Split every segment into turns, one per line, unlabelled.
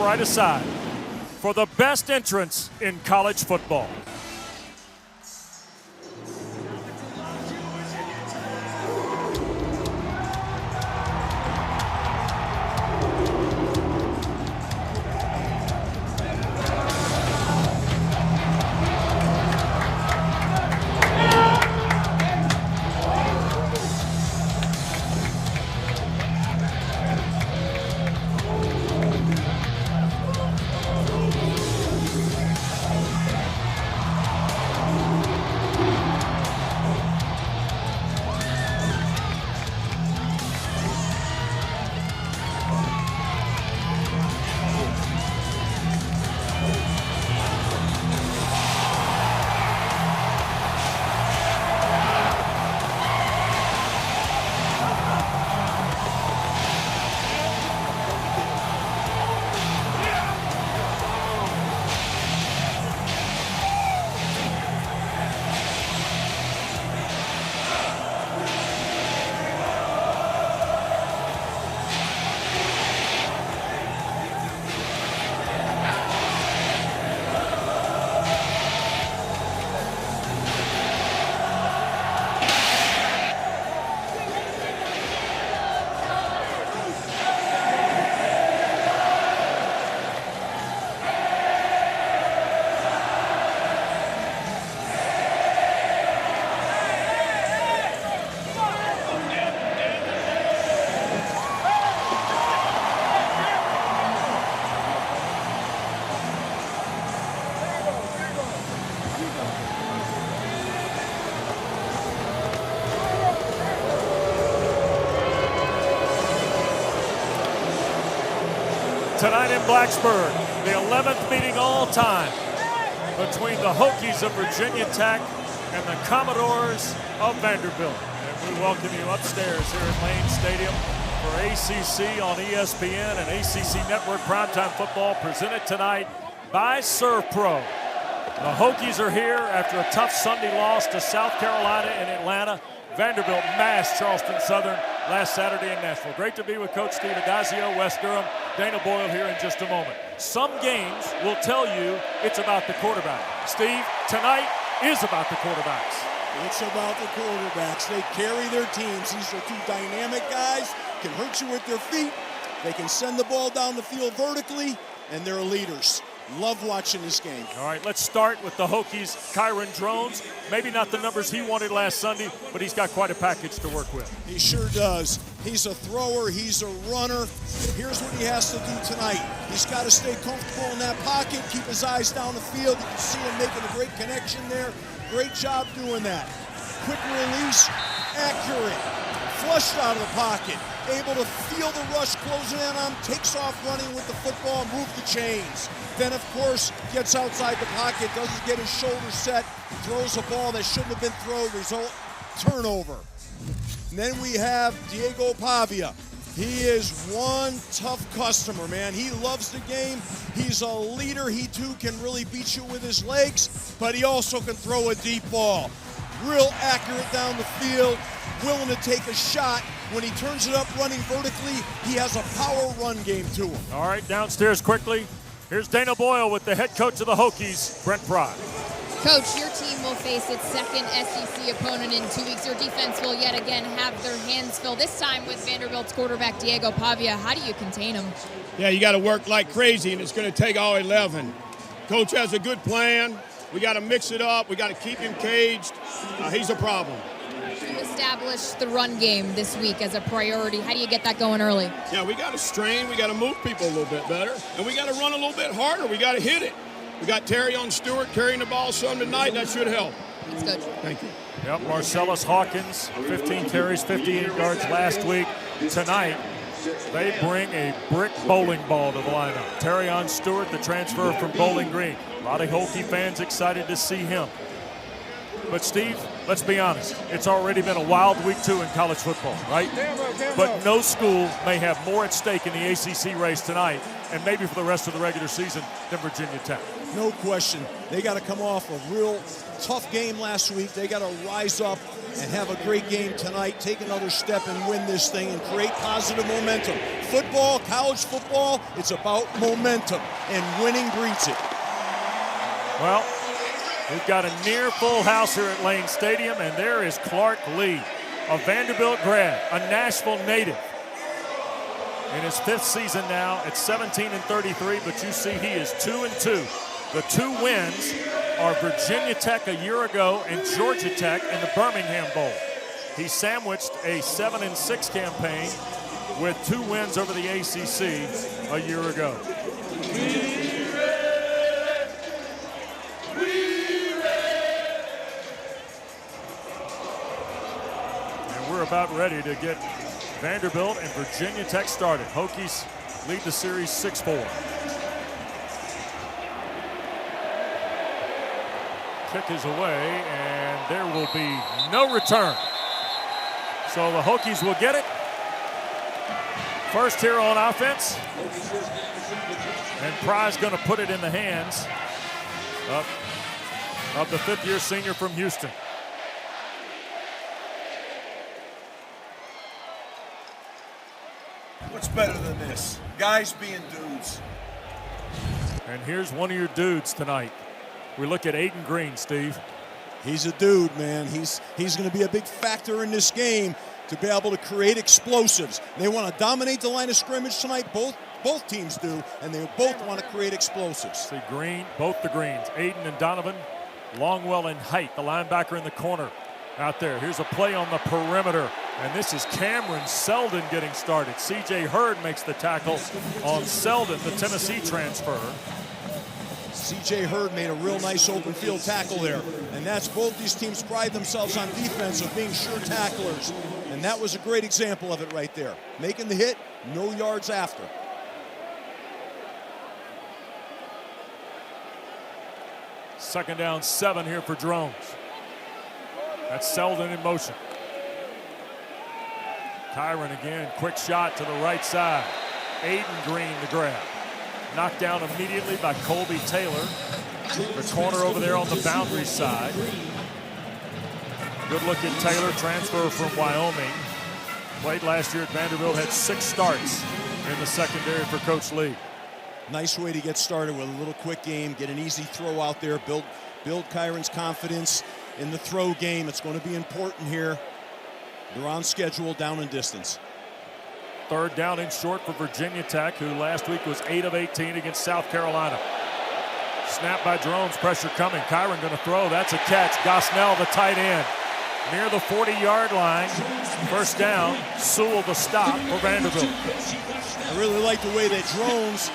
right aside for the best entrance in college football. Tonight in Blacksburg, the 11th meeting all time between the Hokies of Virginia Tech and the Commodores of Vanderbilt. And we welcome you upstairs here at Lane Stadium for ACC on ESPN and ACC Network Primetime Football, presented tonight by KodsterPro. The Hokies are here after a tough Sunday loss to South Carolina in Atlanta. Vanderbilt mashed Charleston Southern last Saturday in Nashville. Great to be with Coach Steve Adazio, Wes Durham, Dana Boyle here in just a moment. Some games will tell you it's about the quarterback. Steve, tonight is about the quarterbacks.
It's about the quarterbacks. They carry their teams. These are two dynamic guys, can hurt you with their feet. They can send the ball down the field vertically, and they're leaders. Love watching this game.
All right, let's start with the Hokies' Kyron Drones. Maybe not the numbers he wanted last Sunday, but he's got quite a package to work with.
He sure does. He's a thrower. He's a runner. Here's what he has to do tonight. He's got to stay comfortable in that pocket, keep his eyes down the field. You can see him making a great connection there. Great job doing that. Quick release, accurate, flushed out of the pocket, able to feel the rush closing in on him, takes off running with the football, move the chains. Then, of course, gets outside the pocket, doesn't get his shoulder set, throws a ball that shouldn't have been thrown, result, turnover. And then we have Diego Pavia. He is one tough customer, man. He loves the game. He's a leader. He, too, can really beat you with his legs, but he also can throw a deep ball. Real accurate down the field, willing to take a shot. When he turns it up running vertically, he has a power run game to him.
All right, downstairs quickly. Here's Dana Boyle with the head coach of the Hokies, Brent Pry.
Coach, your team will face its second SEC opponent in 2 weeks. Your defense will yet again have their hands full, this time with Vanderbilt's quarterback, Diego Pavia. How do you contain him?
Yeah, you got to work like crazy, and it's going to take all 11. Coach has a good plan. We got to mix it up. We got to keep him caged. He's a problem.
You established the run game this week as a priority. How do you get that going early?
Yeah, we got to strain. We got to move people a little bit better, and we got to run a little bit harder. We got to hit it. We got Terrion Stewart carrying the ball some tonight. That should help.
Thanks, Coach.
Thank you.
Yep, Marcellus Hawkins, 15 carries, 58 yards last week. Tonight, they bring a brick bowling ball to the lineup. Terrion Stewart, the transfer from Bowling Green. A lot of Hokie fans excited to see him. But Steve, let's be honest, it's already been a wild week 2 in college football, right? But no school may have more at stake in the ACC race tonight, and maybe for the rest of the regular season, than Virginia Tech.
No question. They got to come off a real tough game last week. They got to rise up and have a great game tonight, take another step and win this thing and create positive momentum. football, college football, it's about momentum, and winning breeds it.
Well, we've got a near full house here at Lane Stadium, and there is Clark Lee, a Vanderbilt grad, a Nashville native. In his 5th season now at 17-33, but you see he is 2-2. The 2 wins are Virginia Tech a year ago and Georgia Tech in the Birmingham Bowl. He sandwiched a 7-6 campaign with 2 wins over the ACC a year ago. And we're about ready to get Vanderbilt and Virginia Tech started. Hokies lead the series 6-4. Kick is away, and there will be no return. So the Hokies will get it. First here on offense. And Pry's going to put it in the hands of the 5th-year senior from Houston.
What's better than this? Guys being dudes.
And here's one of your dudes tonight. We look at Aiden Green, Steve.
He's a dude, man. He's going to be a big factor in this game to be able to create explosives. They want to dominate the line of scrimmage tonight. Both teams do, and they both want to create explosives.
See Green, both the Greens, Aiden and Donovan. Longwell and Height, the linebacker in the corner out there. Here's a play on the perimeter, and this is Cameron Selden getting started. C.J. Hurd makes the tackle on Selden, the Tennessee transfer.
C.J. Hurd made a real nice open field tackle there, and that's both these teams pride themselves on defense of being sure tacklers, and that was a great example of it right there. Making the hit, no yards after.
Second down, 7 here for Drones. That's Selden in motion. Kyron again, quick shot to the right side. Aiden Green the grab. Knocked down immediately by Colby Taylor. The corner over there on the boundary side. Good look at Taylor, transfer from Wyoming. Played last year at Vanderbilt, had 6 starts in the secondary for Coach Lee.
Nice way to get started with a little quick game, get an easy throw out there, build Kyron's confidence in the throw game. It's going to be important here. They're on schedule, down in distance.
3rd down and short for Virginia Tech, who last week was 8 of 18 against South Carolina. Snap by Drones, pressure coming. Kyron going to throw. That's a catch. Gosnell, the tight end, near the 40-yard line. First down. Sewell the stop for Vanderbilt.
I really like the way that Drones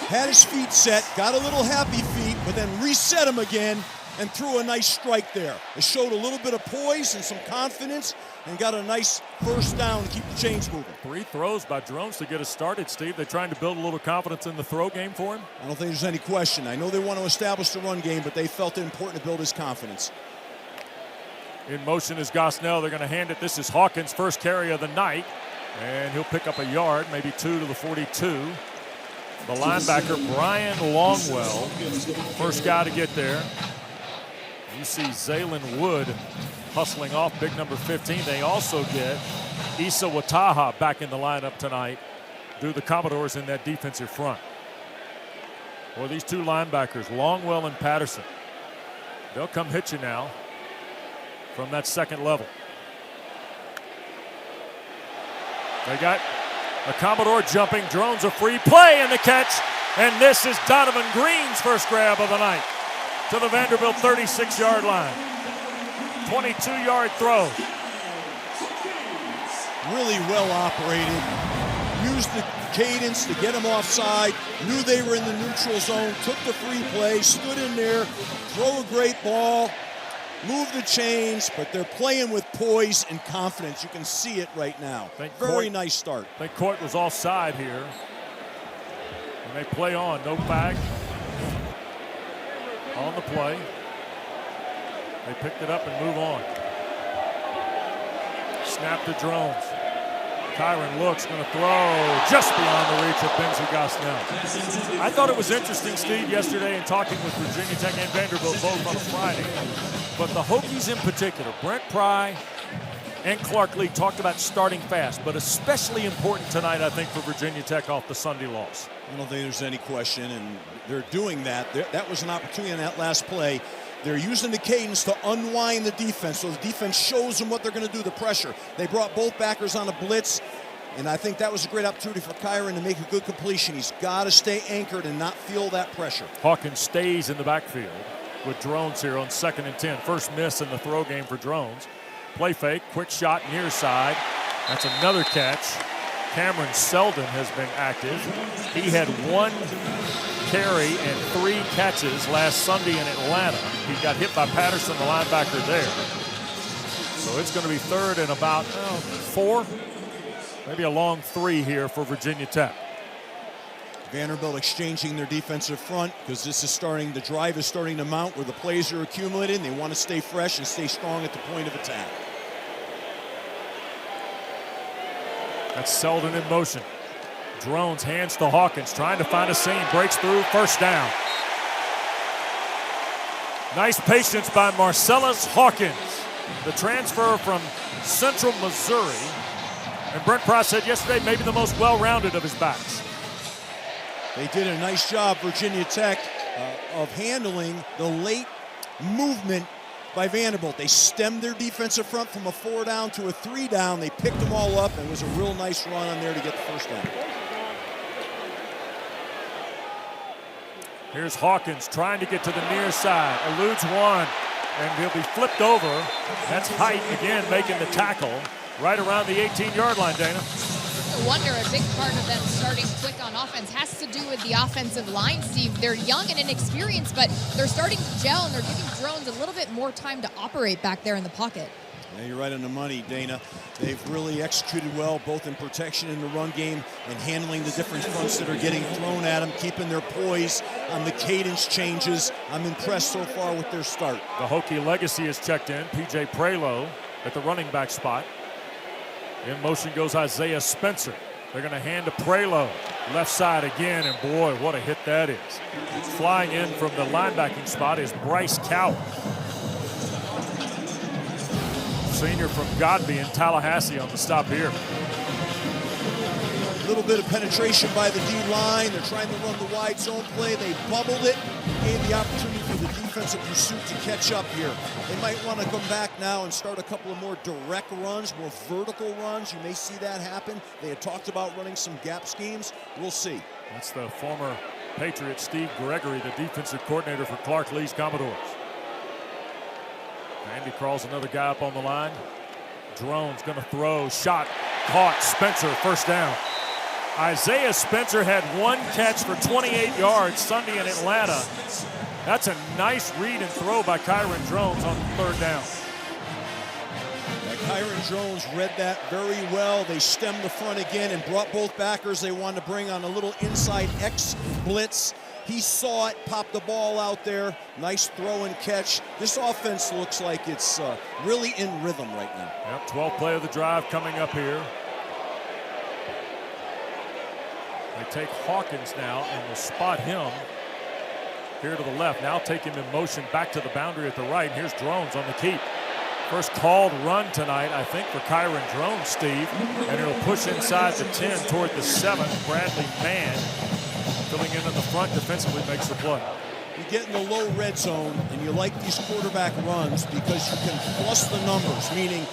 had his feet set, got a little happy feet, but then reset them again and threw a nice strike there. It showed a little bit of poise and some confidence and got a nice first down to keep the chains moving.
3 throws by Drones to get us started, Steve. They're trying to build a little confidence in the throw game for him.
I don't think there's any question. I know they want to establish the run game, but they felt it important to build his confidence.
In motion is Gosnell. They're going to hand it. This is Hawkins' first carry of the night, and he'll pick up a yard, maybe 2 to the 42. The linebacker, Brian Longwell, first guy to get there. You see Zaylen Wood hustling off big number 15. They also get Issa Wataha back in the lineup tonight due to the Commodores in that defensive front. Well, these 2 linebackers, Longwell and Patterson, they'll come hit you now from that 2nd level. They got a Commodore jumping. Drones a free play and the catch. And this is Donovan Green's first grab of the night to the Vanderbilt 36-yard line. 22-yard throw.
Really well operated. Used the cadence to get them offside. Knew they were in the neutral zone. Took the free play. Stood in there. Throw a great ball. Move the chains, but they're playing with poise and confidence. You can see it right now. Very nice start.
I think Court was offside here. And they play on. No flag on the play. They picked it up and move on. Snap to Drones. Kyron looks, going to throw just beyond the reach of Benzie Gosnell. I thought it was interesting, Steve, yesterday in talking with Virginia Tech and Vanderbilt both on a Friday. But the Hokies in particular, Brent Pry and Clark Lee talked about starting fast, but especially important tonight, I think, for Virginia Tech off the Sunday loss.
I don't think there's any question, and they're doing that. That was an opportunity in that last play. They're using the cadence to unwind the defense, so the defense shows them what they're going to do, the pressure. They brought both backers on a blitz, and I think that was a great opportunity for Kyron to make a good completion. He's got to stay anchored and not feel that pressure.
Hawkins stays in the backfield with Drones here on 2nd and 10. First miss in the throw game for Drones. Play fake, quick shot near side. That's another catch. Cameron Selden has been active. He had 1 carry and 3 catches last Sunday in Atlanta. He got hit by Patterson, the linebacker there. So it's going to be 3rd and about 4, maybe a long 3 here for Virginia Tech.
Vanderbilt exchanging their defensive front because the drive is starting to mount where the plays are accumulating. They want to stay fresh and stay strong at the point of attack.
That's Selden in motion. Drones hands to Hawkins, trying to find a seam, breaks through, first down. Nice patience by Marcellus Hawkins, the transfer from Central Missouri. And Brent Price said yesterday, maybe the most well-rounded of his backs.
They did a nice job, Virginia Tech, of handling the late movement by Vanderbilt. They stemmed their defensive front from a 4 down to a 3 down. They picked them all up, and it was a real nice run on there to get the first down.
Here's Hawkins trying to get to the near side, eludes one, and he'll be flipped over. That's Height again making the tackle right around the 18-yard line, Dana.
I wonder, a big part of them starting quick on offense has to do with the offensive line, Steve. They're young and inexperienced, but they're starting to gel, and they're giving Drones a little bit more time to operate back there in the pocket.
Yeah, you're right on the money, Dana. They've really executed well, both in protection in the run game and handling the different fronts that are getting thrown at them, keeping their poise on the cadence changes. I'm impressed so far with their start.
The Hokie legacy is checked in. P.J. Prelo at the running back spot. In motion goes Isaiah Spencer. They're going to hand to Prelo. Left side again, and boy, what a hit that is. Flying in from the linebacking spot is Bryce Cowell, senior from Godby in Tallahassee on the stop here.
A little bit of penetration by the D-line. They're trying to run the wide zone play. They bubbled it, gave the opportunity for the defensive pursuit to catch up here. They might want to come back now and start a couple of more direct runs, more vertical runs. You may see that happen. They had talked about running some gap schemes. We'll see.
That's the former Patriot Steve Gregory, the defensive coordinator for Clark Lee's Commodores. Andy crawls another guy up on the line. Drone's going to throw, shot, caught, Spencer, first down. Isaiah Spencer had 1 catch for 28 yards Sunday in Atlanta. That's a nice read and throw by Kyron Drones on 3rd down.
Kyron Drones read that very well. They stemmed the front again and brought both backers. They wanted to bring on a little inside X blitz. He saw it, popped the ball out there. Nice throw and catch. This offense looks like it's really in rhythm right now.
Yep, 12th play of the drive coming up here. They take Hawkins now and will spot him here to the left. Now take him in motion back to the boundary at the right. Here's Drones on the keep. First called run tonight, I think, for Kyron Drones, Steve. And it'll push inside the 10 toward the 7. Bradley Mann filling in the front defensively makes the play.
You get in the low red zone and you like these quarterback runs because you can plus the numbers, meaning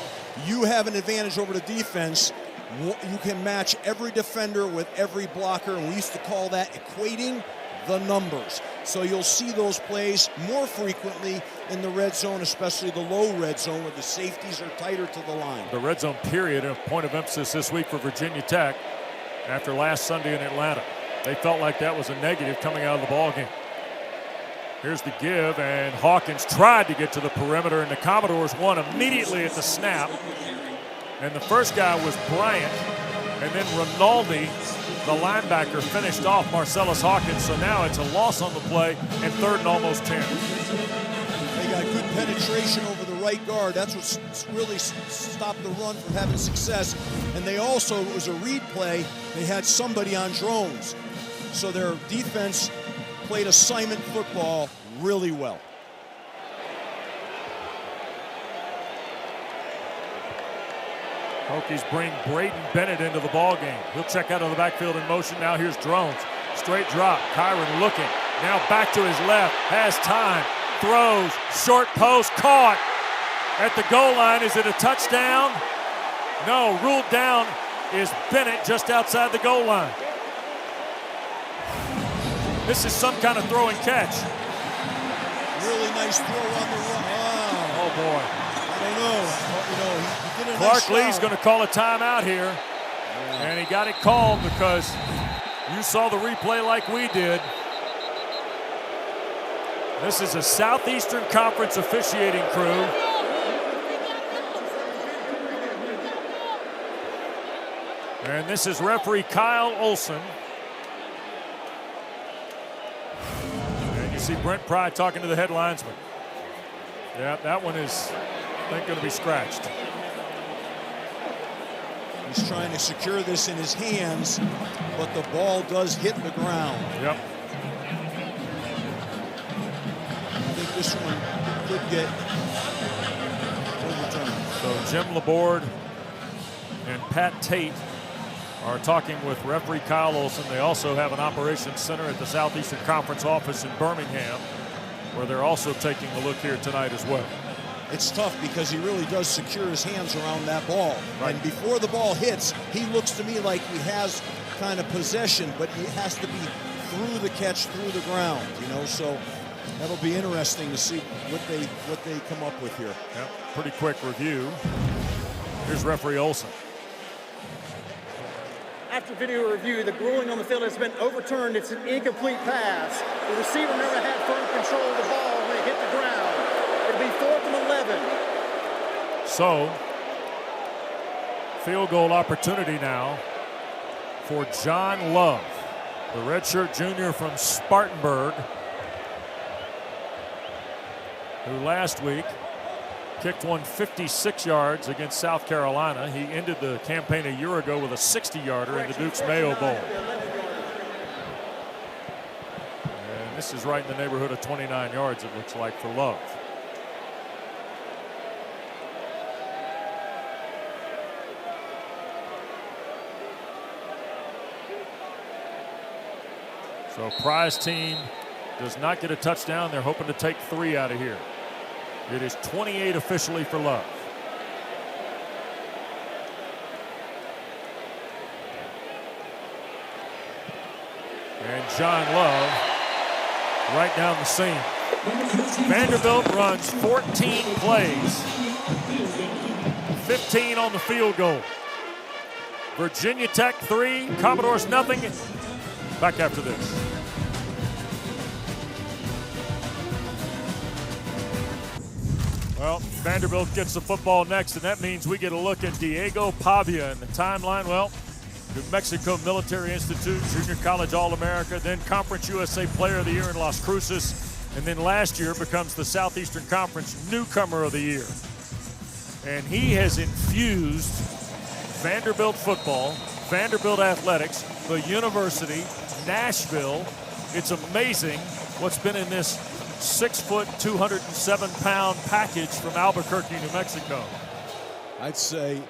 you have an advantage over the defense. You can match every defender with every blocker, and we used to call that equating the numbers. So you'll see those plays more frequently in the red zone, especially the low red zone where the safeties are tighter to the line.
The red zone period, a point of emphasis this week for Virginia Tech after last Sunday in Atlanta. They felt like that was a negative coming out of the ballgame. Here's the give, and Hawkins tried to get to the perimeter, and the Commodores won immediately at the snap. And the first guy was Bryant, and then Rinaldi, the linebacker, finished off Marcellus Hawkins. So now it's a loss on the play and 3rd and almost 10.
They got good penetration over the right guard. That's what really stopped the run from having success. And they also, it was a read play, they had somebody on Drones. So their defense played assignment football really well.
Hokies bring Braden Bennett into the ball game. He'll check out of the backfield in motion. Now here's Drones. Straight drop. Kyron looking. Now back to his left. Has time. Throws. Short post. Caught at the goal line. Is it a touchdown? No. Ruled down is Bennett just outside the goal line. This is some kind of throw and catch.
Really nice throw on the run.
Oh boy.
I don't know. You know, he did a
Clark
nice
Lee's
job.
going to call a timeout here. And he got it called because you saw the replay like we did. This is a Southeastern Conference officiating crew. And this is referee Kyle Olson. And you see Brent Pry talking to the head linesman. Yeah, that one is, I think, going to be scratched.
He's trying to secure this in his hands, but the ball does hit the ground.
Yep.
I think this one could get overturned.
So Jim Laborde and Pat Tate are talking with referee Kyle Olson. They also have an operations center at the Southeastern Conference office in Birmingham, where they're also taking a look here tonight as well.
It's tough because he really does secure his hands around that ball.
Right.
And before the ball hits, he looks to me like he has kind of possession, but it has to be through the catch, through the ground, you know, so that'll be interesting to see what they come up with here.
Yep. Pretty quick review. Here's referee Olson.
After video review, the ruling on the field has been overturned. It's an incomplete pass. The receiver never had firm control of the ball when it hit the ground. It'll be 4th and 11.
So, field goal opportunity now for John Love, the redshirt junior from Spartanburg, who last week kicked one 56 yards against South Carolina. He ended the campaign a year ago with a 60-yarder in the Duke's Mayo Bowl. And this is right in the neighborhood of 29 yards, it looks like, for Love. So Pry's team does not get a touchdown. They're hoping to take 3 out of here. It is 28 officially for Love. And John Love right down the seam. Vanderbilt runs 14 plays, 15 on the field goal. Virginia Tech 3, Commodores nothing. Back after this. Well, Vanderbilt gets the football next, and that means we get a look at Diego Pavia in the timeline. Well, New Mexico Military Institute, Junior College All-America, then Conference USA Player of the Year in Las Cruces, and then last year becomes the Southeastern Conference Newcomer of the Year. And he has infused Vanderbilt football, Vanderbilt athletics, the university, Nashville. It's amazing what's been in this 6-foot, 207-pound package from Albuquerque, New Mexico.
I'd say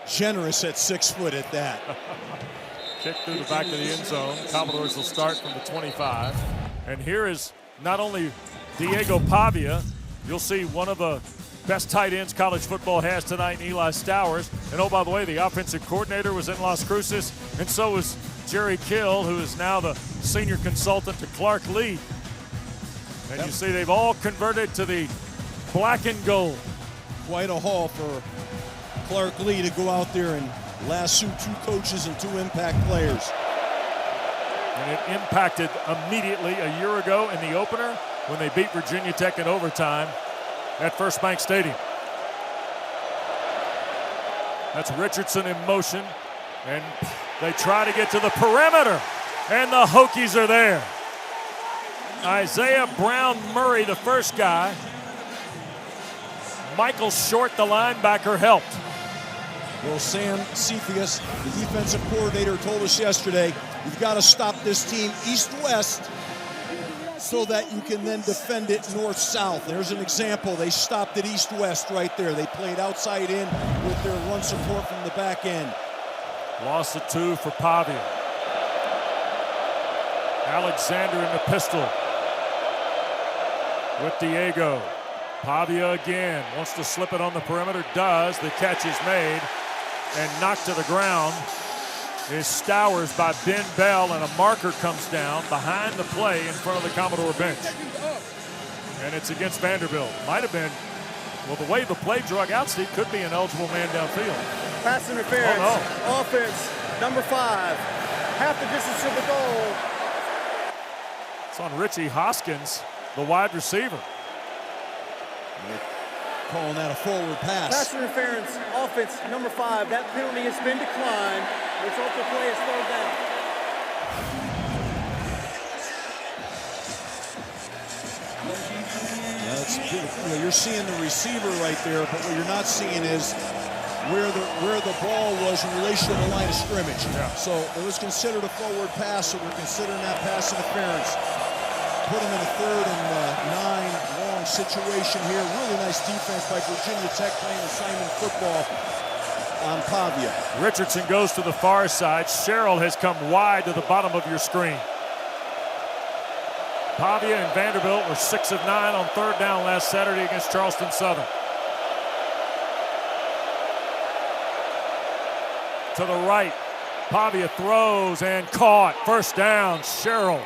generous at 6 foot at that.
Kick through the back of the end zone. Commodores will start from the 25. And here is not only Diego Pavia, you'll see one of the best tight ends college football has tonight in Eli Stowers. And oh, by the way, the offensive coordinator was in Las Cruces, and so was Jerry Kill, who is now the senior consultant to Clark Lee. And you see they've all converted to the black and gold.
Quite a haul for Clark Lee to go out there and lasso 2 coaches and 2 impact players.
And it impacted immediately a year ago in the opener when they beat Virginia Tech in overtime at First Bank Stadium. That's Richardson in motion, and they try to get to the perimeter, and the Hokies are there. Isaiah Brown Murray, the first guy. Michael Short, the linebacker, helped.
Well, Sam Cephas, the defensive coordinator, told us yesterday, you've got to stop this team east-west. so that you can then defend it north-south. There's an example. They stopped it east-west right there. They played outside in with their run support from the back end.
Loss of 2 for Pavia. Alexander in the pistol with Diego. Pavia again wants to slip it on the perimeter, does. The catch is made and knocked to the ground is Stowers by Ben Bell, and a marker comes down behind the play in front of the Commodore bench. And it's against Vanderbilt. Might have been, well, the way the play drug out, Steve, could be an eligible man downfield.
Pass interference.
Oh, no.
Offense, number 5. Half the distance to the goal.
It's on Richie Hoskins, the wide receiver.
Calling that a forward pass.
Pass interference, offense, number 5. That penalty has been declined. Result of play is third down.
You're seeing the receiver right there, but what you're not seeing is where the ball was in relation to the line of scrimmage.
Yeah.
So it was considered a forward pass, so we're considering that pass interference. Put him in a 3rd and 9 long situation here. Really nice defense by Virginia Tech playing assignment football on Pavia.
Richardson goes to the far side. Sherrill has come wide to the bottom of your screen. Pavia and Vanderbilt were 6 of 9 on 3rd down last Saturday against Charleston Southern. To the right, Pavia throws and caught. 1st down, Sherrill.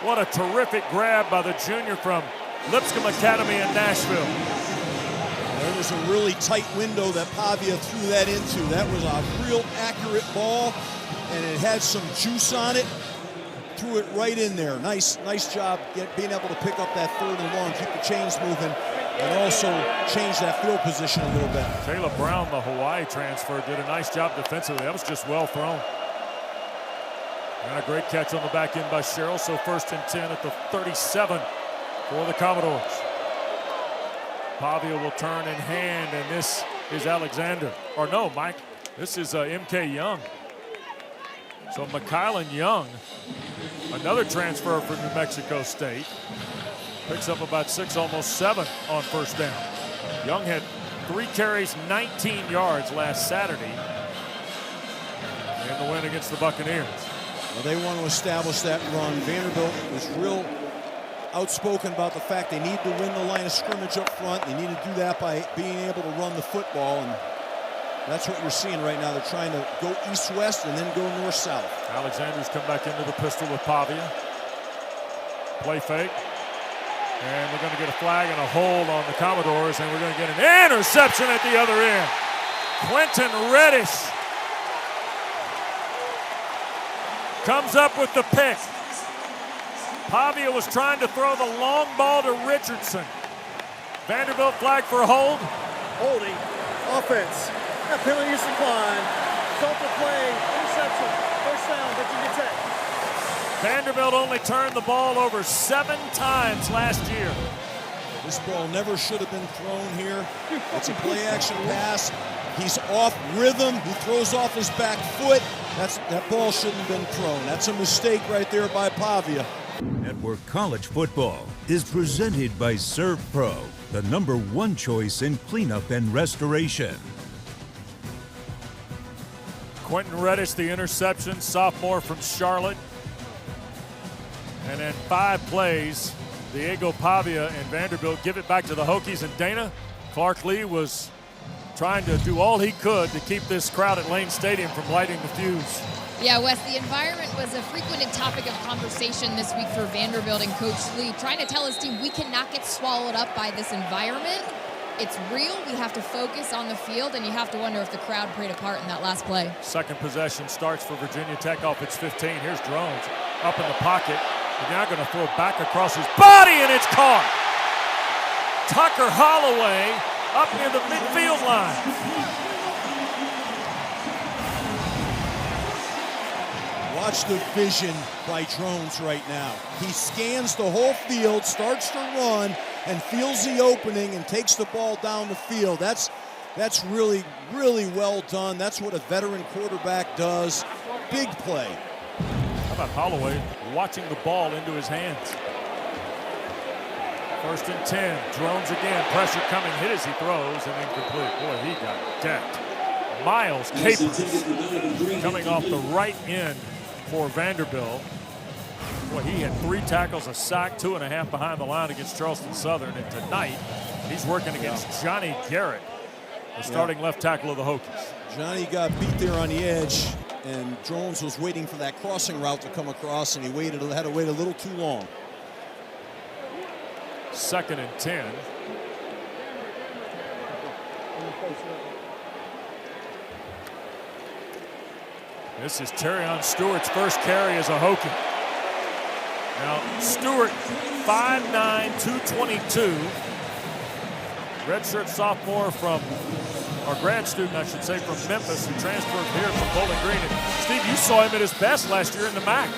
What a terrific grab by the junior from Lipscomb Academy in Nashville.
There was a really tight window that Pavia threw that into. That was a real accurate ball, and it had some juice on it. Threw it right in there. Nice job being able to pick up that 3rd and long, keep the chains moving, and also change that field position a little bit.
Taylor Brown, the Hawaii transfer, did a nice job defensively. That was just well thrown. And a great catch on the back end by Sherrill. So 1st and 10 at the 37 for the Commodores. Pavia will turn in hand, and this is Alexander. Or no, Mike, this is M.K. Young. So McKylan Young, another transfer from New Mexico State, picks up about 6, almost 7 on 1st down. Young had 3 carries, 19 yards last Saturday in the win against the Buccaneers.
Well, they want to establish that run. Vanderbilt was real outspoken about the fact they need to win the line of scrimmage up front. They need to do that by being able to run the football, and that's what you're seeing right now. They're trying to go east-west and then go north-south.
Alexander's come back into the pistol with Pavia. Play fake. And we're going to get a flag and a hold on the Commodores, and we're going to get an interception at the other end. Quentin Reddish comes up with the pick. Pavia was trying to throw the long ball to Richardson. Vanderbilt flag for a hold.
Holding, offense. That penalty is declined. Result of play, interception, 1st down, Virginia Tech.
Vanderbilt only turned the ball over 7 times last year.
This ball never should have been thrown here. It's a play-action pass. He's off rhythm. He throws off his back foot. That ball shouldn't have been thrown. That's a mistake right there by Pavia.
Network College Football is presented by KodsterPro, the #1 choice in cleanup and restoration.
Quentin Reddish, the interception, sophomore from Charlotte. And in 5 plays, Diego Pavia and Vanderbilt give it back to the Hokies. And Dana, Clark Lee was trying to do all he could to keep this crowd at Lane Stadium from lighting the fuse.
Yeah, Wes, the environment was a frequented topic of conversation this week for Vanderbilt and Coach Lee, trying to tell his team we cannot get swallowed up by this environment. It's real. We have to focus on the field, and you have to wonder if the crowd played a part in that last play.
Second possession starts for Virginia Tech off its 15. Here's Drones up in the pocket. They're now going to throw back across his body, and it's caught. Tucker Holloway up near the midfield line.
Watch the vision by Drones right now. He scans the whole field, starts to run, and feels the opening and takes the ball down the field. That's really, really well done. That's what a veteran quarterback does. Big play.
How about Holloway watching the ball into his hands? First and 10. Drones again. Pressure coming. Hit as he throws and incomplete. Boy, he got decked. Miles Capers coming off the right end for Vanderbilt. Boy, he had 3 tackles, a sack, 2.5 behind the line against Charleston Southern. And tonight, he's working against Johnny Garrett, the starting left tackle of the Hokies.
Johnny got beat there on the edge, and Drones was waiting for that crossing route to come across, and he had to wait a little too long.
Second and 10. This is Terrion Stewart's first carry as a Hokie. Now, Stewart, 5'9", 222. Redshirt sophomore from, or grad student, I should say, from Memphis, who transferred here from Bowling Green. And Steve, you saw him at his best last year in the MAC.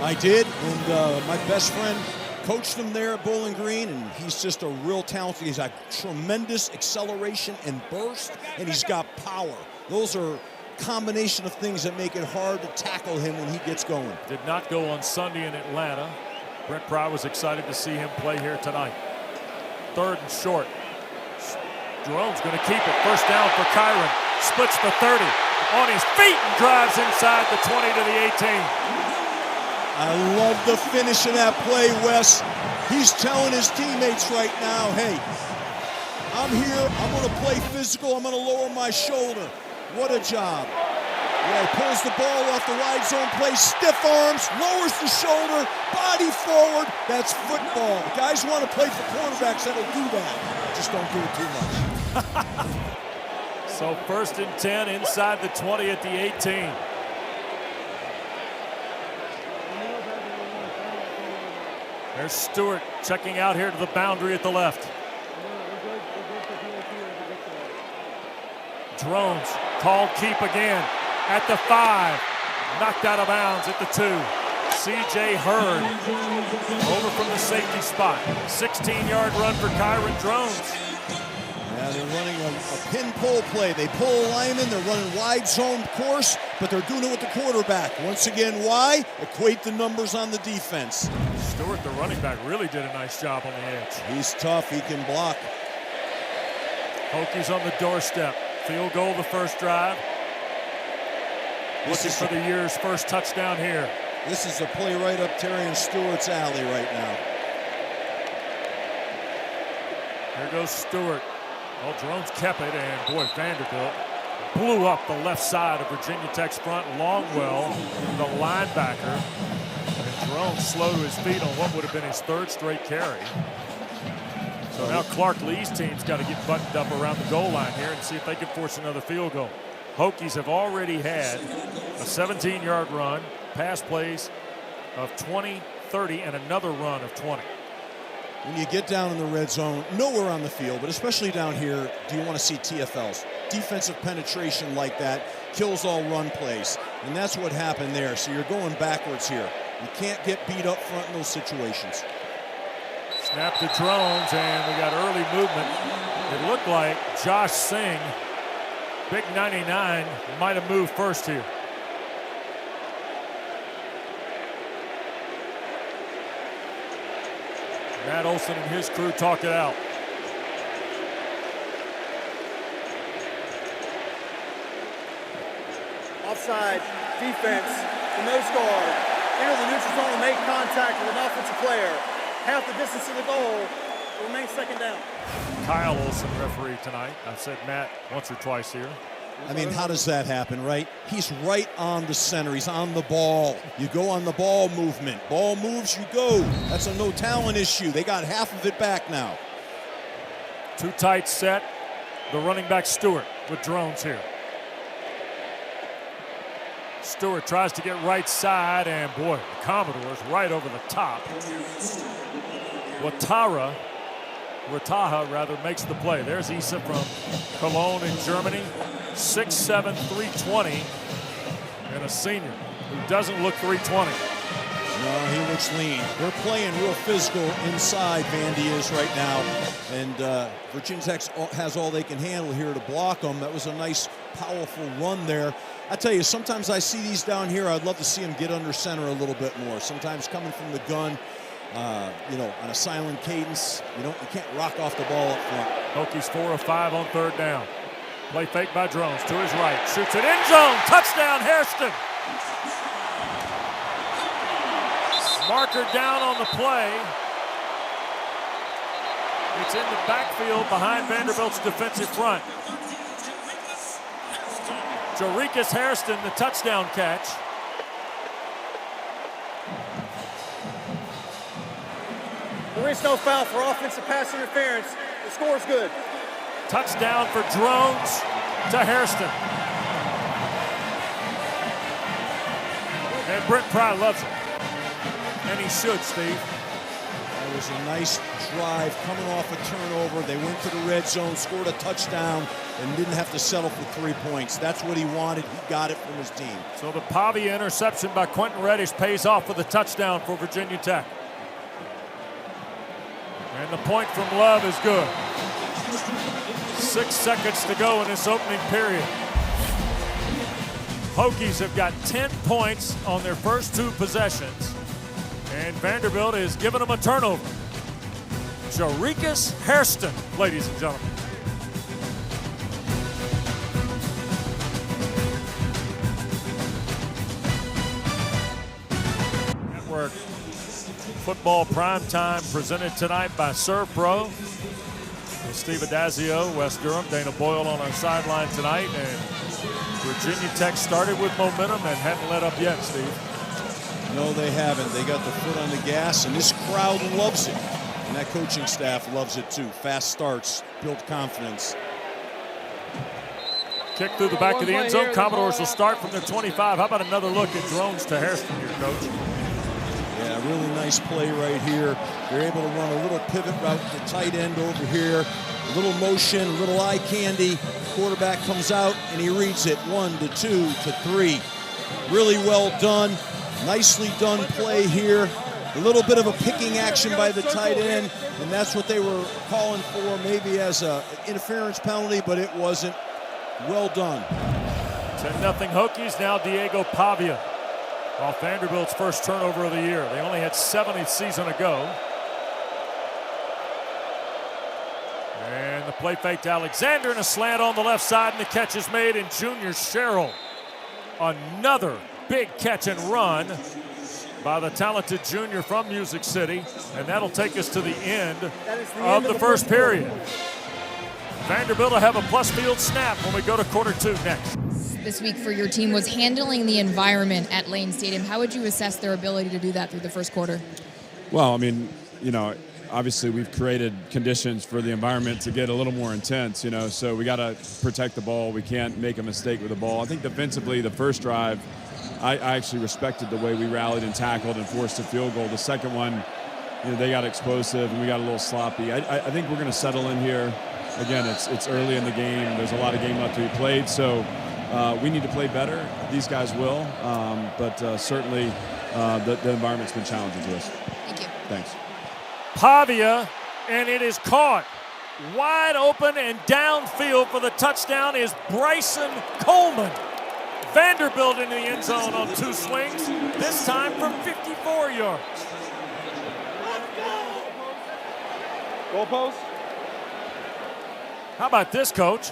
I did, and my best friend coached him there at Bowling Green, and he's just a real talented. He's got tremendous acceleration and burst, and he's got power. Those are combination of things that make it hard to tackle him when he gets going.
Did not go on Sunday in Atlanta. Brent Pry was excited to see him play here tonight. Third and short. Jerome's going to keep it. First down for Kyron. Splits the 30. On his feet and drives inside the 20 to the 18.
I love the finish of that play, Wes. He's telling his teammates right now, hey, I'm here. I'm going to play physical. I'm going to lower my shoulder. What a job. Yeah, he pulls the ball off the wide zone play, stiff arms, lowers the shoulder, body forward. That's football. Guys want to play for quarterbacks that'll do that. Just don't do it too much.
So first and 10 inside the 20 at the 18. There's Stewart checking out here to the boundary at the left. Drones called keep again at the 5. Knocked out of bounds at the 2. C.J. Hurd over from the safety spot. 16-yard run for Kyron Drones.
Yeah, they're running a pin pull play. They pull a lineman. They're running wide zone course, but they're doing it with the quarterback. Once again, why? Equate the numbers on the defense.
Stewart, the running back, really did a nice job on the edge.
He's tough. He can block.
Hokies on the doorstep. Field goal the first drive. Looking for the year's first touchdown here.
This is a play right up Terrion Stewart's alley right now.
Here goes Stewart. Well, Drones kept it, and boy, Vanderbilt blew up the left side of Virginia Tech's front. Longwell, the linebacker, and Drones slow to his feet on what would have been his 3rd straight carry. So now Clark Lee's team's got to get buttoned up around the goal line here and see if they can force another field goal. Hokies have already had a 17-yard run, pass plays of 20, 30, and another run of 20.
When you get down in the red zone, nowhere on the field, but especially down here, do you want to see TFLs? Defensive penetration like that kills all run plays, and that's what happened there. So you're going backwards here. You can't get beat up front in those situations.
Snap to Drones, and we got early movement. It looked like Josh Singh, big 99, might have moved first here. Matt Olson and his crew talk it out.
Offside, defense, the nose guard, enter the neutral zone and make contact with an offensive player. Half the distance to the goal, remain second down.
Kyle Olson, referee tonight. I've said Matt once or twice here.
I mean, how does that happen, right? He's right on the center. He's on the ball. You go on the ball movement. Ball moves, you go. That's a no talent issue. They got half of it back now.
Too tight set. The running back Stewart with Drones here. Stewart tries to get right side, and boy, the Commodores right over the top. Rataha makes the play. There's Issa from Cologne in Germany. 6'7", 320, and a senior who doesn't look 320.
No, he looks lean. They're playing real physical inside, Vandy is right now. And Virginia Tech has all they can handle here to block them. That was a nice, powerful run there. I tell you, sometimes I see these down here, I'd love to see them get under center a little bit more. Sometimes coming from the gun, on a silent cadence. You can't rock off the ball up front.
Hokies 4 of 5 on third down. Play fake by Drones to his right. Shoots it end zone. Touchdown, Hairston. Marker down on the play. It's in the backfield behind Vanderbilt's defensive front. Jarikus Hairston, the touchdown catch.
There is no foul for offensive pass interference. The score's good.
Touchdown for Drones to Hairston. And Brent Pry loves it. And he should, Steve.
It was a nice drive coming off a turnover. They went to the red zone, scored a touchdown, and didn't have to settle for 3 points. That's what he wanted. He got it from his team.
So the Pavia interception by Quentin Reddish pays off with a touchdown for Virginia Tech. And the point from Love is good. 6 seconds to go in this opening period. Hokies have got 10 points on their first 2 possessions. And Vanderbilt is giving them a turnover. Jarikus Hairston, ladies and gentlemen. Network football primetime presented tonight by ServPro. With Steve Adazio, West Durham, Dana Boyle on our sideline tonight. And Virginia Tech started with momentum and hadn't let up yet, Steve.
No, they haven't. They got the foot on the gas, and this crowd loves it. And that coaching staff loves it too. Fast starts, build confidence.
Kick through the back of the end zone. Commodores will start from their 25. How about another look at Drones to Hairston here, Coach?
Yeah, really nice play right here. They're able to run a little pivot route to the tight end over here. A little motion, a little eye candy. Quarterback comes out, and he reads it. 1 to 2 to 3. Really well done. Nicely done play here. A little bit of a picking action by the tight end, and that's what they were calling for, maybe as an interference penalty, but it wasn't. Well done.
10-0 Hokies, now Diego Pavia off Vanderbilt's first turnover of the year. They only had 7 season ago. And the play fake to Alexander and a slant on the left side, and the catch is made, and Junior Sherrill. Another big catch and run by the talented junior from Music City, and that'll take us to the end of the first period. Vanderbilt will have a plus field snap when we go to quarter 2 next.
This week for your team was handling the environment at Lane Stadium. How would you assess their ability to do that through the first quarter?
Well, I mean, obviously we've created conditions for the environment to get a little more intense, so we got to protect the ball. We can't make a mistake with the ball. I think defensively, the first drive, I actually respected the way we rallied and tackled and forced a field goal. The second one, they got explosive and we got a little sloppy. I think we're going to settle in here. Again, it's early in the game. There's a lot of game left to be played, so we need to play better. These guys will, but certainly the environment's been challenging to us.
Thank you.
Thanks.
Pavia, and it is caught. Wide open and downfield for the touchdown is Bryson Coleman. Vanderbilt in the end zone on 2 swings, this time from 54 yards.
Goalpost.
How about this, Coach?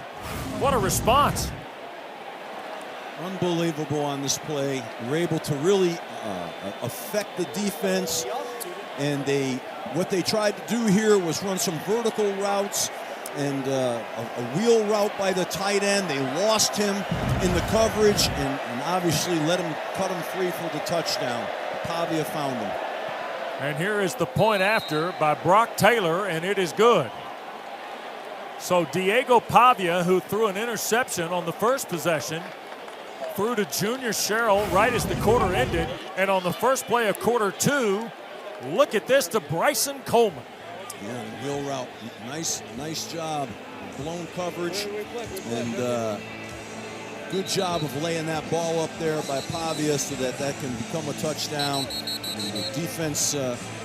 What a response.
Unbelievable on this play. They were able to really affect the defense, and what they tried to do here was run some vertical routes and a wheel route by the tight end. They lost him in the coverage and obviously cut him free for the touchdown. Pavia found him.
And here is the point after by Brock Taylor, and it is good. So Diego Pavia, who threw an interception on the first possession, threw to Junior Sherrill right as the quarter ended, and on the first play of quarter 2, look at this to Bryson Coleman.
Yeah, wheel route. Nice job. Blown coverage. And good job of laying that ball up there by Pavia so that can become a touchdown. And the defense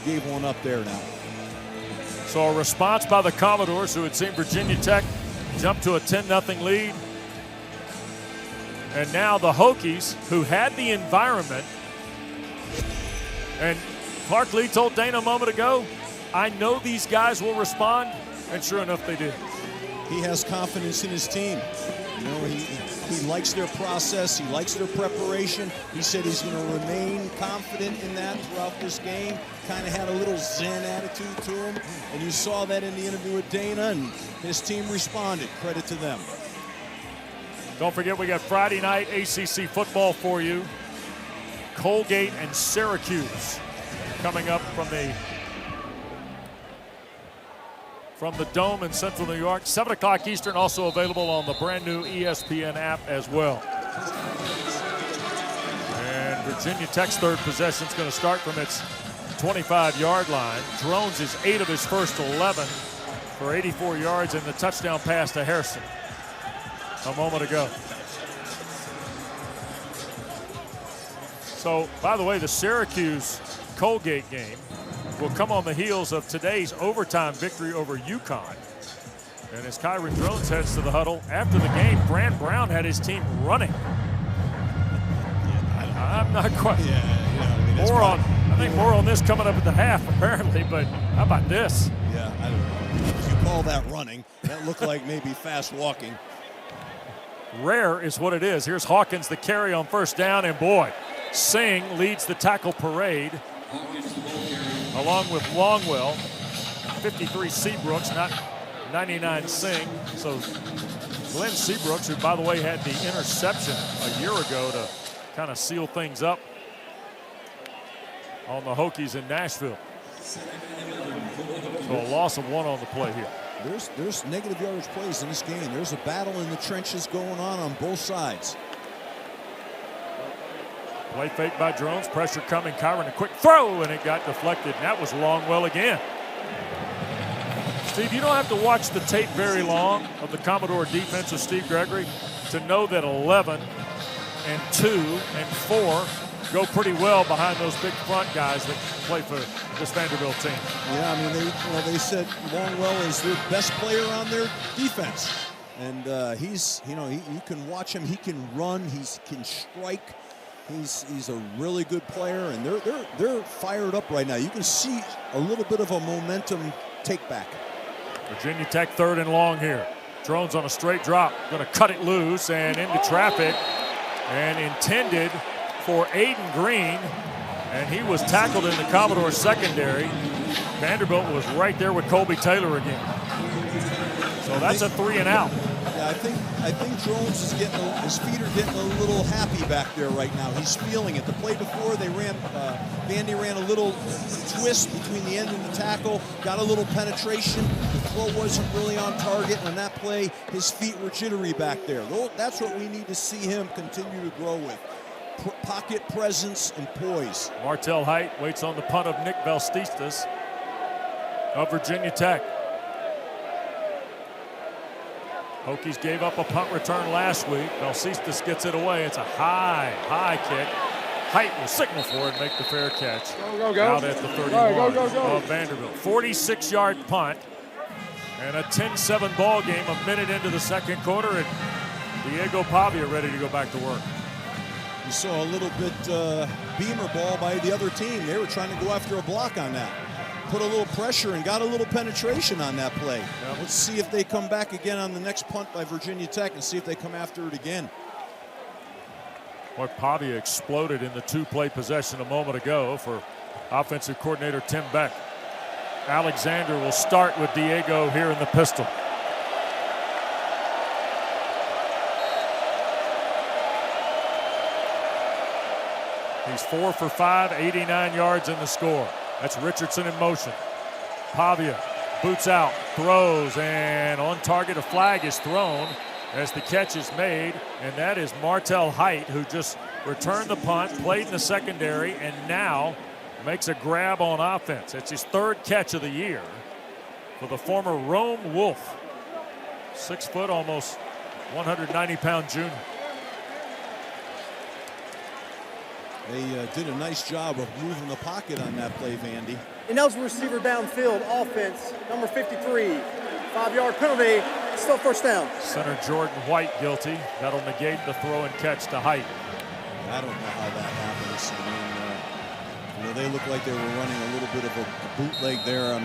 gave one up there now.
So a response by the Commodores, who had seen Virginia Tech jump to a 10-0 lead. And now the Hokies, who had the environment, and Clark Lee told Dana a moment ago, I know these guys will respond, and sure enough, they did.
He has confidence in his team. You know, he likes their process. He likes their preparation. He said he's going to remain confident in that throughout this game. Kind of had a little zen attitude to him. And you saw that in the interview with Dana, and his team responded. Credit to them.
Don't forget, we got Friday night ACC football for you. Colgate and Syracuse coming up from the Dome in Central New York. 7 o'clock Eastern, also available on the brand new ESPN app as well. And Virginia Tech's third possession is going to start from its 25-yard line. Drones is 8 of his first 11 for 84 yards and the touchdown pass to Harrison a moment ago. So, by the way, the Syracuse-Colgate game will come on the heels of today's overtime victory over UConn. And as Kyron Drones heads to the huddle after the game, Brand Brown had his team running. I'm not quite. I think more on this coming up at the half, apparently, but how about this?
Yeah, I don't know. If you call that running, that looked like maybe fast walking.
Rare is what it is. Here's Hawkins, the carry on first down, and boy, Singh leads the tackle parade along with Longwell. 53 Seabrooks, not 99 Singh. So Glenn Seabrooks, who by the way had the interception a year ago to kind of seal things up on the Hokies in Nashville. So a loss of 1 on the play here.
There's negative yardage plays in this game. There's a battle in the trenches going on both sides.
Play fake by Drones, pressure coming, Kyron a quick throw, and it got deflected, and that was Longwell again. Steve, you don't have to watch the tape very long of the Commodore defense of Steve Gregory to know that 11 and 2 and 4 go pretty well behind those big front guys that play for this Vanderbilt team.
Yeah, I mean, they said Longwell is their best player on their defense. And he's, you can watch him, he can run, he can strike. He's a really good player, and they're fired up right now. You can see a little bit of a momentum take back.
Virginia Tech 3rd and long here. Drones on a straight drop, going to cut it loose and into traffic, and intended for Aiden Green, and he was tackled in the Commodore secondary. Vanderbilt was right there with Colby Taylor again. So that's a 3 and out.
Yeah, I think Drones is his feet are getting a little happy back there right now. He's feeling it. The play before Vandy ran a little twist between the end and the tackle, got a little penetration. The throw wasn't really on target, and on that play, his feet were jittery back there. That's what we need to see him continue to grow with. Pocket presence and poise.
Martell Height waits on the punt of Nick Valstistas of Virginia Tech. Hokies gave up a punt return last week. Valstistas gets it away. It's a high kick. Height will signal for it and make the fair catch.
Go.
Out at the 31 of Vanderbilt. 46-yard punt and a 10-7 ball game a minute into the second quarter, and Diego Pavia ready to go back to work.
You saw a little bit beamer ball by the other team. They were trying to go after a block on that. Put a little pressure and got a little penetration on that play. Yeah. Let's see if they come back again on the next punt by Virginia Tech and see if they come after it again.
Boy, Pavia exploded in the 2-play possession a moment ago for offensive coordinator Tim Beck. Alexander will start with Diego here in the pistol. He's 4 for 5, 89 yards in the score. That's Richardson in motion. Pavia boots out, throws, and on target a flag is thrown as the catch is made, and that is Martell Height, who just returned the punt, played in the secondary, and now makes a grab on offense. It's his 3rd catch of the year for the former Rome Wolf. 6 foot, almost 190-pound junior.
They did a nice job of moving the pocket on that play, Vandy.
And that was receiver downfield offense, number 53. 5-yard penalty, still first down.
Center Jordan White guilty. That'll negate the throw and catch to Height.
I don't know how that happens. I You know, they looked like they were running a little bit of a bootleg there,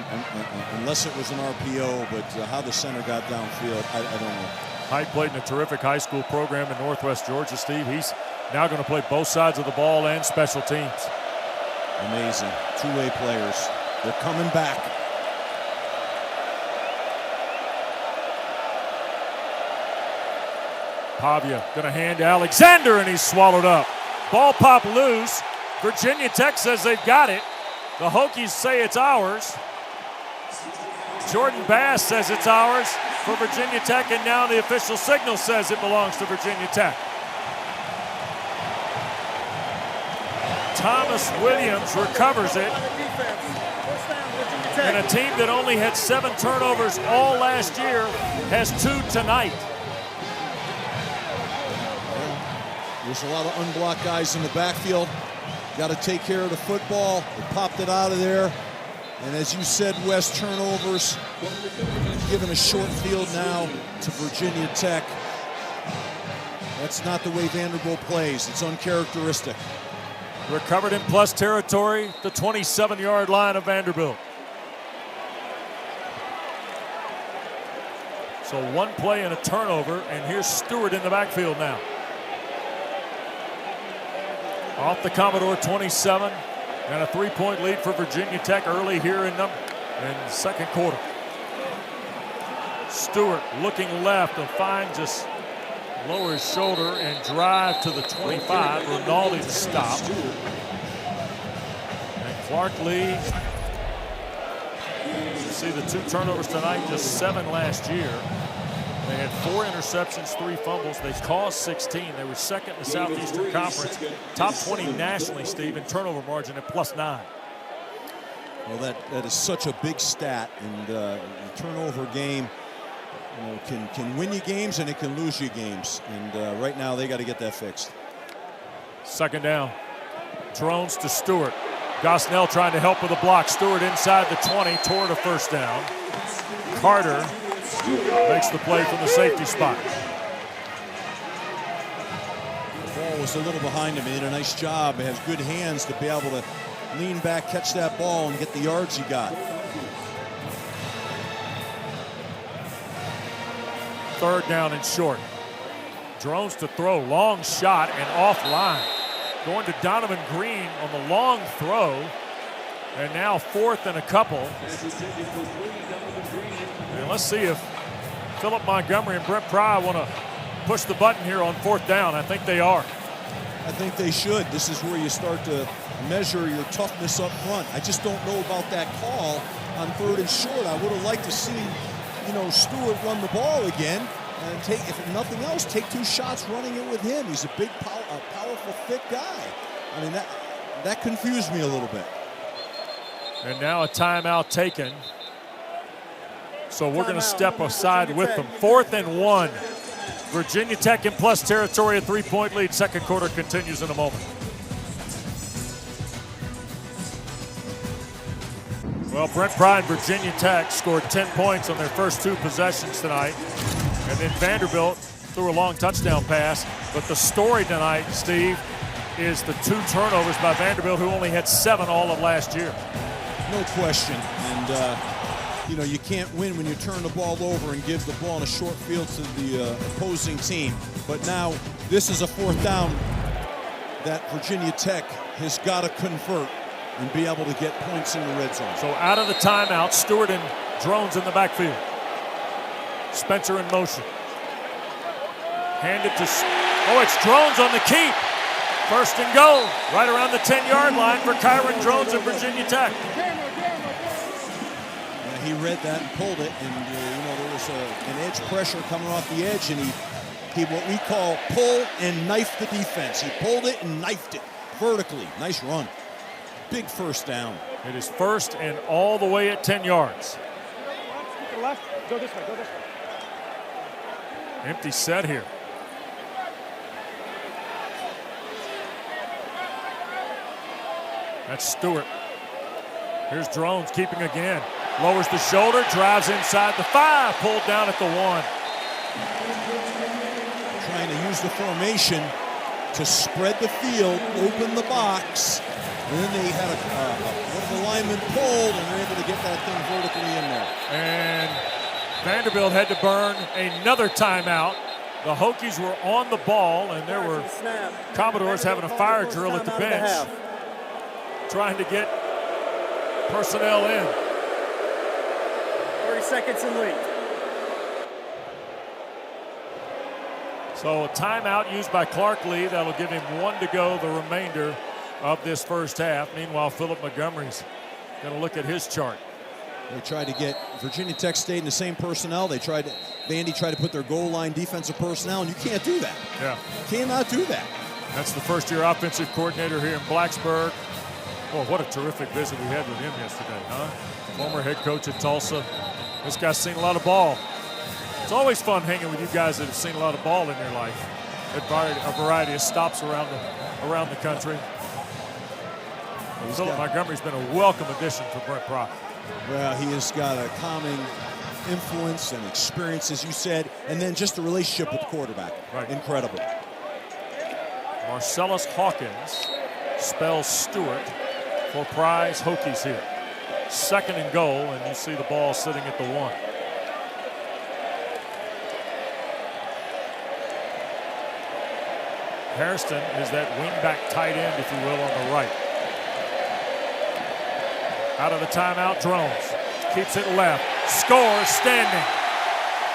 unless it was an RPO, but how the center got downfield, I don't know.
Height played in a terrific high school program in Northwest Georgia, Steve. He's now going to play both sides of the ball and special teams.
Amazing. Two-way players. They're coming back.
Pavia going to hand to Alexander, and he's swallowed up. Ball pop loose. Virginia Tech says they've got it. The Hokies say it's ours. Jordan Bass says it's ours for Virginia Tech, and now the official signal says it belongs to Virginia Tech. Thomas Williams recovers it. And a team that only had 7 turnovers all last year has 2 tonight.
There's a lot of unblocked guys in the backfield. Got to take care of the football. They popped it out of there. And as you said, West, turnovers. Given a short field now to Virginia Tech. That's not the way Vanderbilt plays. It's uncharacteristic.
Recovered in plus territory, the 27-yard line of Vanderbilt. So 1 play and a turnover, and here's Stewart in the backfield now. Off the Commodore 27, and a 3-point lead for Virginia Tech early here in the second quarter. Stewart looking left and finds just lower his shoulder and drive to the 25. Rinaldi to stop. And Clark Lee, you see the 2 turnovers tonight, just 7 last year. They had 4 interceptions, 3 fumbles. They caused 16. They were second in the Southeastern Conference, top 20 nationally, Steve, in turnover margin at +9.
Well, that is such a big stat, and the turnover game, you know, can win you games and it can lose you games. And right now they got to get that fixed.
Second down. Drones to Stewart. Gosnell trying to help with a block. Stewart inside the 20 toward a first down. Carter makes the play from the safety spot.
The ball was a little behind him. He did a nice job. He has good hands to be able to lean back, catch that ball, and get the yards he got.
Third down and short. Drones to throw. Long shot and offline. Going to Donovan Green on the long throw. And now 4th and a couple. And let's see if Philip Montgomery and Brent Pry want to push the button here on 4th down. I think they are.
I think they should. This is where you start to measure your toughness up front. I just don't know about that call on 3rd and short. I would have liked to see, you know, Stewart run the ball again and take, if nothing else, take 2 shots running it with him. He's a big, powerful, thick guy. I mean, that confused me a little bit.
And now a timeout taken. So we're going to step aside with them. 4th and 1. Virginia Tech in plus territory, a 3-point lead. Second quarter continues in a moment. Well, Brent Pry and Virginia Tech scored 10 points on their first 2 possessions tonight. And then Vanderbilt threw a long touchdown pass. But the story tonight, Steve, is the 2 turnovers by Vanderbilt, who only had 7 all of last year.
No question. And, you know, you can't win when you turn the ball over and give the ball in a short field to the opposing team. But now this is a 4th down that Virginia Tech has got to convert and be able to get points in the red zone.
So out of the timeout, Stewart and Drones in the backfield. Spencer in motion. Hand it to, it's Drones on the keep. 1st and goal, right around the 10-yard line for Kyron Drones of Virginia Tech.
He read that and pulled it, and you know, there was an edge pressure coming off the edge, and he what we call pull and knife the defense. He pulled it and knifed it vertically. Nice run. Big 1st down.
It is 1st and all the way at 10 yards.
Left, go this way, go this way.
Empty set here. That's Stewart. Here's Drones keeping again. Lowers the shoulder, drives inside the 5, pulled down at the 1.
Trying to use the formation to spread the field, open the box, And then they had one of the linemen pulled, and they're able to get that thing vertically in there.
And Vanderbilt had to burn another timeout. The Hokies were on the ball, and there were Commodores having a fire drill at the bench, trying to get personnel in.
30 seconds in lead.
So a timeout used by Clark Lee. That'll give him 1 to go the remainder of this first half. Meanwhile, Philip Montgomery's going to look at his chart.
They tried to get Virginia Tech stayed in the same personnel. Vandy tried to put their goal line defensive personnel, and you can't do that.
Yeah.
Cannot do that.
That's the first-year offensive coordinator here in Blacksburg. Oh, what a terrific visit we had with him yesterday, huh? Former head coach at Tulsa. This guy's seen a lot of ball. It's always fun hanging with you guys that have seen a lot of ball in their life at a variety of stops around the country. Philip Montgomery's been a welcome addition for Brent Proctor.
Well, he has got a calming influence and experience, as you said, and then just the relationship with the quarterback.
Right.
Incredible.
Marcellus Hawkins spells Stewart for Prize Hokies here. 2nd and goal, and you see the ball sitting at the 1. Hairston is that wingback tight end, if you will, on the right. Out of the timeout, Drones keeps it left. Scores standing.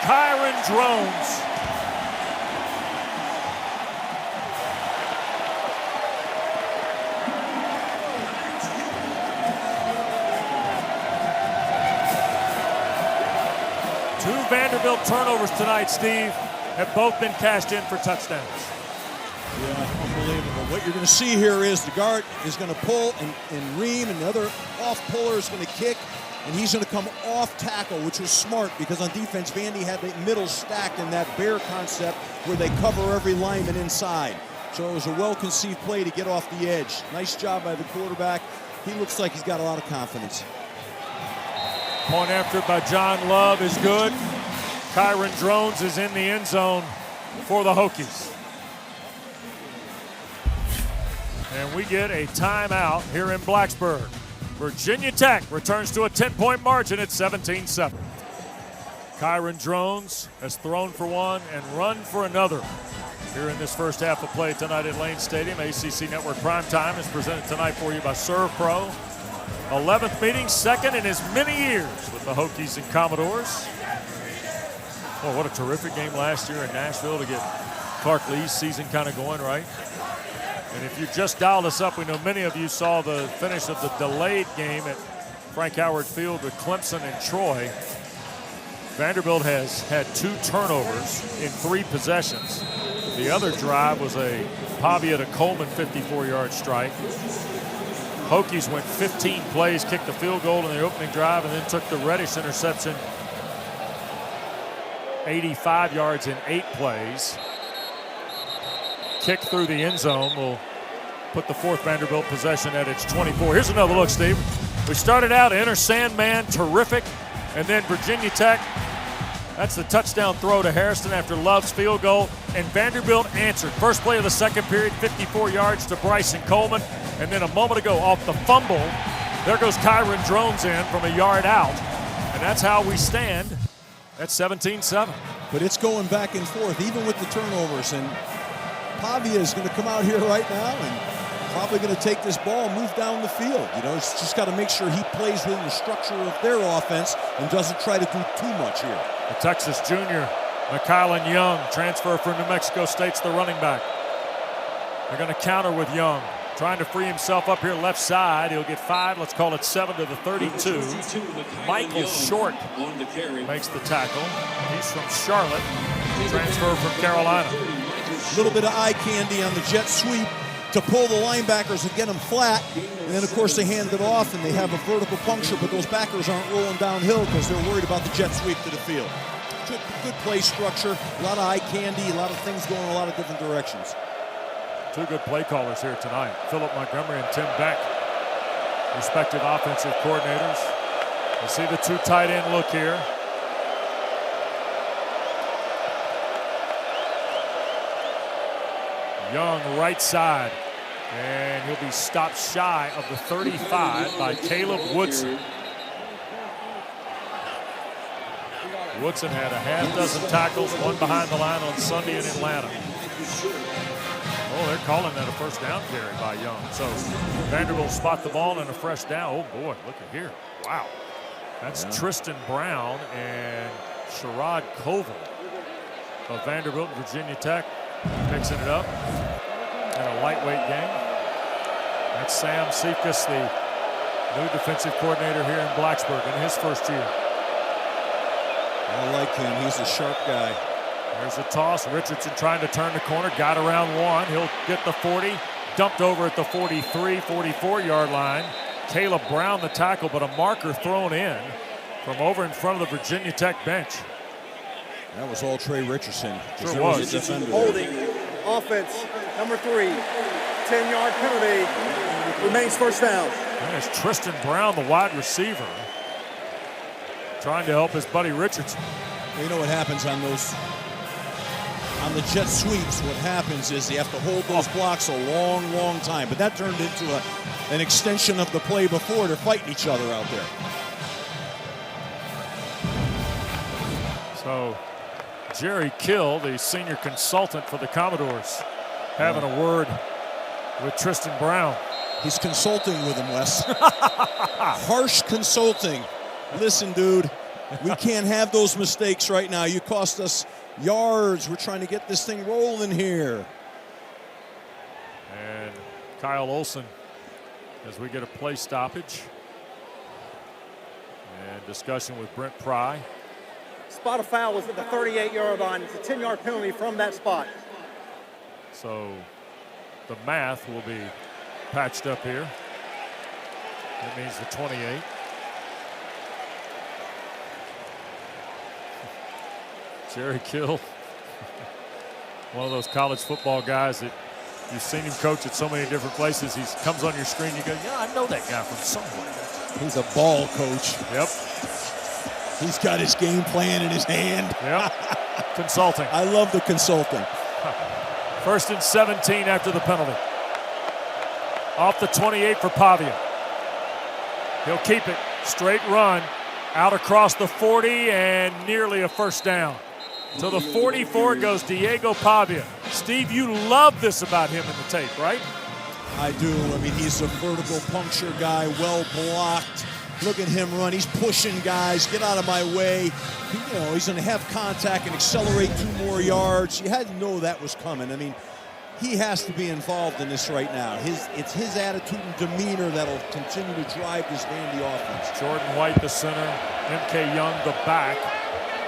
Kyron Drones. Two Vanderbilt turnovers tonight, Steve, have both been cashed in for touchdowns.
Yeah, unbelievable. What you're going to see here is the guard is going to pull and ream, and the other off-puller is going to kick, and he's going to come off tackle, which was smart because on defense, Vandy had the middle stacked in that bear concept where they cover every lineman inside. So it was a well-conceived play to get off the edge. Nice job by the quarterback. He looks like he's got a lot of confidence.
Point after by John Love is good. Kyron Drones is in the end zone for the Hokies. And we get a timeout here in Blacksburg. Virginia Tech returns to a 10-point margin at 17-7. Kyron Drones has thrown for one and run for another here in this first half of play tonight at Lane Stadium. ACC Network Primetime is presented tonight for you by ServPro. 11th meeting, 2nd in as many years with the Hokies and Commodores. Oh, what a terrific game last year in Nashville to get Clark Lee's season kind of going, right? And if you just dialed us up, we know many of you saw the finish of the delayed game at Frank Howard Field with Clemson and Troy. Vanderbilt has had 2 turnovers in 3 possessions. The other drive was a Pavia to Coleman 54-yard strike. Hokies went 15 plays, kicked the field goal in the opening drive, and then took the Reddish interception 85 yards in 8 plays. Kick through the end zone will put the 4th Vanderbilt possession at its 24. Here's another look, Steve. We started out Enter Sandman, terrific, and then Virginia Tech. That's the touchdown throw to Hairston after Love's field goal, and Vanderbilt answered. First play of the second period, 54 yards to Bryson Coleman, and then a moment ago off the fumble, there goes Kyron Drones in from a yard out, and that's how we stand at 17-7.
But it's going back and forth, even with the turnovers, and Pavia is going to come out here right now and probably going to take this ball and move down the field. You know, he's just got to make sure he plays within the structure of their offense and doesn't try to do too much here.
The Texas junior, McKylan Young, transfer from New Mexico State's the running back. They're going to counter with Young, trying to free himself up here left side. He'll get 5, let's call it 7 to the 32. Michael Short makes the tackle. He's from Charlotte, transfer from Carolina.
A little bit of eye candy on the jet sweep to pull the linebackers and get them flat. And then, of course, they hand it off and they have a vertical puncture, but those backers aren't rolling downhill because they're worried about the jet sweep to the field. Good play structure, a lot of eye candy, a lot of things going a lot of different directions.
2 good play callers here tonight. Philip Montgomery and Tim Beck, respective offensive coordinators. You see the 2 tight end look here. Young right side. And he'll be stopped shy of the 35 by Caleb Woodson. Woodson had a half dozen tackles, one behind the line on Sunday in Atlanta. Oh, they're calling that a first down carry by Young. So Vanderbilt spot the ball and a fresh down. Oh boy, look at here. Wow. That's Tristan Brown and Sherrod Koval of Vanderbilt and Virginia Tech mixing it up in a lightweight game. That's Sam Sifkas, the new defensive coordinator here in Blacksburg in his first year.
I like him. He's a sharp guy.
There's a toss. Richardson trying to turn the corner. Got around one. He'll get the 40. Dumped over at the 43, 44-yard line. Caleb Brown the tackle, but a marker thrown in from over in front of the Virginia Tech bench.
That was all Trey Richardson.
Sure was.
Holding offense number 3. 10-yard penalty. Remains first down.
There's Tristan Brown, the wide receiver, trying to help his buddy Richardson.
You know what happens on those, on the jet sweeps, what happens is you have to hold those blocks a long, long time. But that turned into an extension of the play before. They're fighting each other out there.
So Jerry Kill, the senior consultant for the Commodores, having a word with Tristan Brown.
He's consulting with him, Wes. Harsh consulting. Listen, dude, we can't have those mistakes right now. You cost us yards. We're trying to get this thing rolling here.
And Kyle Olson, as we get a play stoppage. And discussion with Brent Pry.
Spot of foul was at the 38-yard line. It's a 10-yard penalty from that spot.
So the math will be patched up here. That means the 28. Jerry Kill, one of those college football guys that you've seen him coach at so many different places. He comes on your screen, you go, yeah, I know that guy from somewhere.
He's a ball coach.
Yep.
He's got his game plan in his hand.
Yep. Consulting.
I love the consulting.
1st and 17 after the penalty. Off the 28 for Pavia. He'll keep it. Straight run. Out across the 40 and nearly a first down. To the 44 goes Diego Pavia. Steve, you love this about him in the tape, right?
I do. I mean, he's a vertical puncture guy, well blocked. Look at him run. He's pushing guys. Get out of my way. He's going to have contact and accelerate 2 more yards. You had to know that was coming. I mean, he has to be involved in this right now. It's his attitude and demeanor that'll continue to drive this Vandy offense.
Jordan White, the center. M.K. Young, the back,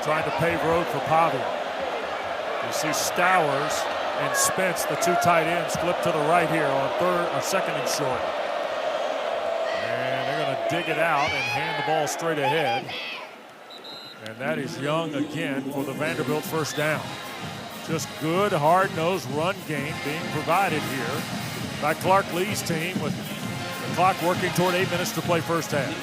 trying to pave road for Pavia. You see Stowers and Spence, the 2 tight ends, flip to the right here on 2nd and short. And they're going to dig it out and hand the ball straight ahead. And that is Young again for the Vanderbilt first down. Just good, hard-nosed run game being provided here by Clark Lee's team with the clock working toward 8 minutes to play first half.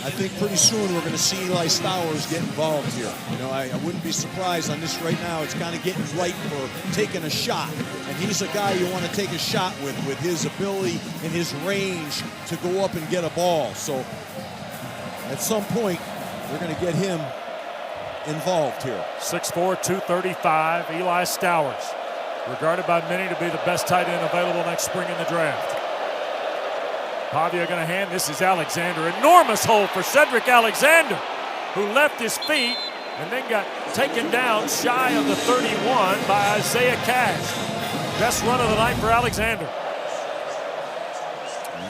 I think pretty soon we're going to see Eli Stowers get involved here. I wouldn't be surprised on this right now. It's kind of getting ripe for taking a shot. And he's a guy you want to take a shot with his ability and his range to go up and get a ball. So at some point, they're going to get him involved here.
6'4", 235, Eli Stowers. Regarded by many to be the best tight end available next spring in the draft. Pavia going to hand. This is Alexander. Enormous hole for Cedric Alexander, who left his feet and then got taken down shy of the 31 by Isaiah Cash. Best run of the night for Alexander.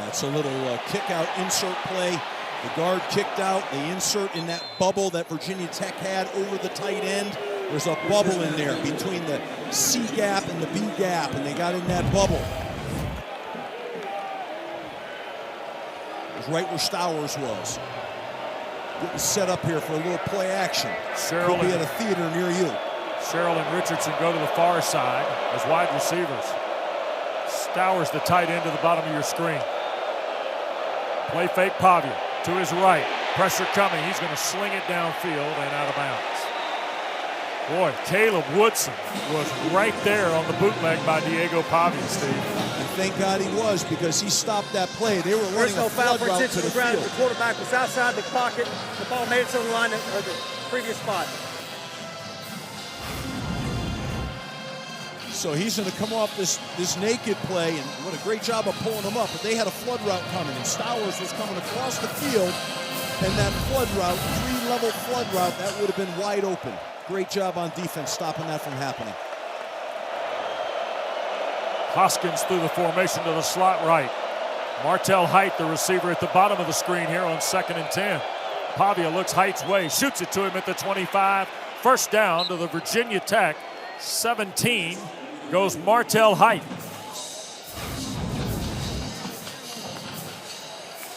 It's a little kick-out insert play. The guard kicked out. They insert in that bubble that Virginia Tech had over the tight end. There's a bubble in there between the C gap and the B gap, and they got in that bubble. It was right where Stowers was. Getting set up here for a little play action. He'll be at a theater near you.
Sherrill and Richardson go to the far side as wide receivers. Stowers, the tight end, to the bottom of your screen. Play fake Pavia to his right. Pressure coming. He's going to sling it downfield and out of bounds. Boy, Caleb Woodson was right there on the bootleg by Diego Pavia, Steve.
And thank God he was, because he stopped that play. They were running a flood route to the field.
The quarterback was outside the pocket. The ball made it to the line of the previous spot.
So he's going to come off this naked play, and what a great job of pulling him up. But they had a flood route coming, and Stowers was coming across the field, and that flood route, 3-level flood route, that would have been wide open. Great job on defense stopping that from happening.
Hoskins through the formation to the slot right. Martell Height, the receiver, at the bottom of the screen here on 2nd and 10. Pavia looks Height's way, shoots it to him at the 25. First down to the Virginia Tech 17. Goes Martell Height.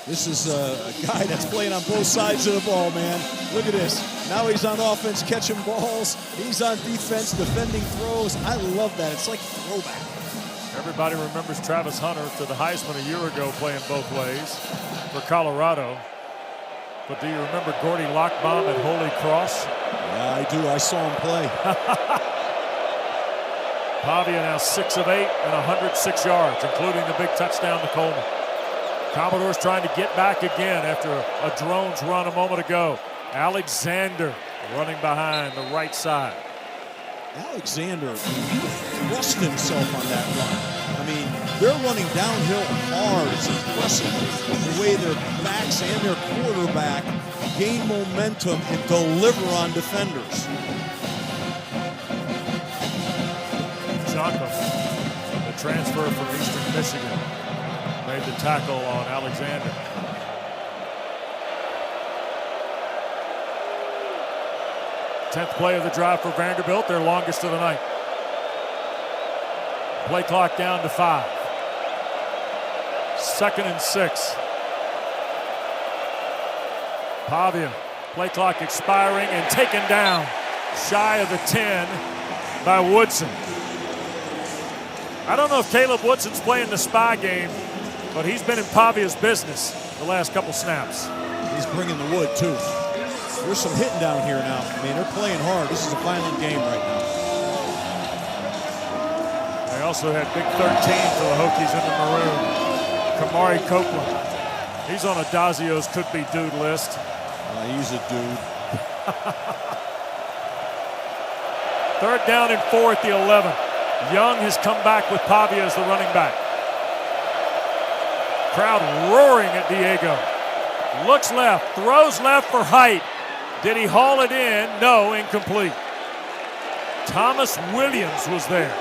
This is a guy that's playing on both sides of the ball, man. Look at this. Now he's on offense catching balls. He's on defense defending throws. I love that. It's like throwback.
Everybody remembers Travis Hunter to the Heisman a year ago playing both ways for Colorado. But do you remember Gordy Lockbaum at Holy Cross?
Yeah, I do. I saw him play.
Pavia now 6 of 8 and 106 yards, including the big touchdown to Coleman. Commodores trying to get back again after a drones run a moment ago. Alexander running behind the right side.
Alexander thrust himself on that run. I mean, they're running downhill hard. It's impressive the way their backs and their quarterback gain momentum and deliver on defenders.
Johnson, the transfer from Eastern Michigan, made the tackle on Alexander. Tenth play of the drive for Vanderbilt, their longest of the night. Play clock down to 5. 2nd and 6. Pavia, play clock expiring and taken down shy of the 10 by Woodson. I don't know if Caleb Woodson's playing the spy game, but he's been in Pavia's business the last couple snaps.
He's bringing the wood, too. There's some hitting down here now. I mean, they're playing hard. This is a violent game right now.
They also had Big 13 for the Hokies in the maroon. Kamari Copeland. He's on Adazio's could-be dude list.
He's a dude.
3rd down and 4 at the 11. Young has come back with Pavia as the running back. Crowd roaring at Diego. Looks left, throws left for Height. Did he haul it in? No, incomplete. Thomas Williams was there.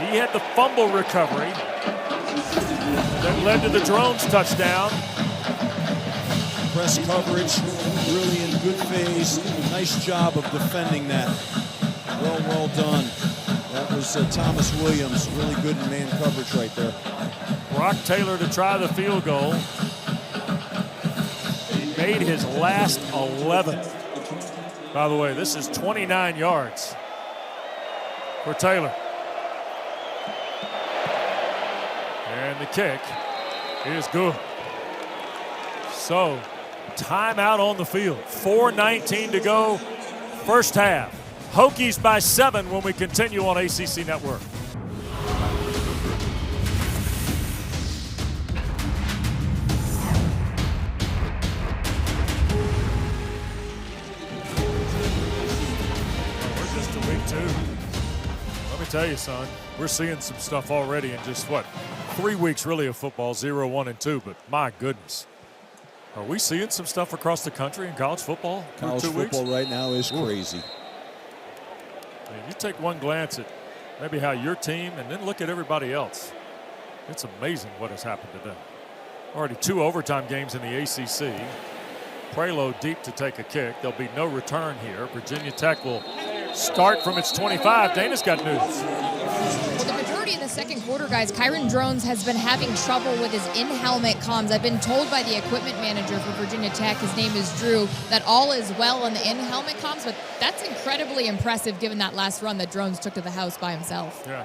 He had the fumble recovery that led to the drones touchdown.
Press coverage, really in good phase. Nice job of defending that. Well done. That was Thomas Williams. Really good in man coverage right there.
Brock Taylor to try the field goal. He made his last 11. By the way, this is 29 yards for Taylor. And the kick is good. So, timeout on the field. 4:19 to go, first half. Hokies by 7 when we continue on ACC Network. We're just to week 2. Let me tell you, son, we're seeing some stuff already in just, 3 weeks really of football, 0, 1, and 2, but my goodness. Are we seeing some stuff across the country in college football?
College football right now is crazy.
I mean, you take one glance at maybe how your team and then look at everybody else. It's amazing what has happened today. Already 2 overtime games in the ACC. Prelo deep to take a kick. There'll be no return here. Virginia Tech will start from its 25. Dana's got news.
Well, the majority of the second quarter, guys, Kyron Drones has been having trouble with his in-helmet comms. I've been told by the equipment manager for Virginia Tech, his name is Drew, that all is well on the in-helmet comms, but that's incredibly impressive given that last run that Drones took to the house by himself.
Yeah.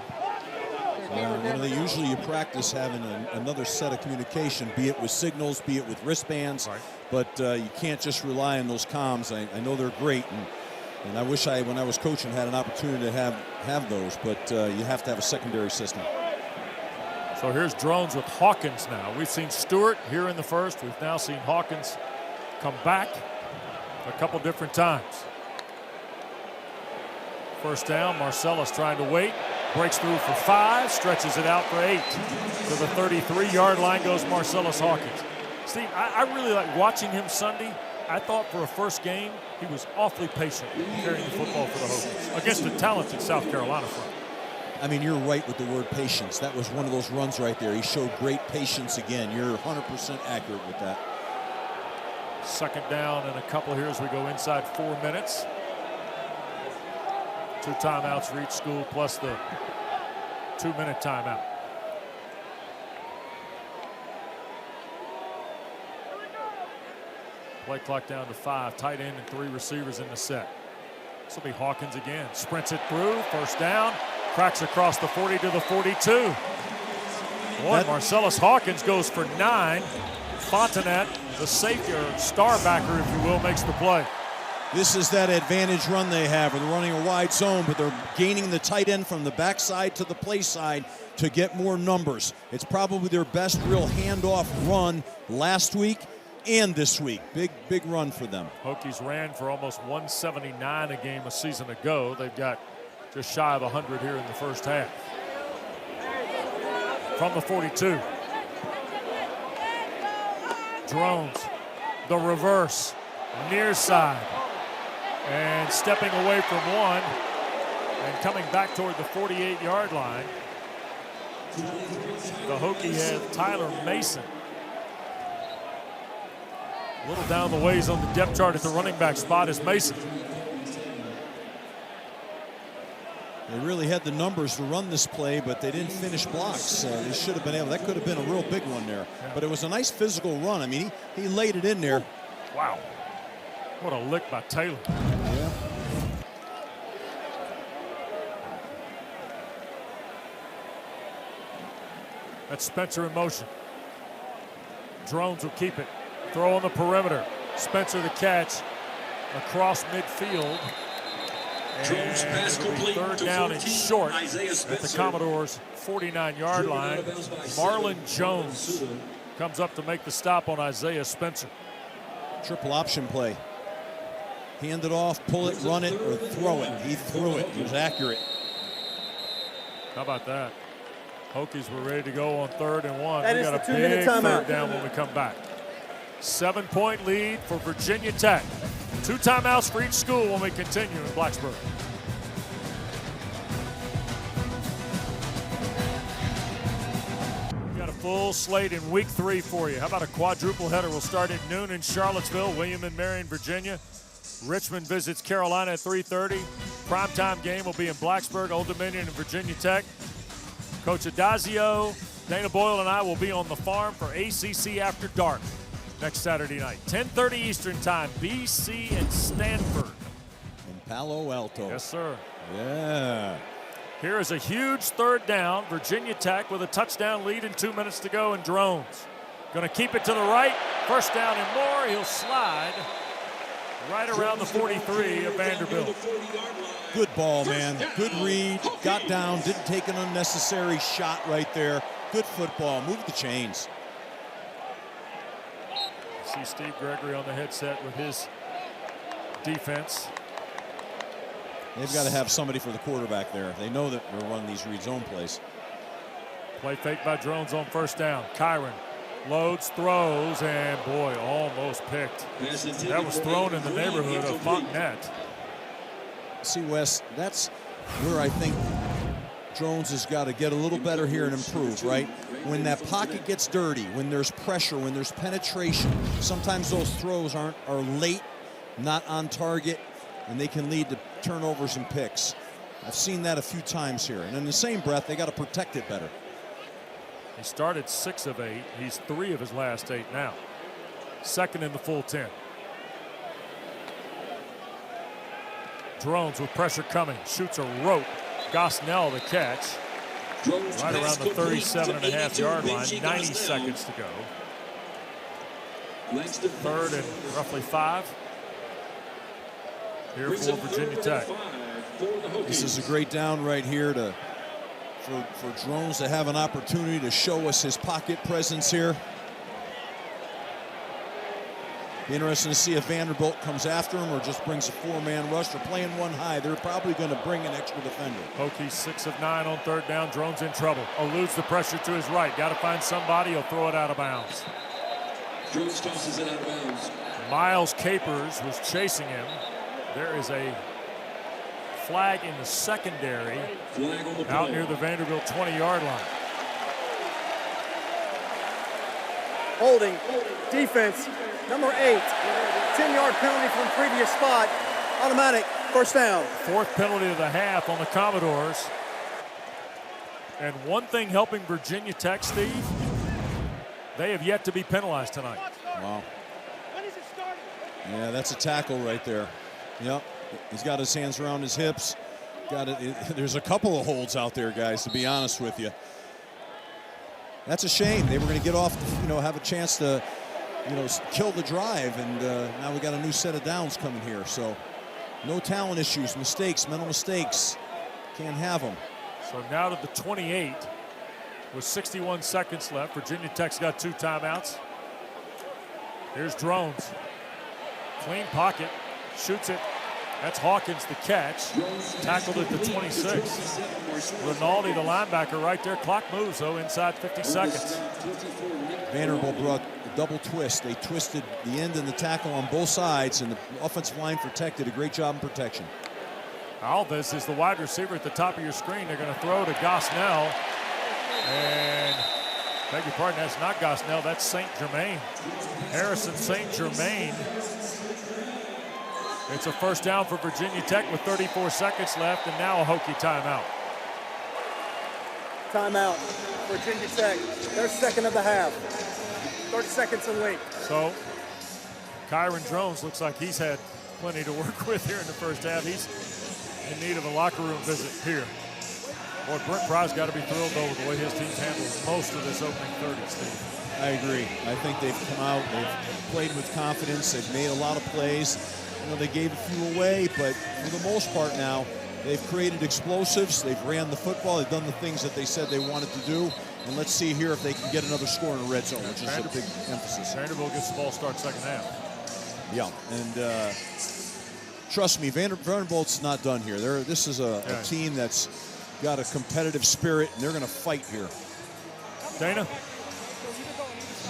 Usually you practice having another set of communication, be it with signals, be it with wristbands,
right.
But you can't just rely on those comms. I know they're great, and And I wish when I was coaching, had an opportunity to have those, but you have to have a secondary system.
So here's Drones with Hawkins now. We've seen Stewart here in the first. We've now seen Hawkins come back a couple different times. First down, Marcellus trying to wait. Breaks through for 5, stretches it out for 8. To the 33-yard line goes Marcellus Hawkins. Steve, I really like watching him Sunday. I thought for a first game, he was awfully patient carrying the football for the Hokies against a talented South Carolina front.
I mean, you're right with the word patience. That was one of those runs right there. He showed great patience again. You're 100% accurate with that.
Second down and a couple here as we go inside 4 minutes. 2 timeouts for each school plus the 2-minute timeout. Play clock down to 5. Tight end and 3 receivers in the set. This will be Hawkins again. Sprints it through. First down. Cracks across the 40 to the 42. Boy, Marcellus Hawkins goes for 9. Fontenette, the safety or star backer, if you will, makes the play.
This is that advantage run they have. They're running a wide zone, but they're gaining the tight end from the backside to the play side to get more numbers. It's probably their best real handoff run last week and this week. Big run for them.
Hokies ran for almost 179 a game a season ago. They've got just shy of 100 here in the first half. From the 42. Drones, the reverse, near side. And stepping away from one and coming back toward the 48-yard line. The Hokie have Tyler Mason. A little down the ways on the depth chart at the running back spot is Mason.
They really had the numbers to run this play, but they didn't finish blocks. They should have been able. That could have been a real big one there. Yeah. But it was a nice physical run. I mean, he laid it in there.
Wow. What a lick by Taylor.
Yeah.
That's Spencer in motion. Drones will keep it. Throw on the perimeter. Spencer the catch across midfield. And it'll be third down and short at the Commodores' 49-yard line. Marlon Jones comes up to make the stop on Isaiah Spencer.
Triple option play. Hand it off, pull it, run it, or throw it. He threw it. He was accurate.
How about that? Hokies were ready to go on 3rd and 1.
That
we
is
got
the
a
2-minute
big
timeout.
third down when we come back. 7-point lead for Virginia Tech. 2 timeouts for each school when we continue in Blacksburg. We got a full slate in week 3 for you. How about a quadruple header? We'll start at noon in Charlottesville, William and Marion, Virginia. Richmond visits Carolina at 3:30. Primetime game will be in Blacksburg, Old Dominion, and Virginia Tech. Coach Adazio, Dana Boyle, and I will be on the farm for ACC After Dark next Saturday night. 10:30 Eastern Time, BC and Stanford.
In Palo Alto.
Yes, sir.
Yeah.
Here is a huge 3rd down. Virginia Tech with a touchdown lead and 2 minutes to go, and Drones going to keep it to the right. First down and more. He'll slide right around the 43 of Vanderbilt.
Good ball, man. Good read. Got down. Didn't take an unnecessary shot right there. Good football. Move the chains.
See Steve Gregory on the headset with his defense.
They've got to have somebody for the quarterback there. They know that we're running these read zone plays.
Play fake by Drones on first down. Kyron loads, throws, and boy, almost picked. That was thrown in the neighborhood of Fontenette.
See, Wes, that's where I think Drones has got to get a little better here and improve, right? When that pocket gets dirty, when there's pressure, when there's penetration, sometimes those throws are late, not on target, and they can lead to turnovers and picks. I've seen that a few times here. And in the same breath, they got to protect it better.
He started 6 of 8. He's 3 of his last 8 now. Second in the full 10. Drones with pressure coming. Shoots a rope. Gosnell the catch. Right around the 37.5-yard line. 90 seconds to go. 3rd and roughly 5. here for Virginia Tech.
This is a great down right here for Drones to have an opportunity to show us his pocket presence here. Be interesting to see if Vanderbilt comes after him or just brings a four-man rush. They're playing one high. They're probably going to bring an extra defender.
Hokies 6 of 9 on third down. Drones in trouble. Eludes the pressure to his right. Got to find somebody. He'll throw it out of bounds.
Drones tosses it out of bounds.
Miles Capers was chasing him. There is a flag in the secondary out near the Vanderbilt 20-yard line.
Holding, defense, number 8. 10-yard penalty from previous spot. Automatic, first down.
Fourth penalty of the half on the Commodores. And one thing helping Virginia Tech, Steve, they have yet to be penalized tonight.
Wow. Yeah, that's a tackle right there. Yep. He's got his hands around his hips. There's a couple of holds out there, guys, to be honest with you. That's a shame. They were going to get off, have a chance to, kill the drive, and now we got a new set of downs coming here. So no talent issues, mistakes, mental mistakes. Can't have them.
So now to the 28 with 61 seconds left. Virginia Tech's got 2 timeouts. Here's Drones. Clean pocket, shoots it. That's Hawkins the catch. Tackled at the 26. Rinaldi, the linebacker, right there. Clock moves, though, inside 50 seconds.
Vanderbilt brought a double twist. They twisted the end and the tackle on both sides, and the offensive line protected. A great job in protection.
Alves is the wide receiver at the top of your screen. They're going to throw to Gosnell. And, beg your pardon, that's not Gosnell. That's St. Germain. Harrison St. Germain. It's a first down for Virginia Tech with 34 seconds left, and now a Hokie timeout.
Timeout, Virginia Tech. Their second of the half. 30 seconds in length.
So, Kyron Drones looks like he's had plenty to work with here in the first half. He's in need of a locker room visit here. Boy, Brent Pry's got to be thrilled, though, with the way his team's handled most of this opening 30, Steve.
I agree. I think they've come out, they've played with confidence, they've made a lot of plays. They gave a few away, but for the most part now, they've created explosives, they've ran the football, they've done the things that they said they wanted to do, and let's see here if they can get another score in the red zone, which is a big emphasis.
Vanderbilt gets the ball start second half.
Yeah, and trust me, Vanderbilt's not done here. This is a team that's got a competitive spirit, and they're going to fight here.
Dana?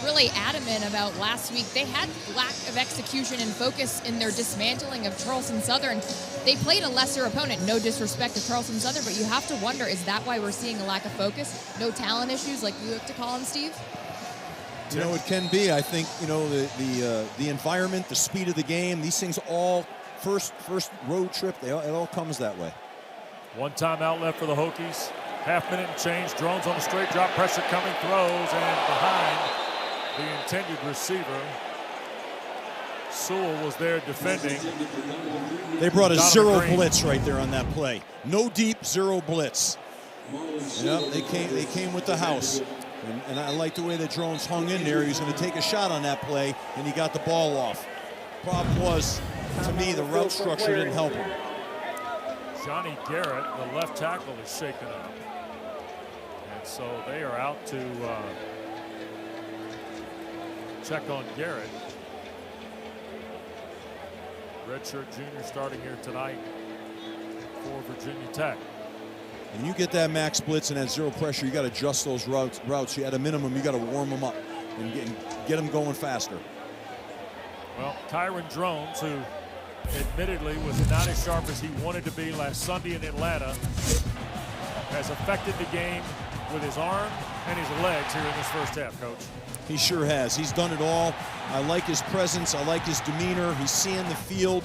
Really adamant about last week. They had lack of execution and focus in their dismantling of Charleston Southern. They played a lesser opponent. No disrespect to Charleston Southern, but you have to wonder, is that why we're seeing a lack of focus? No talent issues, like you have to call them, Steve?
It can be. I think, the environment, the speed of the game, these things all, first road trip, it all comes that way.
One timeout left for the Hokies. Half minute and change. Drones on a straight drop, pressure coming, throws, and behind the intended receiver. Sewell was there defending.
They brought a
Donovan
zero
Green.
blitz right there on that play. No deep, zero blitz. Yep, they came with the house. And I like the way that Drones hung in there. He was going to take a shot on that play, and he got the ball off. Problem was, to me, the route structure didn't help him.
Johnny Garrett, the left tackle, is shaken up. And so they are out to check on Garrett. Redshirt junior starting here tonight for Virginia Tech.
When you get that max blitz and that zero pressure, you got to adjust those routes. At a minimum, you got to warm them up and get them going faster.
Well, Kyron Drones, who admittedly was not as sharp as he wanted to be last Sunday in Atlanta, has affected the game with his arm and his legs here in this first half, Coach.
He sure has. He's done it all. I like his presence. I like his demeanor. He's seeing the field,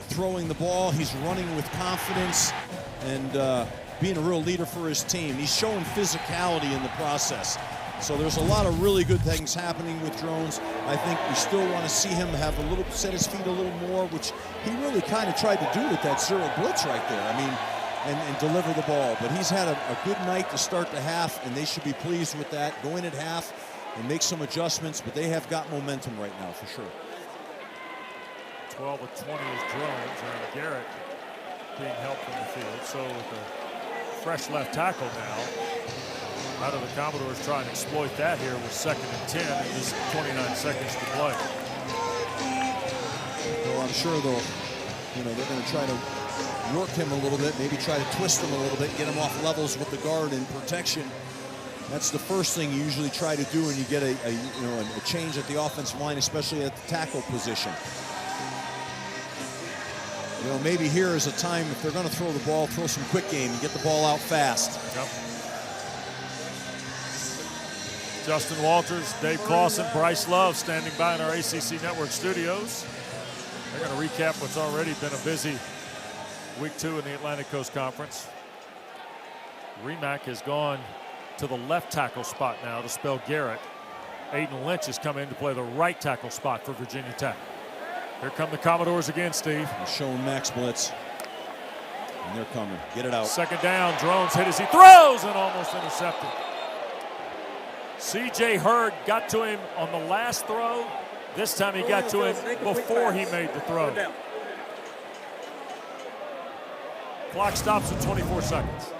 throwing the ball. He's running with confidence and being a real leader for his team. He's showing physicality in the process. So there's a lot of really good things happening with Drones. I think we still want to see him have set his feet a little more, which he really kind of tried to do with that zero blitz right there. I mean, and deliver the ball. But he's had a good night to start the half, and they should be pleased with that. Go in at half and make some adjustments, but they have got momentum right now for sure.
12 of 20 is Drones, and Garrett being helped from the field. So with a fresh left tackle now, how do the Commodores try and exploit that here with 2nd and 10 and just 29 seconds to play?
Well, I'm sure they're going to try to work him a little bit, maybe try to twist him a little bit, get him off levels with the guard in protection. That's the first thing you usually try to do when you get a change at the offensive line, especially at the tackle position. Maybe here is a time, if they're going to throw the ball, throw some quick game and get the ball out fast.
Yep. Justin Walters, Dave Clausen, Bryce Love standing by in our ACC Network studios. They're going to recap what's already been a busy week 2 in the Atlantic Coast Conference. Remack has gone to the left tackle spot now to spell Garrett. Aiden Lynch has come in to play the right tackle spot for Virginia Tech. Here come the Commodores again, Steve.
They're showing max blitz. And they're coming. Get it out.
2nd down. Drones hit as he throws and almost intercepted. C.J. Hurd got to him on the last throw. This time he got to him before he made the throw. Clock stops at 24 seconds.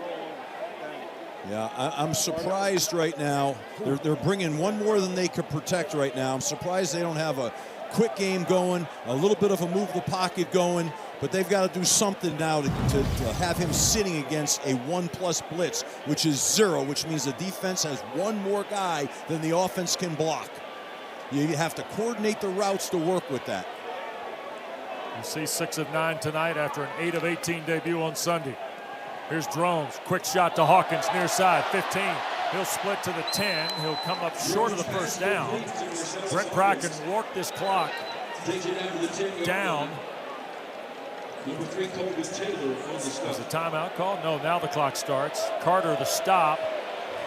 Yeah, I'm surprised right now. They're bringing one more than they could protect right now. I'm surprised they don't have a quick game going, a little bit of a move the pocket going, but they've got to do something now to have him sitting against a 1+ blitz, which is 0, which means the defense has one more guy than the offense can block. You have to coordinate the routes to work with that.
You see 6 of 9 tonight after an 8 of 18 debut on Sunday. Here's Drones, quick shot to Hawkins, near side, 15. He'll split to the 10. He'll come up short of the first down. Brent Crocken worked this clock down. Was a timeout called? No, now the clock starts. Carter the stop,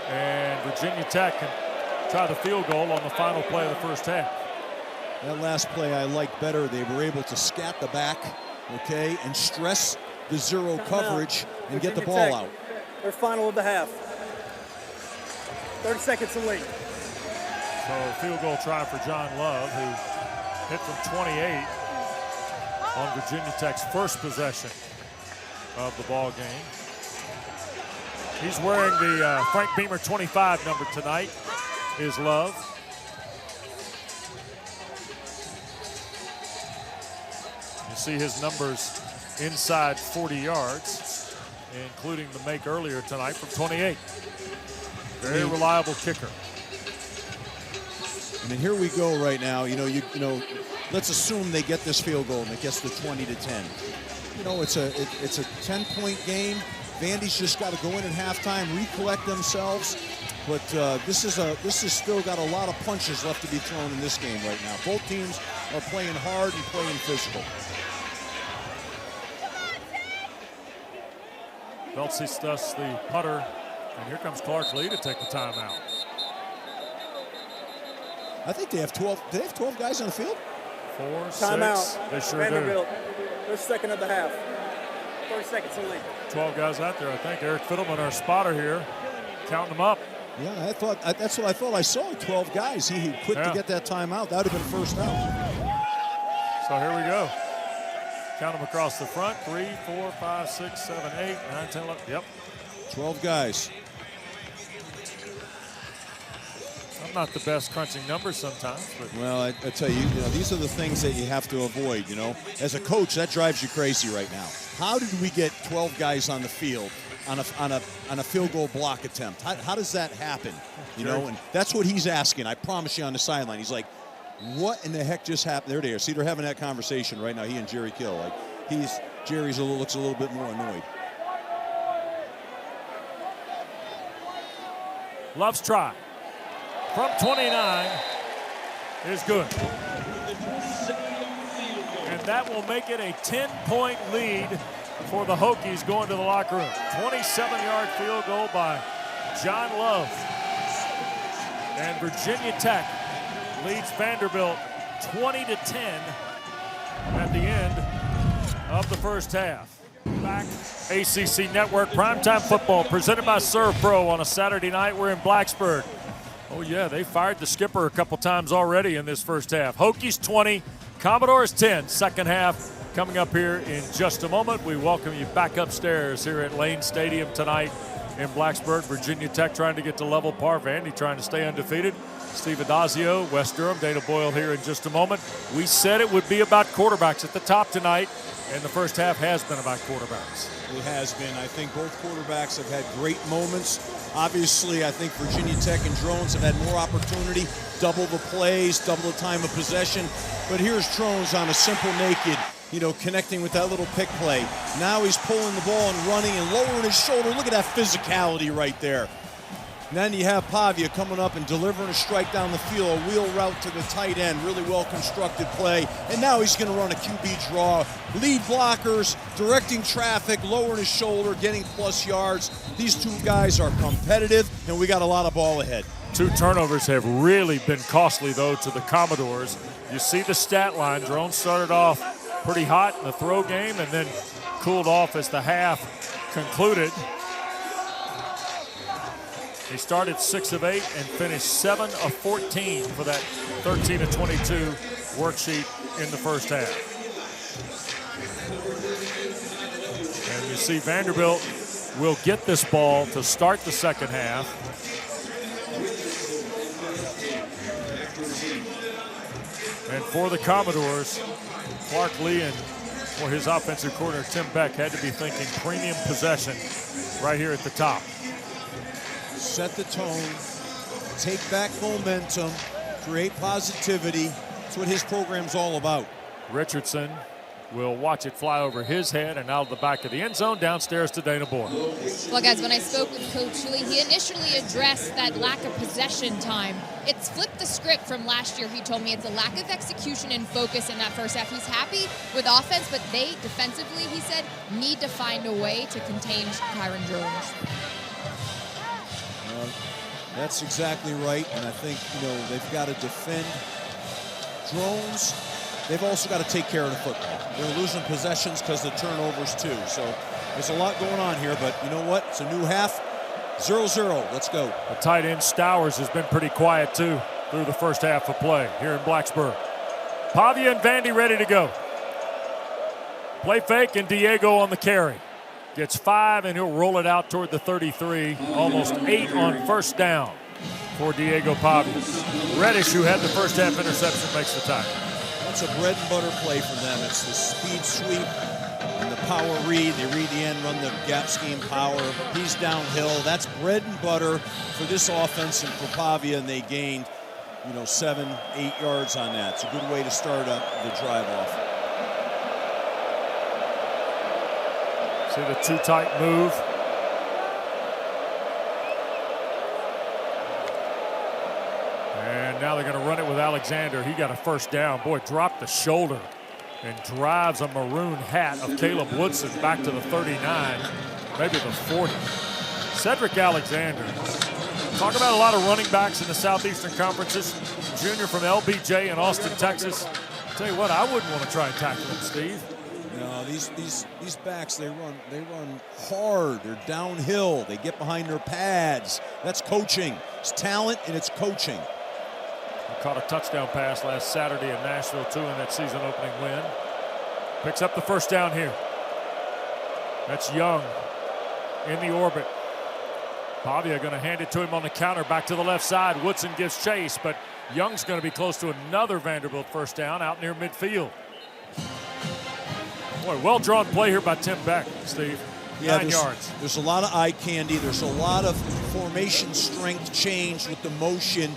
and Virginia Tech can try the field goal on the final play of the first half.
That last play I liked better. They were able to scat the back, okay, and stress the 0 coverage and get the ball out.
Their final of the half. 30 seconds to lead.
So field goal try for John Love, who hit from 28 on Virginia Tech's first possession of the ball game. He's wearing the Frank Beamer 25 number tonight, is Love. You see his numbers inside 40 yards, including the make earlier tonight from 28. Very reliable kicker.
I mean, here we go right now. Let's assume they get this field goal and it gets to 20-10. It's a 10-point game. Vandy's just got to go in at halftime, recollect themselves. But this is still got a lot of punches left to be thrown in this game right now. Both teams are playing hard and playing physical.
Beltsy stuffs the putter, and here comes Clark Lee to take the timeout.
I think they have 12. Do they have 12 guys on the field?
4, 6.
Timeout.
They sure
Vanderbilt. Their 2nd of the half. 30 seconds to lead.
12 guys out there, I think. Eric Fiddleman, our spotter here, counting them up.
Yeah, that's what I thought I saw. 12 guys. He quick to get that timeout. That would have been first down.
So here we go. Count them across the front. 3, 4, 5, 6, 7, 8, 9, 10, 11. Yep.
12 guys.
I'm not the best crunching numbers sometimes. But
well, I tell you, these are the things that you have to avoid, As a coach, that drives you crazy right now. How did we get 12 guys on the field on a field goal block attempt? How does that happen? And that's what he's asking. I promise you on the sideline. He's like, what in the heck just happened? There they are. See, they're having that conversation right now, he and Jerry Kill. Jerry's looks a little bit more annoyed.
Love's try from 29 is good. And that will make it a 10-point lead for the Hokies going to the locker room. 27-yard field goal by John Love. And Virginia Tech leads Vanderbilt 20-10 at the end of the first half. Back ACC Network primetime football presented by ServPro on a Saturday night. We're in Blacksburg. Oh yeah, they fired the skipper a couple times already in this first half. Hokies 20, Commodores 10, second half coming up here in just a moment. We welcome you back upstairs here at Lane Stadium tonight in Blacksburg. Virginia Tech trying to get to level par. Vandy trying to stay undefeated. Steve Adazio, West Durham, Dana Boyle here in just a moment. We said it would be about quarterbacks at the top tonight, and the first half has been about quarterbacks.
It has been. I think both quarterbacks have had great moments. Obviously, I think Virginia Tech and Drones have had more opportunity, double the plays, double the time of possession. But here's Drones on a simple naked, connecting with that little pick play. Now he's pulling the ball and running and lowering his shoulder. Look at that physicality right there. And then you have Pavia coming up and delivering a strike down the field, a wheel route to the tight end, really well-constructed play. And now he's going to run a QB draw, lead blockers, directing traffic, lowering his shoulder, getting plus yards. These two guys are competitive, and we got a lot of ball ahead.
2 turnovers have really been costly, though, to the Commodores. You see the stat line. Drones started off pretty hot in the throw game and then cooled off as the half concluded. He started 6 of 8 and finished 7 of 14 for that 13 of 22 worksheet in the first half. And you see Vanderbilt will get this ball to start the second half. And for the Commodores, Clark Lee and for his offensive coordinator, Tim Beck, had to be thinking premium possession right here at the top.
Set the tone, take back momentum, create positivity. That's what his program's all about.
Richardson will watch it fly over his head and out of the back of the end zone, downstairs to Dana Boyle.
Well, guys, when I spoke with Coach Lee, he initially addressed that lack of possession time. It's flipped the script from last year. He told me it's a lack of execution and focus in that first half. He's happy with offense, but they defensively, he said, need to find a way to contain Kyron Drones.
That's exactly right, and I think, they've got to defend Drones. They've also got to take care of the football. They're losing possessions because of the turnovers, too. So there's a lot going on here, but you know what? It's a new half. 0-0. Let's go.
The tight end Stowers has been pretty quiet, too, through the first half of play here in Blacksburg. Pavia and Vandy ready to go. Play fake, and Diego on the carry. Gets 5, and he'll roll it out toward the 33. Almost 8 on first down for Diego Pavia. Reddish, who had the first half interception, makes the tackle.
That's a bread and butter play for them. It's the speed sweep and the power read. They read the end, run the gap scheme power. He's downhill. That's bread and butter for this offense and for Pavia, and they gained, 7, 8 yards on that. It's a good way to start the drive off.
See the 2-tight move. And now they're going to run it with Alexander. He got a first down. Boy, dropped the shoulder and drives a maroon hat of Caleb Woodson back to the 39, maybe the 40. Cedric Alexander. Talk about a lot of running backs in the Southeastern Conferences. Junior from LBJ in Austin, Texas. I'll tell you what, I wouldn't want to try and tackle him, Steve.
No, these backs, they run hard. They're downhill. They get behind their pads. That's coaching. It's talent and it's coaching.
He caught a touchdown pass last Saturday in Nashville, too, in that season-opening win. Picks up the first down here. That's Young in the orbit. Pavia going to hand it to him on the counter, back to the left side. Woodson gives chase, but Young's going to be close to another Vanderbilt first down out near midfield. Boy, well-drawn play here by Tim Beck, Steve.
Yeah,
9 yards.
There's a lot of eye candy. There's a lot of formation strength change with the motion.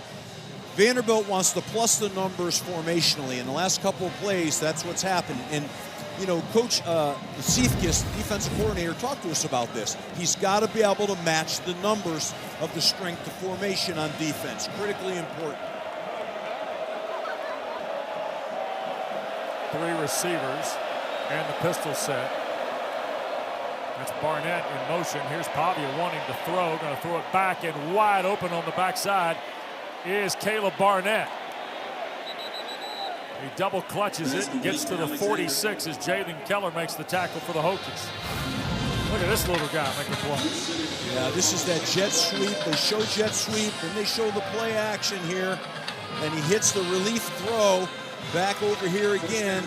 Vanderbilt wants to plus the numbers formationally. In the last couple of plays, that's what's happened. And, Coach Seifkes, defensive coordinator, talked to us about this. He's got to be able to match the numbers of the strength of formation on defense. Critically important.
3 receivers and the pistol set. That's Barnett in motion. Here's Pavia wanting to throw. Going to throw it back, and wide open on the backside is Caleb Barnett. He double clutches it and gets to the 46 as Jalen Keller makes the tackle for the Hokies. Look at this little guy make a play.
Yeah, this is that jet sweep. They show jet sweep, and they show the play action here. And he hits the relief throw. back over here again,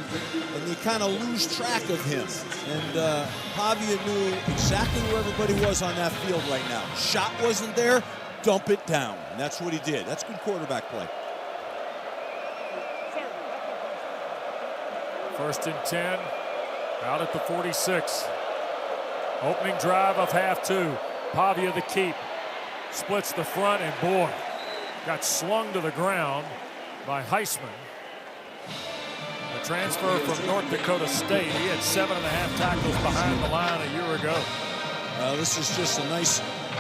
and you kind of lose track of him. And Pavia knew exactly where everybody was on that field right now. Shot wasn't there, dump it down. And that's what he did. That's good quarterback play.
1st and 10, out at the 46. Opening drive of half two. Pavia the keep. Splits the front, and boy, got slung to the ground by Heisman. The transfer from North Dakota State. He had 7.5 tackles behind the line a year ago.
This is just a nice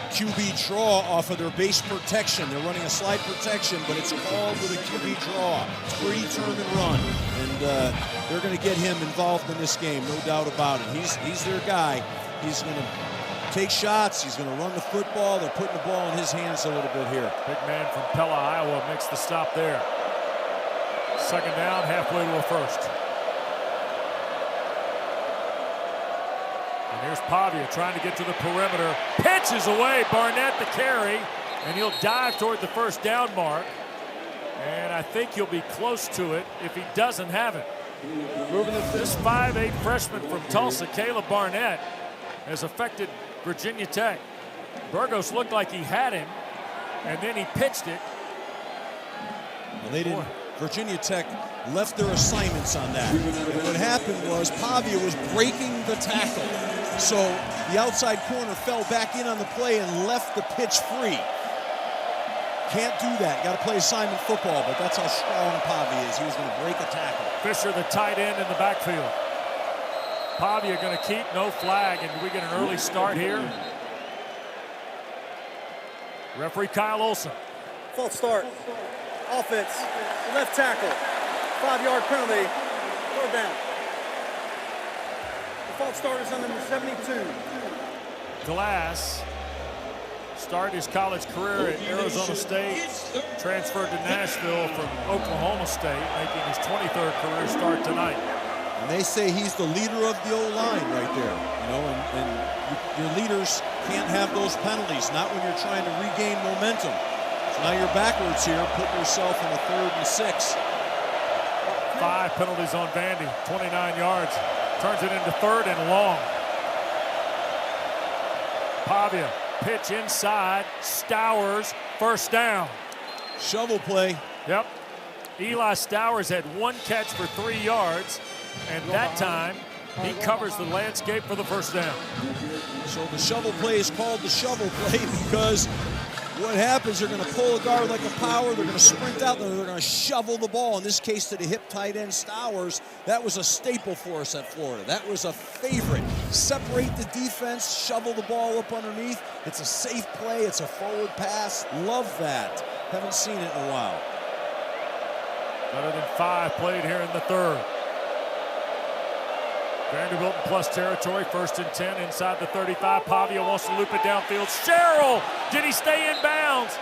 QB draw off of their base protection. They're running a slide protection, but it's called with a QB draw. It's predetermined run, and they're going to get him involved in this game, no doubt about it. He's their guy. He's going to take shots. He's going to run the football. They're putting the ball in his hands a little bit here.
Big man from Pella, Iowa makes the stop there. 2nd down, halfway to a 1st. And here's Pavia trying to get to the perimeter. Pitches away, Barnett the carry, and he'll dive toward the 1st down mark. And I think he'll be close to it if he doesn't have it. This 5'8" freshman from Tulsa, Caleb Barnett, has affected Virginia Tech. Burgos looked like he had him, and then he pitched it.
Well, they didn't. Virginia Tech left their assignments on that. And what happened was Pavia was breaking the tackle. So the outside corner fell back in on the play and left the pitch free. Can't do that. Got to play assignment football, but that's how strong Pavia is. He was going to break a tackle.
Fisher, the tight end, in the backfield. Pavia going to keep, no flag, and we get an early start here. Referee Kyle Olson.
False start. Offense. Left tackle. 5-yard penalty. 3rd down. The false start is on number 72.
Glass started his college career at Arizona State, transferred to Nashville from Oklahoma State, making his 23rd career start tonight.
And they say he's the leader of the O-line right there. You know, and your leaders can't have those penalties, not when you're trying to regain momentum. So now you're backwards here, putting yourself in a 3rd and 6.
5 penalties on Vandy, 29 yards. Turns it into 3rd and long. Pavia, pitch inside, Stowers, 1st down.
Shovel play.
Yep. Eli Stowers had 1 catch for 3 yards, and that time he covers the landscape for the 1st down.
So the shovel play is called the shovel play because what happens, they're going to pull a guard like a power, they're going to sprint out, and they're going to shovel the ball, in this case to the hip tight end Stowers. That was a staple for us at Florida. That was a favorite. Separate the defense, shovel the ball up underneath. It's a safe play, it's a forward pass. Love that. Haven't seen it in a while.
Better than 5 played here in the 3rd. Vanderbilt in plus territory, 1st and 10 inside the 35. Pavia wants to loop it downfield. Sherrill, did he stay in bounds?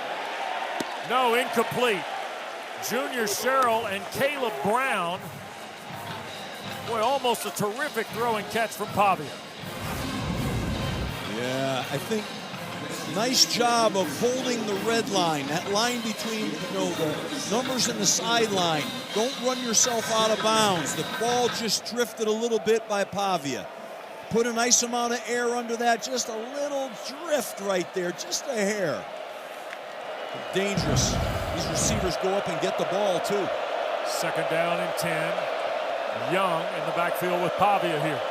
No, incomplete. Junior Sherrill and Caleb Brown. Boy, almost a terrific throw and catch from Pavia.
Yeah, I think nice job of holding the red line, that line between, you know, the numbers and the sideline. Don't run yourself out of bounds. The ball just drifted a little bit by Pavia. Put a nice amount of air under that, just a little drift right there, just a hair. Dangerous. These receivers go up and get the ball too.
2nd down and 10. Young in the backfield with Pavia here.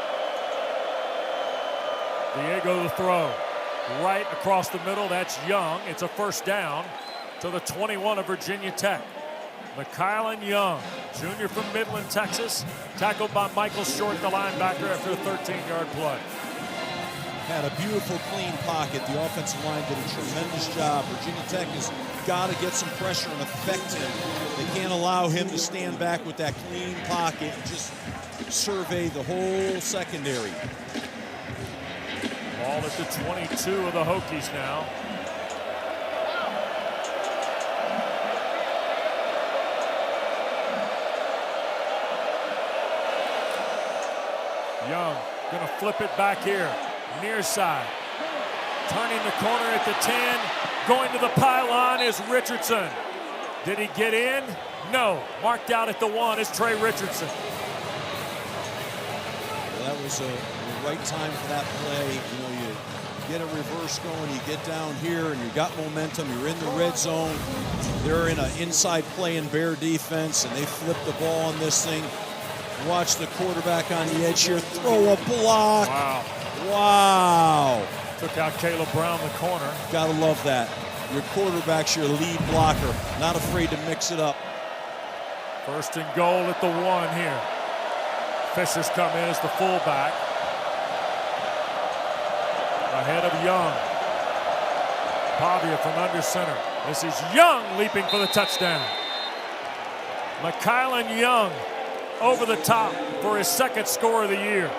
Diego the throw. Right across the middle, that's Young. It's a 1st down to the 21 of Virginia Tech. McKylan Young, junior from Midland, Texas, tackled by Michael Short, the linebacker, after a 13-yard play.
Had a beautiful, clean pocket. The offensive line did a tremendous job. Virginia Tech has got to get some pressure and affect him. They can't allow him to stand back with that clean pocket and just survey the whole secondary.
Ball at the 22 of the Hokies now. Young gonna flip it back here, near side. Turning the corner at the 10, going to the pylon is Richardson. Did he get in? No. Marked out at the 1 is Trey Richardson.
Well, that was the right time for that play. You know, you get a reverse going, you get down here, and you got momentum. You're in the red zone. They're in an inside play in Bear defense, and they flip the ball on this thing. Watch the quarterback on the edge here throw a block.
Wow.
Wow.
Took out Caleb Brown, the corner.
Gotta love that. Your quarterback's your lead blocker. Not afraid to mix it up.
First and goal at the 1 here. Fisher's come in as the fullback. Ahead of Young. Pavia from under center. This is Young leaping for the touchdown. McKylan Young over the top for his 2nd score of the year.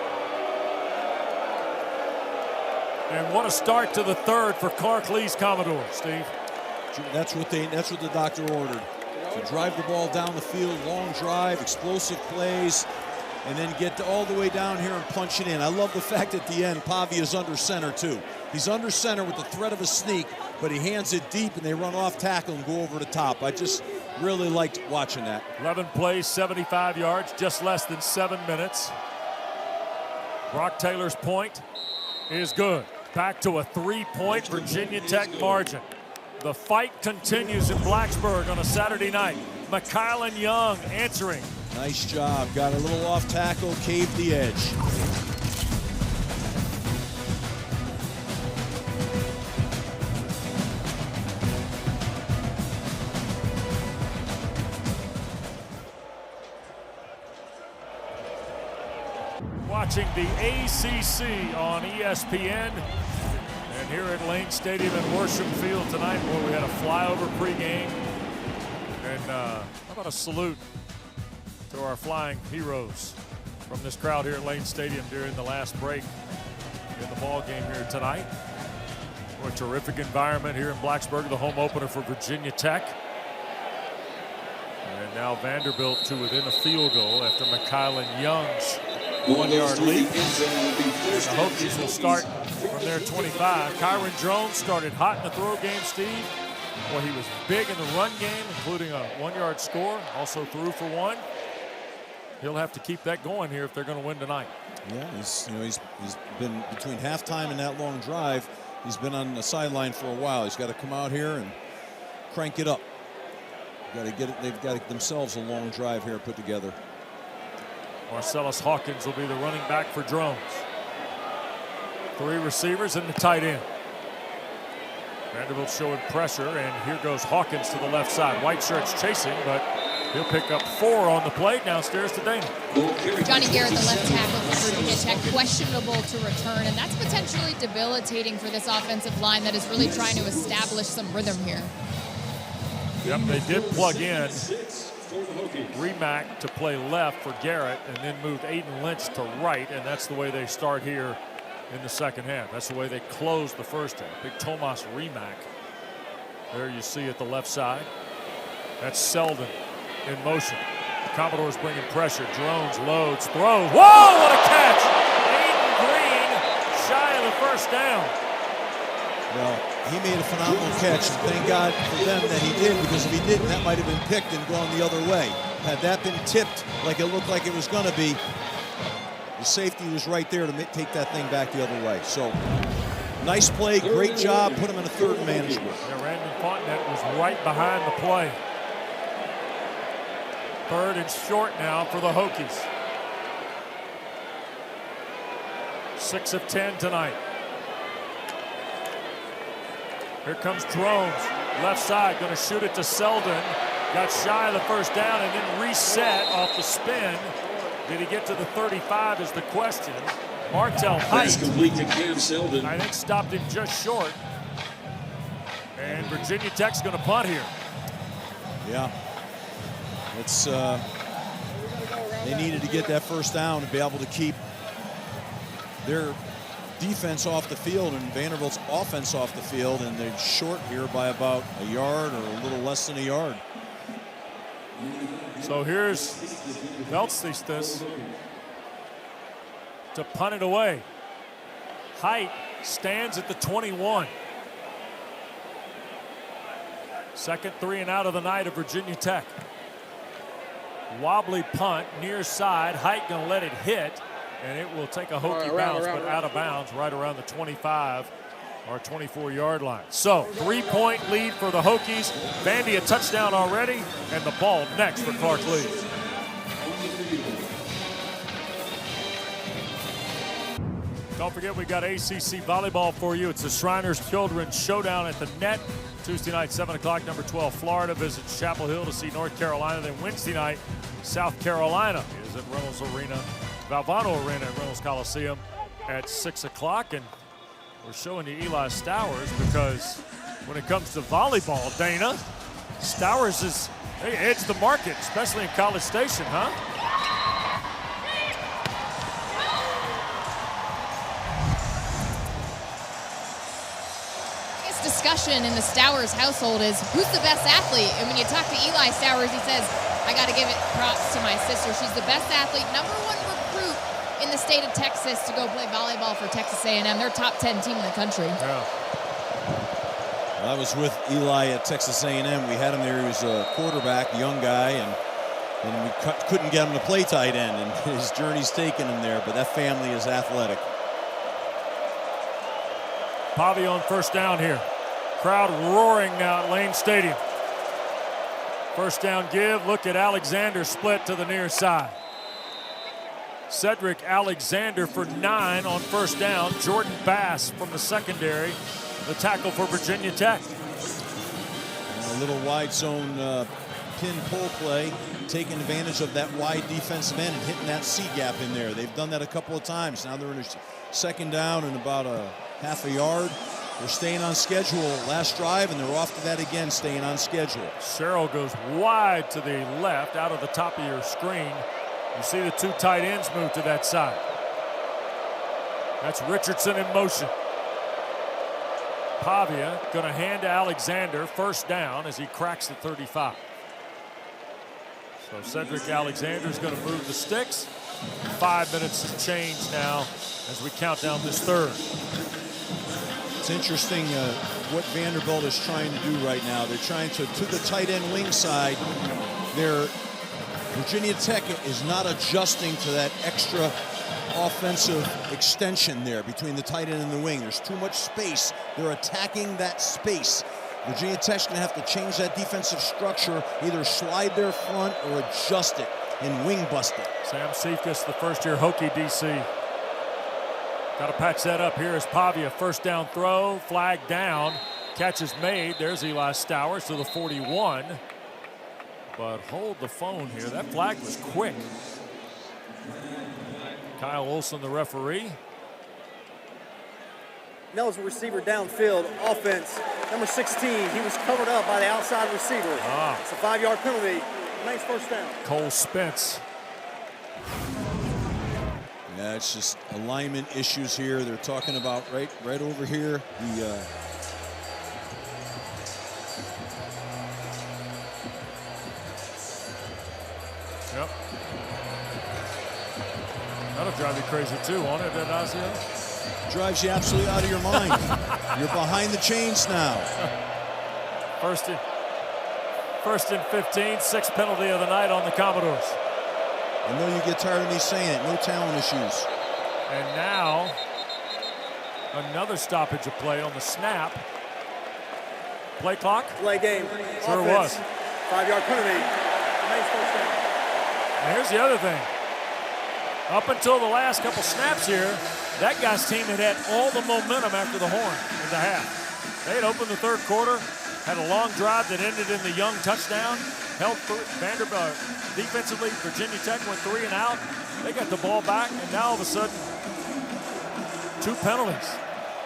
And what a start to the 3rd for Clark Lee's Commodores, Steve.
That's what the doctor ordered. To drive the ball down the field, long drive, explosive plays, and then get all the way down here and punch it in. I love the fact at the end, Pavia's under center too. He's under center with the threat of a sneak, but he hands it deep and they run off tackle and go over the top. I just really liked watching that.
11 plays, 75 yards, just less than 7 minutes. Brock Taylor's point is good. Back to a 3-point Virginia Tech margin. The fight continues in Blacksburg on a Saturday night. McKylan Young answering.
Nice job. Got a little off tackle, caved the edge.
Watching the ACC on ESPN. And here at Lane Stadium in Worsham Field tonight, where we had a flyover pregame. And how about a salute to our flying heroes from this crowd here at Lane Stadium during the last break in the ball game here tonight. What a terrific environment here in Blacksburg, the home opener for Virginia Tech. And now Vanderbilt to within a field goal after McKylan Young's 1-yard lead. The Hokies will start from their 25. Kyron Jones started hot in the throw game, Steve. Well, he was big in the run game, including a 1-yard score. Also threw for 1. He'll have to keep that going here if they're going to win tonight.
Yeah, he's been between halftime and that long drive. He's been on the sideline for a while. He's got to come out here and crank it up. They've got to get themselves a long drive here put together.
Marcellus Hawkins will be the running back for Drones. 3 receivers and the tight end. Vanderbilt showing pressure, and here goes Hawkins to the left side. White shirts chasing, but he'll pick up 4 on the play. Downstairs to Dana.
Johnny Garrett, the left tackle for Virginia Tech, questionable to return, and that's potentially debilitating for this offensive line that is really trying to establish some rhythm here.
Yep, they did plug in Remack to play left for Garrett and then moved Aiden Lynch to right, and that's the way they start here in the second half. That's the way they close the first half. Big Tomas Remack. There you see at the left side. That's Selden in motion. The Commodores bringing pressure. Drones, loads, throws. Whoa, what a catch! Aiden Green shy of the first down.
Well, he made a phenomenal catch, and thank God for them that he did, because if he didn't, that might have been picked and gone the other way. Had that been tipped like it looked like it was going to be, the safety was right there to take that thing back the other way. So, nice play, great job, put him in a 3rd and manageable.
Yeah, Randon Fontenette was right behind the play. 3rd and short now for the Hokies. 6 of 10 tonight. Here comes Drones, left side, going to shoot it to Selden. Got shy of the first down and then reset off the spin. Did he get to the 35 is the question. Martel Height,
complete to Cam Selden.
I think, stopped him just short. And Virginia Tech's going to punt here.
Yeah. It's they needed to get that first down and be able to keep their defense off the field and Vanderbilt's offense off the field, and they're short here by about a yard or a little less than a yard.
So here's Veltsistis to punt it away. Height stands at the 21. Second 3 and out of the night of Virginia Tech. Wobbly punt, near side. Height gonna let it hit, and it will take a Hokie bounce, but out of bounds right around the 25 or 24-yard line. So 3-point lead for the Hokies. Vandy a touchdown already, and the ball next for Clark Lee. Don't forget, we got ACC volleyball for you. It's the Shriners Children's Showdown at the Net. Tuesday night, 7 o'clock, number 12, Florida visits Chapel Hill to see North Carolina. Then Wednesday night, South Carolina is at Reynolds Arena, Valvano Arena at Reynolds Coliseum at 6 o'clock. And we're showing you Eli Stowers because when it comes to volleyball, Dana, Stowers is, they edge the market, especially in College Station, huh?
Discussion in the Stowers household is who's the best athlete, and when you talk to Eli Stowers, he says, I got to give it props to my sister. She's the best athlete, #1 recruit in the state of Texas to go play volleyball for Texas A&M. They're top 10 team in the country.
Yeah.
Well, I was with Eli at Texas A&M. We had him there. He was a quarterback, young guy, and we couldn't get him to play tight end, and his journey's taken him there, but that family is athletic.
Pavia on first down here. Crowd roaring now at Lane Stadium. First down give. Look at Alexander split to the near side. Cedric Alexander for 9 on first down. Jordan Bass from the secondary, the tackle for Virginia Tech.
A little wide zone pin pull play, taking advantage of that wide defensive end and hitting that C gap in there. They've done that a couple of times. Now they're in a second down and about a half a yard. They're staying on schedule last drive, and they're off to that again, staying on schedule.
Sherrill goes wide to the left, out of the top of your screen. You see the 2 tight ends move to that side. That's Richardson in motion. Pavia going to hand to Alexander, first down as he cracks the 35. So Cedric Alexander is going to move the sticks. 5 minutes to change now as we count down this third.
It's interesting what Vanderbilt is trying to do right now. They're trying to the tight end wing side. Virginia Tech is not adjusting to that extra offensive extension there between the tight end and the wing. There's too much space. They're attacking that space. Virginia Tech's going to have to change that defensive structure, either slide their front or adjust it and wing bust it.
Sam Cephas, the first-year Hokie DC. Got to patch that up. Here is Pavia, first down throw, flag down, catch is made. There's Eli Stowers to the 41. But hold the phone here. That flag was quick. Kyle Olson, the referee.
Nels receiver downfield, offense, number 16. He was covered up by the outside receiver. It's a 5-yard penalty. Nice first down.
Cole Spence.
Yeah, it's just alignment issues here. They're talking about right over here.
Yep. That'll drive you crazy too, won't it, Adazio?
Drives you absolutely out of your mind. You're behind the chains now.
First and 15, 6th penalty of the night on the Commodores.
I know you get tired of me saying it. No talent issues.
And now another stoppage of play on the snap. Play clock?
Play game.
Sure
offense,
was.
5-yard penalty. Nice first down.
And here's the other thing. Up until the last couple snaps here, that guy's team had all the momentum after the horn in the half. They had opened the third quarter, had a long drive that ended in the Young touchdown, held Vanderbilt defensively. Virginia Tech went 3 and out. They got the ball back, and now all of a sudden, 2 penalties.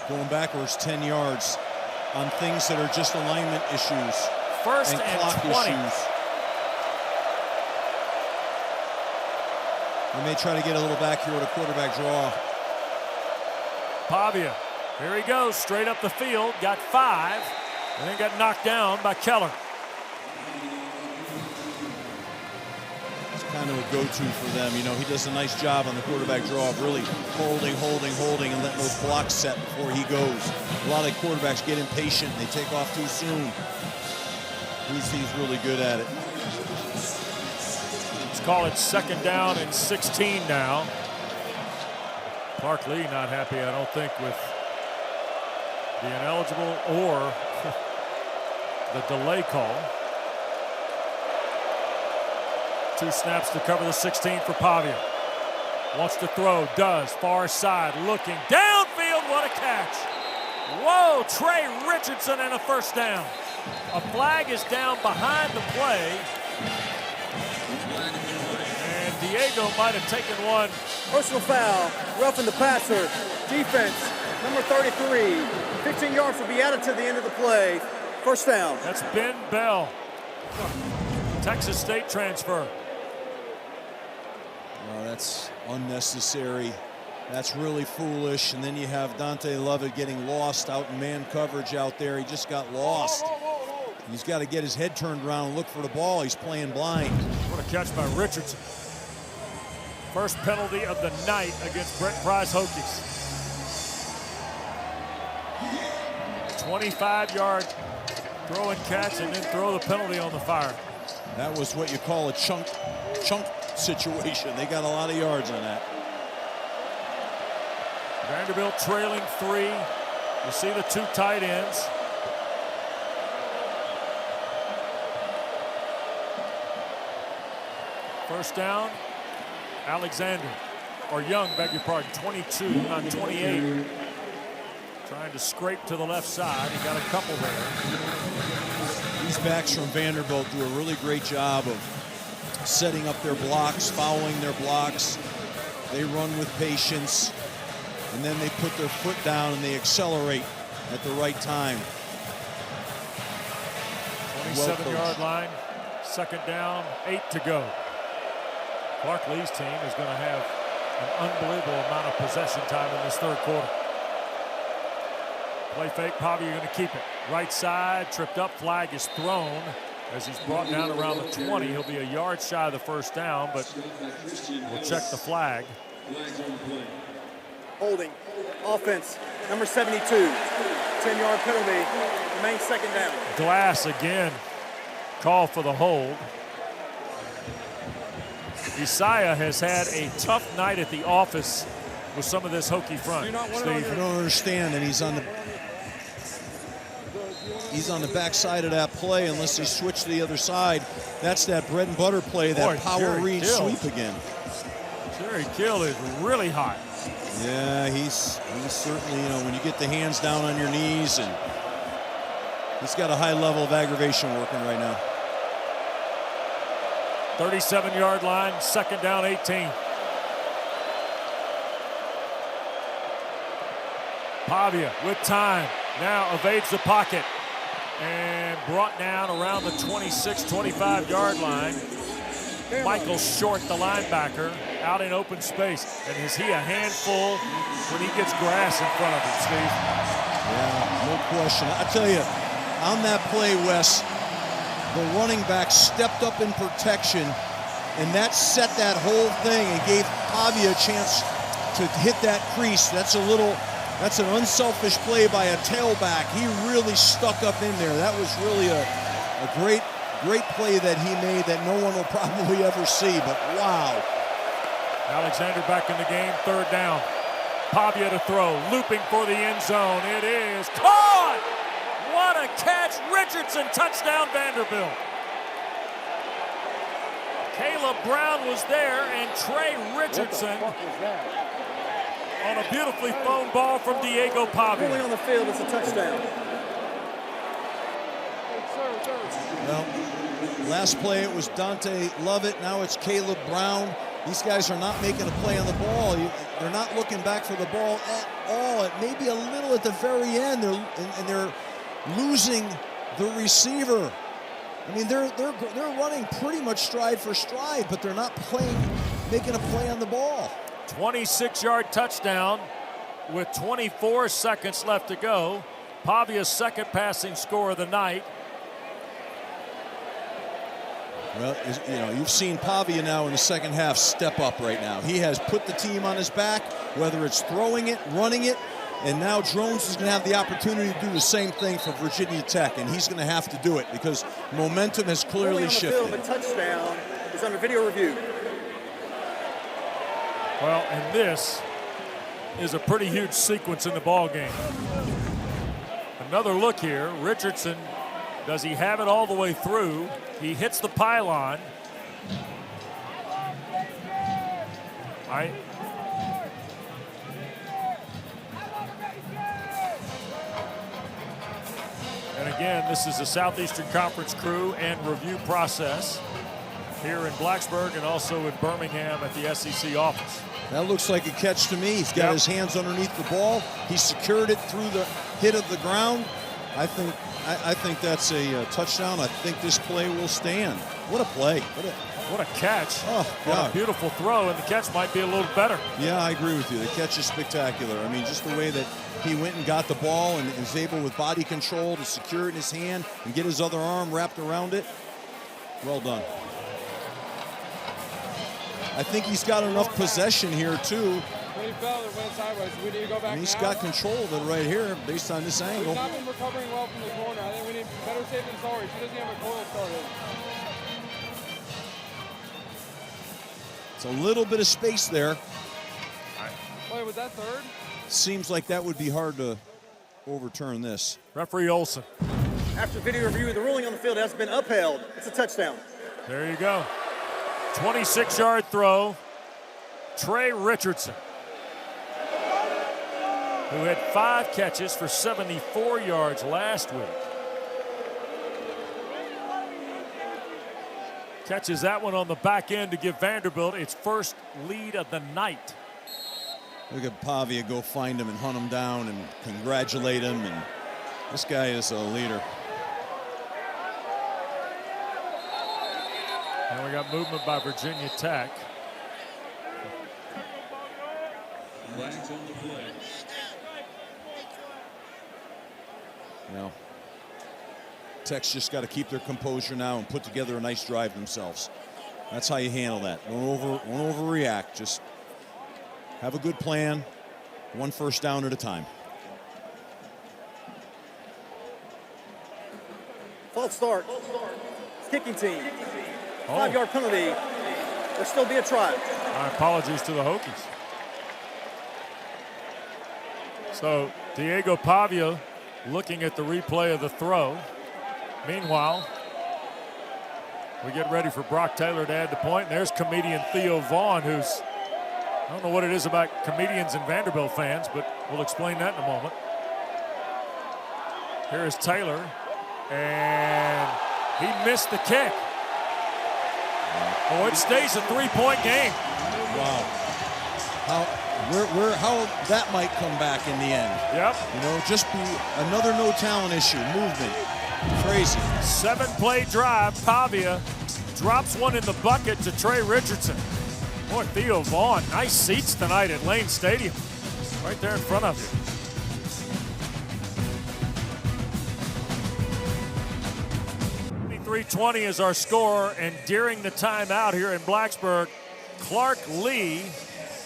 Going backwards 10 yards on things that are just alignment issues.
First and
clock
20.
issues. They may try to get a little back here with a quarterback draw.
Pavia, here he goes, straight up the field, got 5, and then got knocked down by Keller.
It's kind of a go-to for them. You know, he does a nice job on the quarterback draw of really holding, and letting those blocks set before he goes. A lot of quarterbacks get impatient. They take off too soon. He's really good at it.
Let's call it 2nd down and 16 now. Clark Lee not happy, I don't think, with the ineligible or the delay call. 2 snaps to cover the 16 for Pavia. Wants to throw, does, far side, looking, downfield, what a catch. Whoa, Trey Richardson and a 1st down. A flag is down behind the play. And Diego might have taken one.
Personal foul, roughing the passer. Defense, number 33. 15 yards will be added to the end of the play. 1st down.
That's Ben Bell, Texas State transfer.
Oh, that's unnecessary. That's really foolish. And then you have Dante Lovett getting lost out in man coverage out there. He just got lost. He's got to get his head turned around and look for the ball. He's playing blind.
What a catch by Richardson. First penalty of the night against Brent Pry's Hokies. 25-yard throw and catch, and then throw the penalty on the fire.
That was what you call a chunk situation. They got a lot of yards on that.
Vanderbilt trailing 3. You see the 2 tight ends. First down, Alexander, or Young, beg your pardon, 22, not 28. Trying to scrape to the left side. He got a couple there.
These backs from Vanderbilt do a really great job of setting up their blocks, following their blocks. They run with patience, and then they put their foot down and they accelerate at the right time.
27-yard line, 2nd down, 8 to go. Clark Lee's team is going to have an unbelievable amount of possession time in this 3rd quarter. Play fake, Pavia going to keep it. Right side, tripped up, flag is thrown as he's brought down around the 20. He'll be a yard shy of the 1st down, but we'll check the flag.
Holding. Offense, number 72. 10-yard penalty. Remains 2nd down.
Glass again. Call for the hold. Isaiah has had a tough night at the office with some of this Hokie front. Steve.
I don't understand, and he's on the backside of that play unless he switched to the other side. That's that bread and butter play, that power read sweep again.
Jerry Kill is really hot.
Yeah, he's certainly, when you get the hands down on your knees, and he's got a high level of aggravation working right now.
37-yard line, 2nd down, 18. Pavia with time, now evades the pocket and brought down around the 26, 25-yard line. Michael Short, the linebacker, out in open space. And is he a handful when he gets grass in front of him, Steve?
Yeah, no question. I tell you, on that play, Wes, the running back stepped up in protection, and that set that whole thing and gave Pavia a chance to hit that crease. That's an unselfish play by a tailback. He really stuck up in there. That was really a great play that he made that no one will probably ever see, but wow.
Alexander back in the game, 3rd down. Pavia to throw, looping for the end zone. It is caught! What a catch! Richardson, touchdown Vanderbilt. Caleb Brown was there, and Trey Richardson on a beautifully thrown ball from Diego Pavia.
Only on the field, it's a touchdown.
Well, last play it was Dante Lovett, now it's Caleb Brown. These guys are not making a play on the ball. They're not looking back for the ball at all. It may be a little at the very end, and they're losing the receiver. I mean, they're running pretty much stride for stride, but they're not making a play on the ball.
26-yard touchdown with 24 seconds left to go. Pavia's 2nd passing score of the night.
Well, you've seen Pavia now in the 2nd half step up right now. He has put the team on his back, whether it's throwing it, running it. And now Drones is going to have the opportunity to do the same thing for Virginia Tech, and he's going to have to do it because momentum has clearly shifted.
The touchdown is under video review.
Well, and this is a pretty huge sequence in the ball game. Another look here. Richardson, does he have it all the way through? He hits the pylon. And again, this is a Southeastern Conference crew and review process here in Blacksburg and also in Birmingham at the SEC office.
That looks like a catch to me. He's got his hands underneath the ball. He secured it through the hit of the ground. I think that's a touchdown. I think this play will stand. What a play.
What a catch.
Oh, God.
What a beautiful throw, and the catch might be a little better.
Yeah, I agree with you. The catch is spectacular. I mean, just the way that he went and got the ball and was able with body control to secure it in his hand and get his other arm wrapped around it. Well done. I think he's got enough possession here, too.
When he fell, it went sideways. We need to go back.
And he's got control of it right here based on this angle.
He's not been recovering well from the corner. I think we need better safe than sorry. She doesn't have a coil started.
It's a little bit of space there.
Wait, was that third?
Seems like that would be hard to overturn this.
Referee Olson.
After video review, the ruling on the field has been upheld. It's a touchdown.
There you go. 26-yard throw. Trey Richardson, who had 5 catches for 74 yards last week. Catches that one on the back end to give Vanderbilt its first lead of the night.
Look at Pavia go find him and hunt him down and congratulate him. And this guy is a leader.
And we got movement by Virginia Tech.
Flags on the play.
Well, Tech's just got to keep their composure now and put together a nice drive themselves. That's how you handle that. Don't overreact. Just have a good plan, one first down at a time.
False start. Kicking team. 5-yard penalty. There'll still be a try.
My apologies to the Hokies. So Diego Pavia looking at the replay of the throw. Meanwhile, we get ready for Brock Taylor to add the point. And there's comedian Theo Vaughn, who's, I don't know what it is about comedians and Vanderbilt fans, but we'll explain that in a moment. Here is Taylor, and he missed the kick. Oh, it stays a 3-point game.
Wow. How that might come back in the end.
Yep.
You know, just be another no talent issue, movement. Crazy.
7-play drive. Pavia drops one in the bucket to Trey Richardson. Boy, Theo Vaughn, nice seats tonight at Lane Stadium. Right there in front of you. .320 is our score, and during the timeout here in Blacksburg, Clark Lee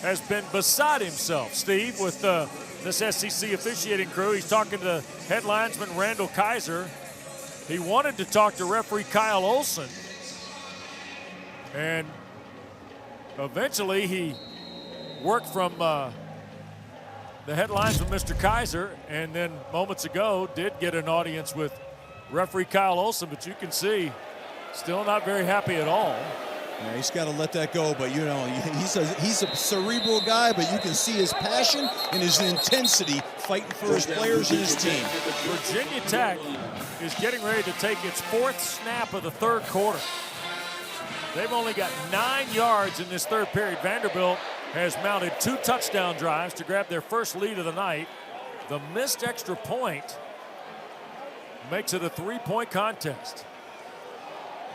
has been beside himself, Steve, with this SEC officiating crew. He's talking to head linesman Randall Kaiser. He wanted to talk to referee Kyle Olson, and eventually he worked from the head linesman, Mr. Kaiser, and then moments ago did get an audience with referee Kyle Olson, but you can see still not very happy at all.
Yeah, he's got to let that go, but you know, he's a cerebral guy, but you can see his passion and his intensity fighting for his players and his team.
Virginia Tech is getting ready to take its 4th snap of the 3rd quarter. They've only got 9 yards in this 3rd period. Vanderbilt has mounted 2 touchdown drives to grab their first lead of the night. The missed extra point makes it a 3-point contest.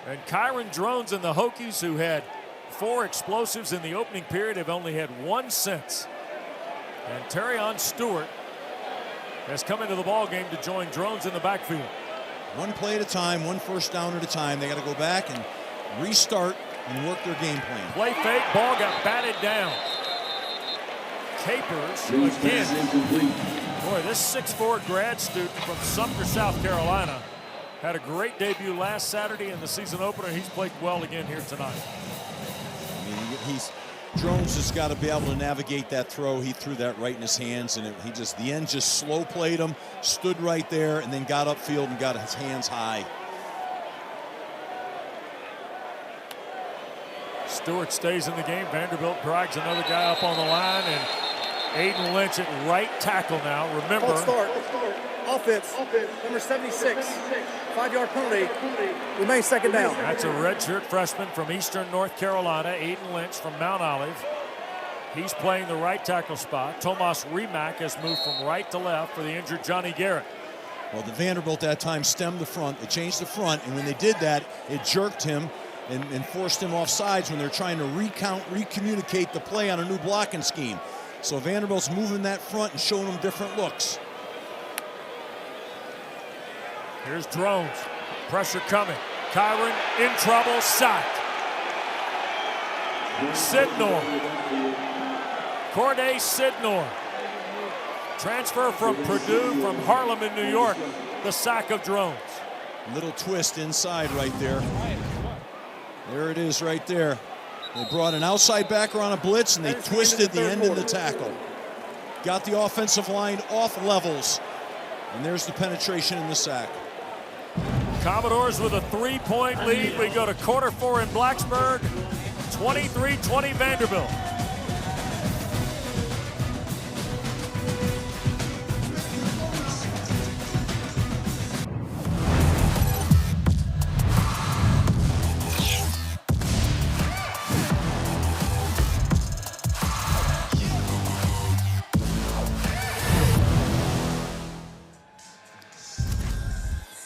And Kyron Drones and the Hokies, who had 4 explosives in the opening period, have only had 1 since. And Terrion Stewart has come into the ball game to join Drones in the backfield.
One play at a time, one first down at a time. They got to go back and restart and work their game plan.
Play fake, ball got batted down. capers again. Boy, this 6'4" grad student from Sumter, South Carolina, had a great debut last Saturday in the season opener. He's played well again here tonight.
I mean, Drones has got to be able to navigate that throw. He threw that right in his hands, and the end just slow played him, stood right there, and then got upfield and got his hands high.
Stewart stays in the game. Vanderbilt drags another guy up on the line, and Aiden Lynch at right tackle now. Remember,
False start. Offense, number 76, 5-yard penalty, remains second down.
That's a redshirt freshman from Eastern North Carolina, Aiden Lynch from Mount Olive. He's playing the right tackle spot. Tomas Rimac has moved from right to left for the injured Johnny Garrett.
Well, the Vanderbilt that time stemmed the front. They changed the front, and when they did that, it jerked him and forced him off sides when they're trying to recommunicate the play on a new blocking scheme. So Vanderbilt's moving that front and showing them different looks.
Here's Drones. Pressure coming. Kyron in trouble. Sacked. Sidnor. Corday Sidnor. Transfer from Purdue from Harlem in New York. The sack of Drones.
Little twist inside right there. There it is right there. They brought an outside backer on a blitz, and they twisted the end of the tackle. Got the offensive line off levels. And there's the penetration in the sack.
Commodores with a 3-point lead. We go to quarter 4 in Blacksburg. 23-20 Vanderbilt.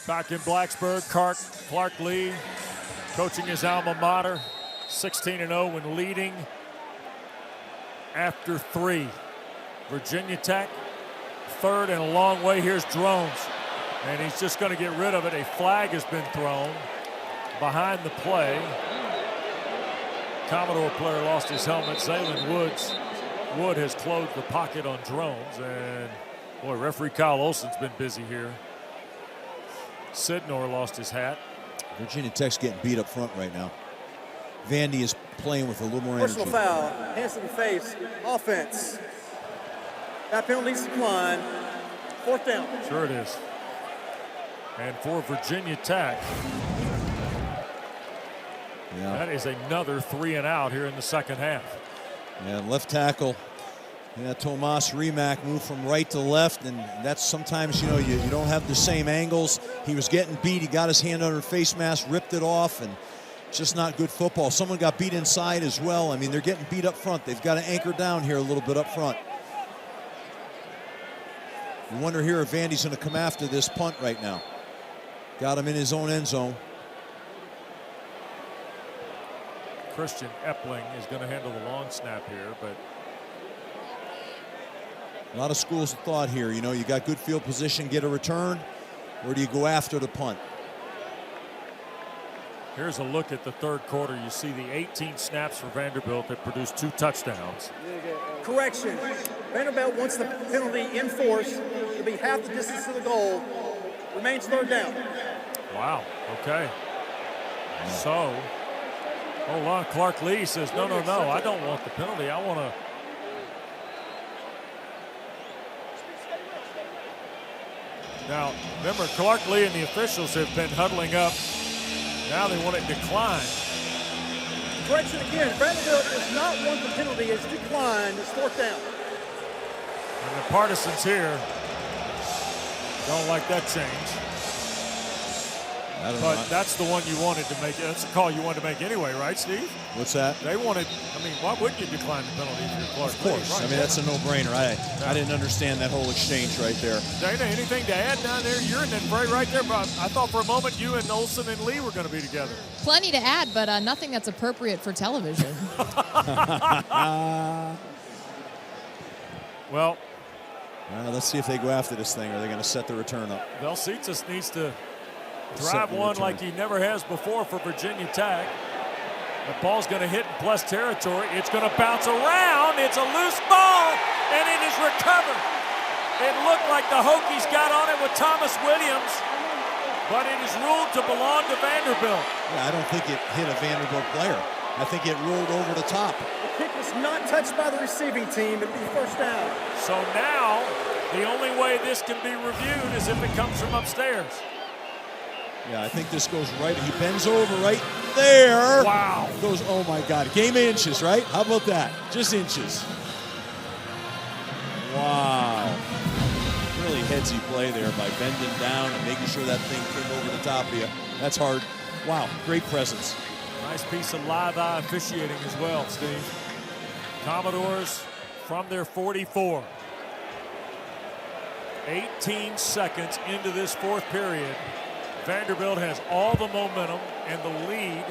Back in Blacksburg, Clark Lee coaching his alma mater, 16-0 when leading after 3. Virginia Tech, third and a long way. Here's Drones, and he's just going to get rid of it. A flag has been thrown behind the play. Commodore player lost his helmet. Zaylen Wood has closed the pocket on Drones, and boy, referee Kyle Olson's been busy here. Sidnor lost his hat.
Virginia Tech's getting beat up front right now. Vandy is playing with a little more energy.
Personal foul, hands to the face, offense. That penalty's declined. 4th down.
Sure it is. And for Virginia Tech, that is another 3 and out here in the second half.
Yeah, left tackle. Yeah, Tomas Rimac moved from right to left, and that's sometimes, you don't have the same angles. He was getting beat. He got his hand under the face mask, ripped it off, and just not good football. Someone got beat inside as well. I mean, they're getting beat up front. They've got to anchor down here a little bit up front. You wonder here if Vandy's going to come after this punt right now. Got him in his own end zone.
Christian Epling is going to handle the long snap here, but
a lot of schools of thought here. You got good field position, get a return, or do you go after the punt?
Here's a look at the third quarter. You see the 18 snaps for Vanderbilt that produced 2 touchdowns.
Correction. Vanderbilt wants the penalty enforced to be half the distance to the goal. Remains 3rd down.
Wow. Okay. So, hold on. Clark Lee says, no, I don't want the penalty. I want to. Now, remember, Clark Lee and the officials have been huddling up. Now they want it declined.
Correction again. Vanderbilt does not want the penalty. It's declined. It's 4th down.
And the partisans here don't like that change. But that's the one you wanted to make. That's a call you wanted to make anyway, right, Steve?
What's that?
They wanted, why wouldn't you decline the penalty if you're Clark Lee?
Of course. Right. That's a no-brainer. I didn't understand that whole exchange right there.
Dana, anything to add down there? You're in it right there, but I thought for a moment you and Olson and Lee were going to be together.
Plenty to add, but nothing that's appropriate for television.
Well,
let's see if they go after this thing, or they're going to set the return up.
Velcitas needs to drive one like he never has before for Virginia Tech. The ball's going to hit in plus territory. It's going to bounce around. It's a loose ball, recovered. It looked like the Hokies got on it with Thomas Williams, but it is ruled to belong to Vanderbilt.
Yeah, I don't think it hit a Vanderbilt player. I think it rolled over the top.
The kick was not touched by the receiving team. It'll be first down.
So now, the only way this can be reviewed is if it comes from upstairs.
Yeah, I think this goes right. He bends over right there.
Wow.
Goes, oh my God. Game of inches, right? How about that? Just inches. Wow. Really headsy play there by bending down and making sure that thing came over the top of you. That's hard. Wow, great presence.
Nice piece of live eye officiating as well, Steve. Commodores from their 44. 18 seconds into this fourth period. Vanderbilt has all the momentum and the lead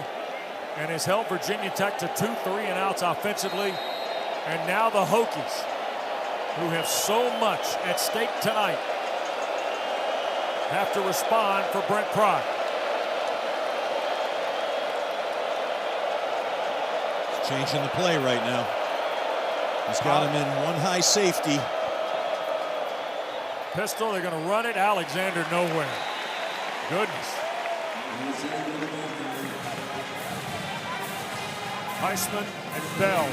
and has held Virginia Tech to 2 3-and-outs offensively. And now the Hokies, who have so much at stake tonight, have to respond for Brent Pry.
Changing the play right now. He's got him in one high safety.
Pistol, they're going to run it. Alexander nowhere. Goodness. Heisman and Bell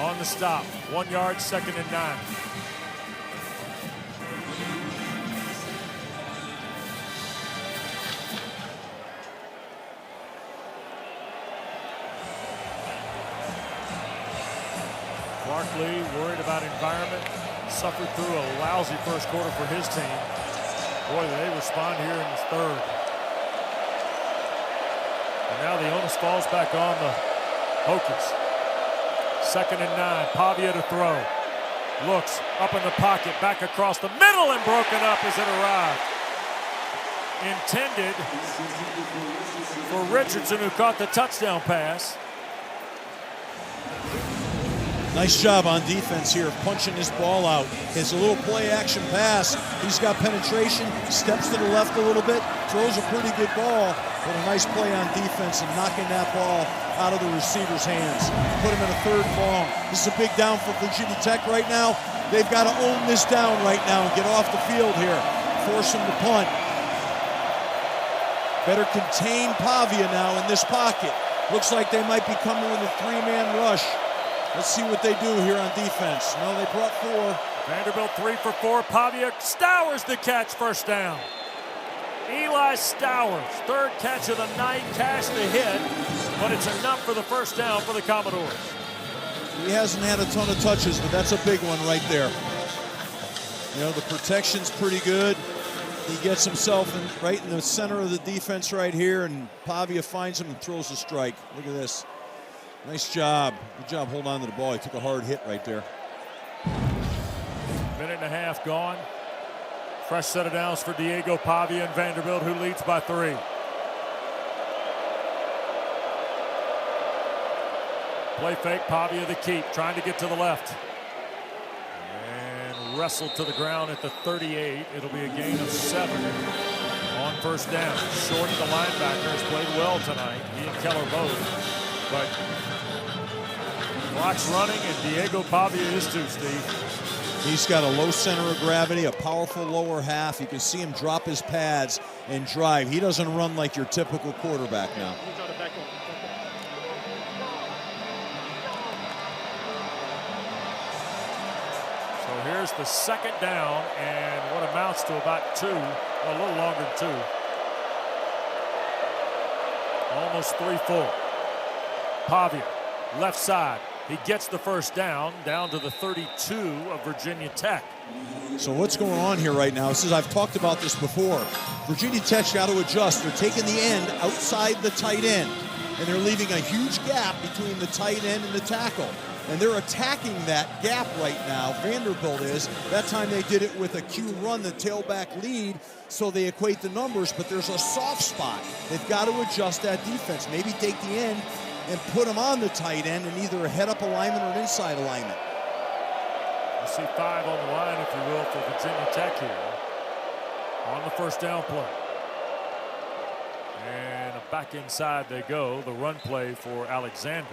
on the stop. 1 yard, 2nd and 9. Barkley worried about environment, suffered through a lousy first quarter for his team. Boy, they respond here in the third. And now the onus falls back on the Hokies. 2nd and 9, Pavia to throw. Looks up in the pocket, back across the middle and broken up as it arrived. Intended for Richardson, who caught the touchdown pass.
Nice job on defense here, punching this ball out. It's a little play-action pass. He's got penetration, steps to the left a little bit, throws a pretty good ball, but a nice play on defense and knocking that ball out of the receiver's hands. Put him in a 3rd and long. This is a big down for Virginia Tech right now. They've got to own this down right now and get off the field here. Force him to punt. Better contain Pavia now in this pocket. Looks like they might be coming with a 3-man rush. Let's see what they do here on defense. No, they brought 4.
Vanderbilt 3 for 4. Pavia Stowers the catch, first down. Eli Stowers, 3rd catch of the night, cashed the hit, but it's enough for the first down for the Commodores.
He hasn't had a ton of touches, but that's a big one right there. You know, the protection's pretty good. He gets himself right in the center of the defense right here, and Pavia finds him and throws a strike. Look at this. Nice job. Good job holding on to the ball. He took a hard hit right there.
Minute and a half gone. Fresh set of downs for Diego Pavia and Vanderbilt, who leads by 3. Play fake, Pavia the keep, trying to get to the left. And wrestled to the ground at the 38. It'll be a gain of 7 on first down. Short, the linebacker, has played well tonight. He and Keller both. But clock's running, and Diego Pavia is too, Steve.
He's got a low center of gravity, a powerful lower half. You can see him drop his pads and drive. He doesn't run like your typical quarterback now.
So here's the 2nd down, and what amounts to about 2, a little longer than 2. Almost 3 full. Pavia, left side. He gets the first down to the 32 of Virginia Tech.
So what's going on here right now? I've talked about this before. Virginia Tech's got to adjust. They're taking the end outside the tight end, and they're leaving a huge gap between the tight end and the tackle. And they're attacking that gap right now, Vanderbilt is. That time they did it with a Q run, the tailback lead, so they equate the numbers, but there's a soft spot. They've got to adjust that defense. Maybe take the end and put them on the tight end in either a head-up alignment or an inside alignment.
You see 5 on the line, if you will, for Virginia Tech here on the first down play. And back inside they go, the run play for Alexander.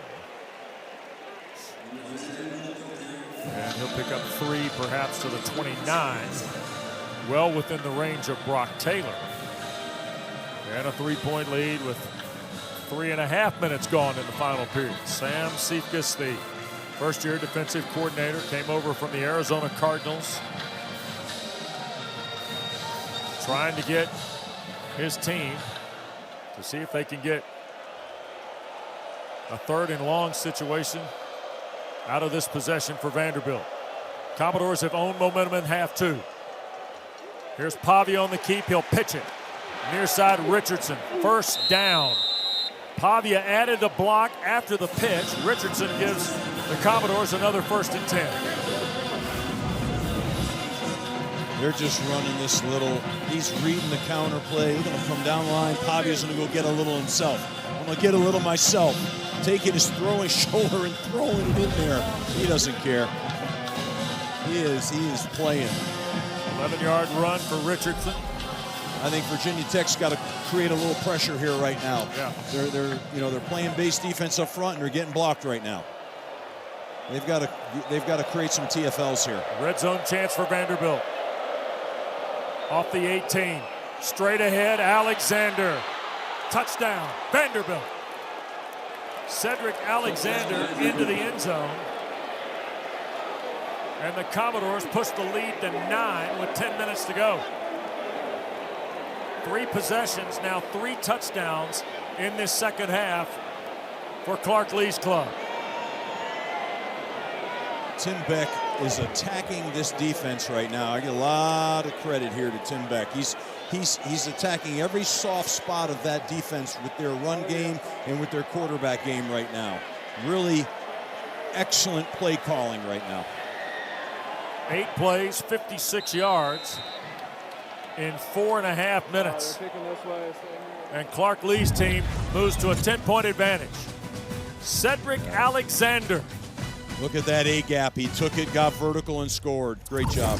And he'll pick up 3, perhaps to the 29. Well within the range of Brock Taylor. And a 3-point lead with 3.5 minutes gone in the final period. Sam Cephas, the first-year defensive coordinator, came over from the Arizona Cardinals, trying to get his team to see if they can get a 3rd and long situation out of this possession for Vanderbilt. Commodores have owned momentum in half 2. Here's Pavia on the keep. He'll pitch it. Near side Richardson. First down. Pavia added a block after the pitch. Richardson gives the Commodores another 1st and 10.
They're just running this little, he's reading the counter play. He's going to come down the line. Pavia's going to go get a little himself. I'm going to get a little myself. Taking his throwing shoulder and throwing it in there. He doesn't care. He is playing.
11-yard run for Richardson.
I think Virginia Tech's got to create a little pressure here right now.
Yeah.
They're playing base defense up front and they're getting blocked right now. They've got to create some TFLs here.
Red zone chance for Vanderbilt. Off the 18. Straight ahead, Alexander. Touchdown, Vanderbilt. Cedric Alexander into the end zone. And the Commodores push the lead to 9 with 10 minutes to go. 3 possessions, now 3 touchdowns in this second half for Clark Lee's club.
Tim Beck is attacking this defense right now. I get a lot of credit here to Tim Beck. He's attacking every soft spot of that defense with their run game and with their quarterback game right now. Really excellent play calling right now.
8 plays, 56 yards in 4.5 minutes. And Clark Lee's team moves to a 10-point advantage. Cedric Alexander.
Look at that A gap. He took it, got vertical, and scored. Great job.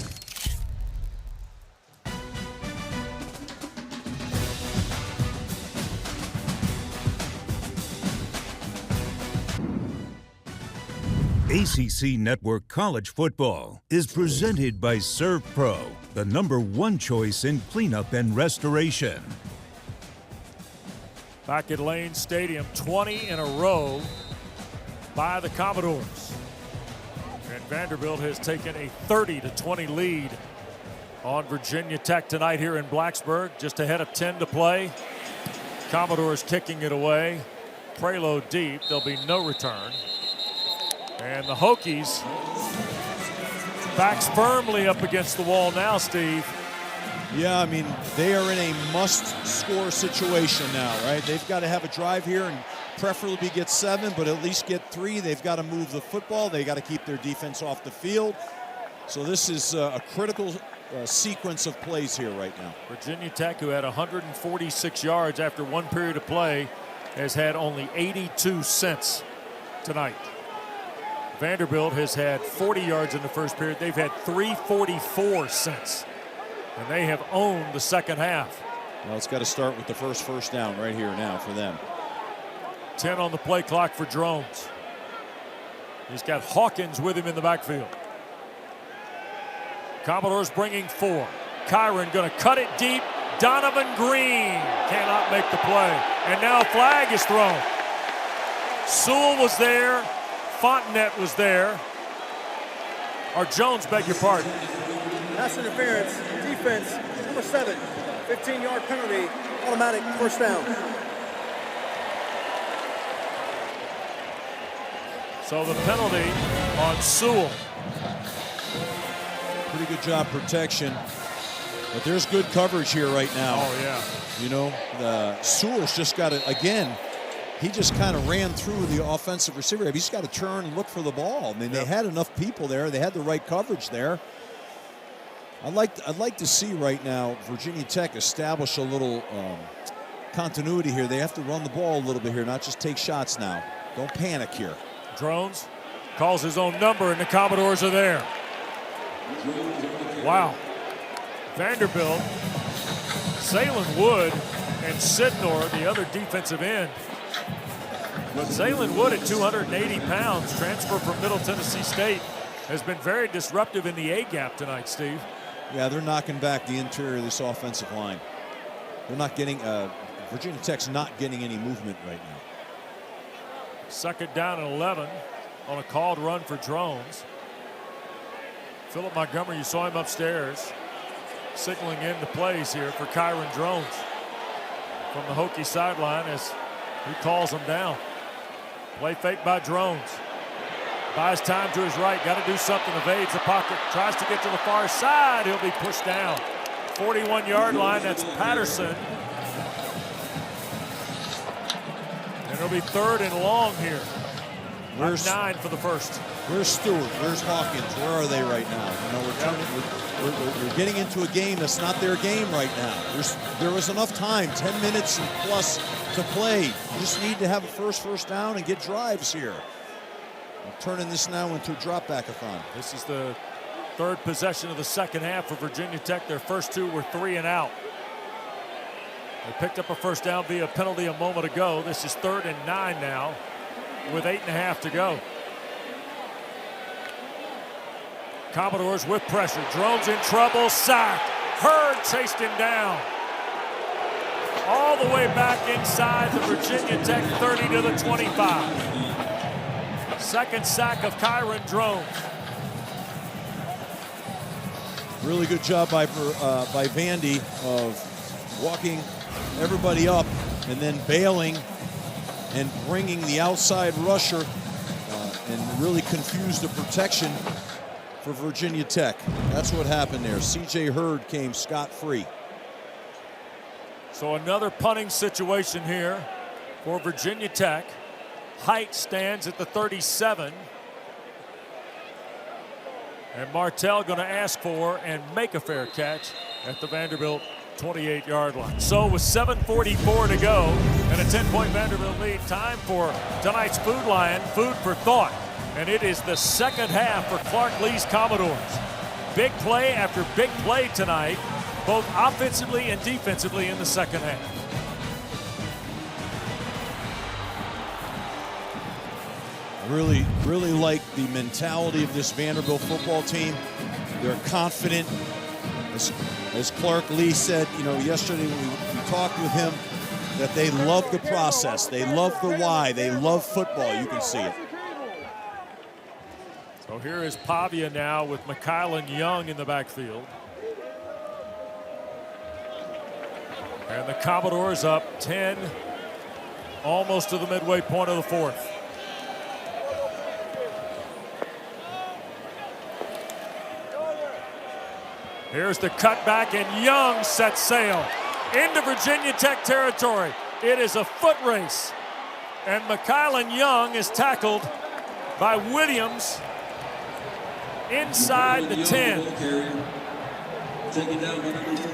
ACC Network College Football is presented by ServPro, the #1 choice in cleanup and restoration.
Back at Lane Stadium, 20 in a row by the Commodores. And Vanderbilt has taken a 30-20 lead on Virginia Tech tonight here in Blacksburg, just ahead of 10 to play. Commodores kicking it away. Preload deep, there'll be no return. And the Hokies backs firmly up against the wall now, Steve.
Yeah, I mean, they are in a must-score situation now, right? They've got to have a drive here and preferably get 7, but at least get 3. They've got to move the football. They got to keep their defense off the field. So this is a critical sequence of plays here right now.
Virginia Tech, who had 146 yards after 1 period of play, has had only 82 since tonight. Vanderbilt has had 40 yards in the first period. They've had 344 since. And they have owned the second half.
Well, it's got to start with the first down right here now for them.
10 on the play clock for Drones. He's got Hawkins with him in the backfield. Commodores bringing 4. Kyron going to cut it deep. Donovan Green cannot make the play. And now a flag is thrown. Sewell was there. Fontenette was there. Or Jones, beg your pardon.
Pass interference, defense, number 7, 15-yard penalty, automatic first down.
So the penalty on Sewell.
Pretty good job protection. But there's good coverage here right now.
Oh, yeah.
You know, Sewell's just got to, again, he just kind of ran through the offensive receiver. He's got to turn and look for the ball. I mean, they had enough people there. They had the right coverage there. I'd like to see right now Virginia Tech establish a little continuity here. They have to run the ball a little bit here, not just take shots now. Don't panic here.
Drones calls his own number, and the Commodores are there. Wow. Vanderbilt, Salem Wood, and Sidnor, the other defensive end, But Zaylen Wood at 280 pounds, transfer from Middle Tennessee State, has been very disruptive in the A-gap tonight, Steve.
Yeah, they're knocking back the interior of this offensive line. They're not getting, Virginia Tech's not getting any movement right now.
Second down and 11 on a called run for Drones. Philip Montgomery, you saw him upstairs, signaling into plays here for Kyron Drones from the Hokie sideline as he calls him down. Play fake by Drones. Buys time to his right, got to do something, evades the pocket, tries to get to the far side, he'll be pushed down. 41-yard line, that's Patterson. And it'll be third and long here. Where's 9 for the first?
Where's Stewart? Where's Hawkins? Where are they right now? You know, we're getting into a game that's not their game right now. There was enough time, 10 minutes and plus to play. You just need to have a first down and get drives here. I'm turning this now into a drop back-a-thon.
This is the third possession of the second half for Virginia Tech. Their first two were 3 and out. They picked up a first down via penalty a moment ago. This is 3rd and 9 now with 8.5 to go. Commodores with pressure. Drones in trouble, sacked. Hurd chased him down. All the way back inside the Virginia Tech 30 to the 25. Second sack of Kyron Drones.
Really good job by Vandy of walking everybody up and then bailing and bringing the outside rusher and really confused the protection for Virginia Tech. That's what happened there. C.J. Hurd came scot-free.
So another punting situation here for Virginia Tech. Height stands at the 37. And Martell going to ask for and make a fair catch at the Vanderbilt 28-yard line. So with 7:44 to go and a 10-point Vanderbilt lead, time for tonight's Food Lion, food for thought. And it is the second half for Clark Lee's Commodores. Big play after big play tonight, both offensively and defensively in the second half.
I really like the mentality of this Vanderbilt football team. They're confident. As Clark Lee said, you know, yesterday when we talked with him, that they love the process. They love the why. They love football. You can see it.
So here is Pavia now with McKylan Young in the backfield. And the Commodores up 10, almost to the midway point of the fourth. Here's the cutback, and Young sets sail into Virginia Tech territory. It is a foot race, and McKylan Young is tackled by Williams inside the 10.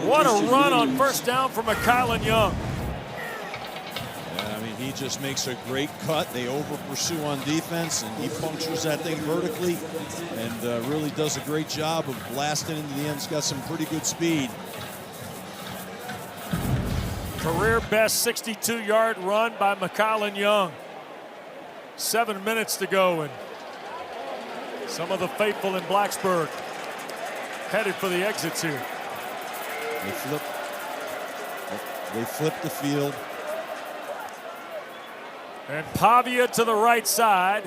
What a run on first down for McKylan Young.
Yeah, I mean, he just makes a great cut. They over-pursue on defense, and he punctures that thing vertically and really does a great job of blasting into the end. He's got some pretty good speed.
Career best 62-yard run by McKylan Young. 7 minutes to go, and some of the faithful in Blacksburg headed for the exits here.
They flip the field.
And Pavia to the right side.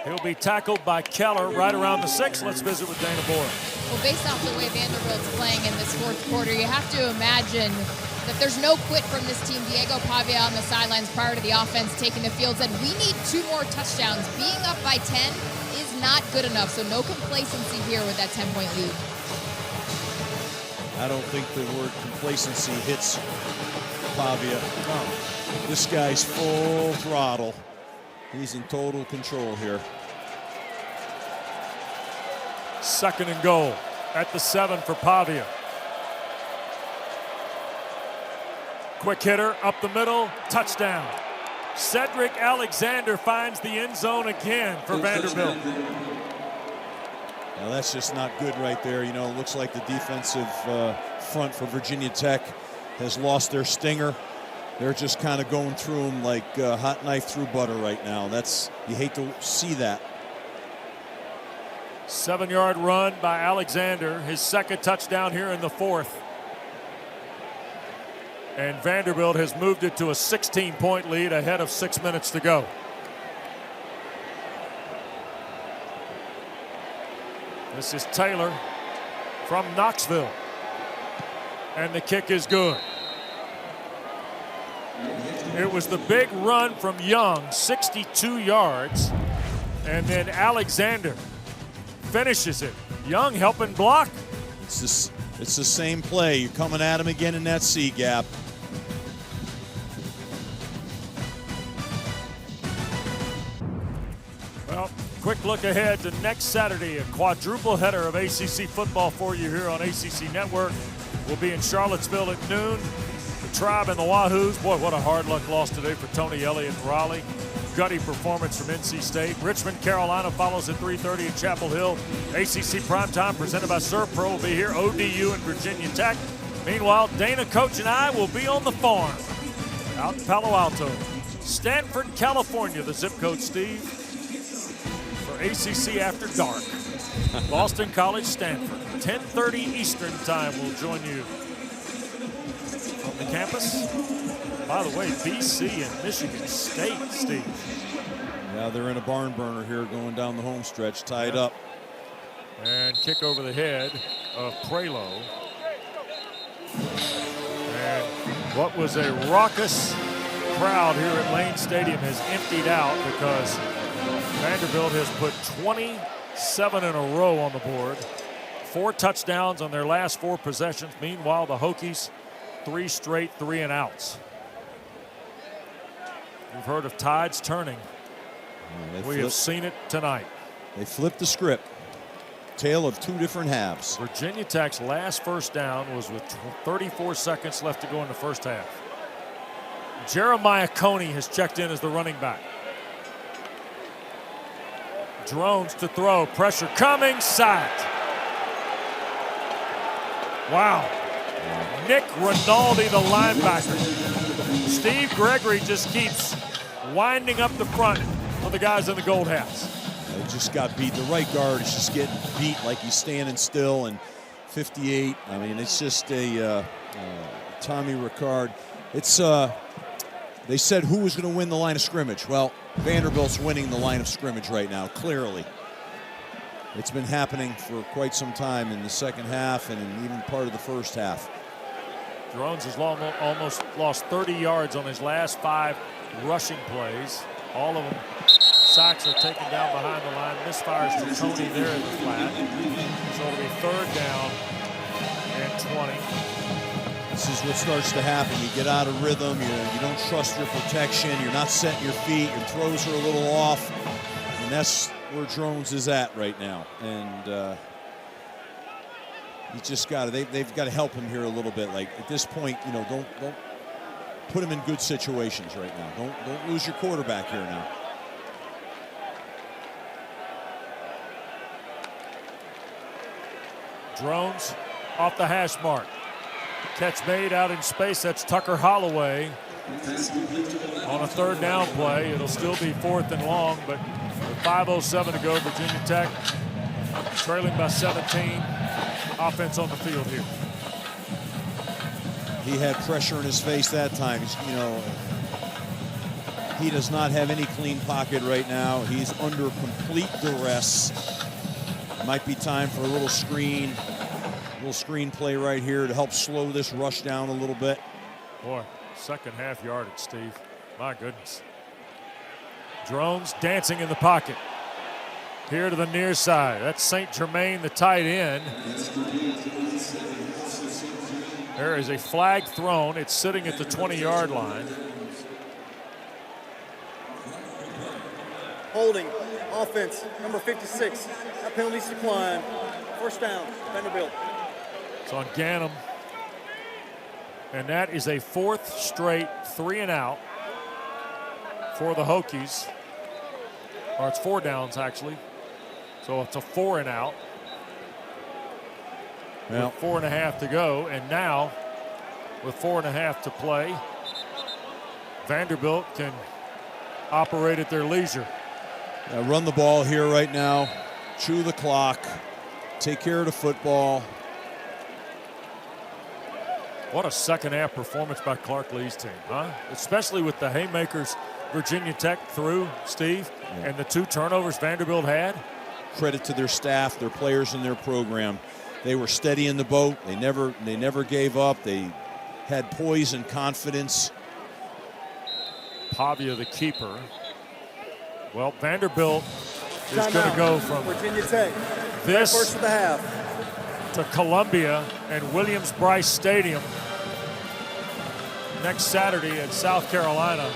He'll be tackled by Keller right around the 6. Let's visit with Dana Boyle.
Well, based off the way Vanderbilt's playing in this fourth quarter, you have to imagine that there's no quit from this team. Diego Pavia on the sidelines prior to the offense taking the field said, we need 2 more touchdowns. Being up by 10 is not good enough, so no complacency here with that 10-point lead.
I don't think the word complacency hits Pavia. No. This guy's full throttle. He's in total control here.
Second and goal at the 7 for Pavia. Quick hitter up the middle, touchdown. Cedric Alexander finds the end zone again for Vanderbilt.
Now that's just not good right there. You know, it looks like the defensive front for Virginia Tech has lost their stinger. They're just kind of going through them like hot knife through butter right now. You hate to see that.
7-yard run by Alexander, his second touchdown here in the fourth. And Vanderbilt has moved it to a 16-point lead ahead of 6 minutes to go. This is Taylor from Knoxville. And the kick is good. It was the big run from Young, 62 yards. And then Alexander finishes it. Young helping block.
It's the same play. You're coming at him again in that C gap.
Well, quick look ahead to next Saturday, a quadruple header of ACC football for you here on ACC Network. We'll be in Charlottesville at noon. The Tribe and the Wahoos. Boy, what a hard luck loss today for Tony Elliott and Raleigh. Gutty performance from NC State. Richmond, Carolina follows at 3:30 at Chapel Hill. ACC Primetime presented by ServPro will be here. ODU and Virginia Tech. Meanwhile, Dana, Coach, and I will be on the farm out in Palo Alto. Stanford, California, the zip code, Steve, for ACC After Dark. Boston College, Stanford. 10:30 Eastern time will join you from the campus. By the way, BC and Michigan State, Steve.
Yeah, they're in a barn burner here going down the home stretch, tied up.
And kick over the head of Prelo. And what was a raucous crowd here at Lane Stadium has emptied out because Vanderbilt has put 27 in a row on the board. 4 touchdowns on their last 4 possessions. Meanwhile, the Hokies, 3 straight 3-and-outs. We've heard of tides turning. We have seen it tonight.
They flipped the script. Tale of 2 different halves.
Virginia Tech's last first down was with 34 seconds left to go in the first half. Jeremiah Coney has checked in as the running back. Drones to throw. Pressure coming. Sacked. Wow. Nick Rinaldi, the linebacker. Steve Gregory just keeps winding up the front for the guys in the gold hats.
They just got beat. The right guard is just getting beat like he's standing still. And 58, I mean, it's just a Tommy Ricard. It's they said who was going to win the line of scrimmage. Well, Vanderbilt's winning the line of scrimmage right now, clearly. It's been happening for quite some time in the second half and in even part of the first half.
Drones has almost lost 30 yards on his last 5 rushing plays. All of them sacks are taken down behind the line. Misfires to Tony there in the flat. So it'll be 3rd down and 20.
This is what starts to happen. You get out of rhythm. You don't trust your protection. You're not setting your feet. Your throws are a little off. And that's where Drones is at right now. And you just got to, they've got to help him here a little bit. Like at this point, you know, don't put him in good situations right now. Don't lose your quarterback here now.
Drones off the hash mark. Catch made out in space. That's Tucker Holloway on a 3rd down play. It'll still be 4th and long, but with 5:07 to go, Virginia Tech trailing by 17. Offense on the field here.
He had pressure in his face that time. You know, he does not have any clean pocket right now. He's under complete duress. Might be time for a little screen play right here to help slow this rush down a little bit.
Boy, second half yardage, Steve. My goodness. Drones dancing in the pocket. Here to the near side. That's St. Germain, the tight end. There is a flag thrown. It's sitting at the 20-yard line.
Holding, offense, number 56. That penalty's declined. 1st down, Vanderbilt.
It's on Ganem. And that is a 4th straight 3-and-out for the Hokies. Or it's 4 downs, actually. So it's a 4-and-out.
Well,
with 4.5 to go. And now, with 4.5 to play, Vanderbilt can operate at their leisure.
Run the ball here right now. Chew the clock. Take care of the football.
What a second half performance by Clark Lee's team, huh? Especially with the haymakers Virginia Tech threw, Steve, and the 2 turnovers Vanderbilt had.
Credit to their staff, their players, and their program. They were steady in the boat. They never gave up. They had poise and confidence.
Pavia, the keeper. Well, Vanderbilt is going to go from
Virginia Tech.
this
First of the half
to Columbia and Williams-Brice Stadium next Saturday in South Carolina,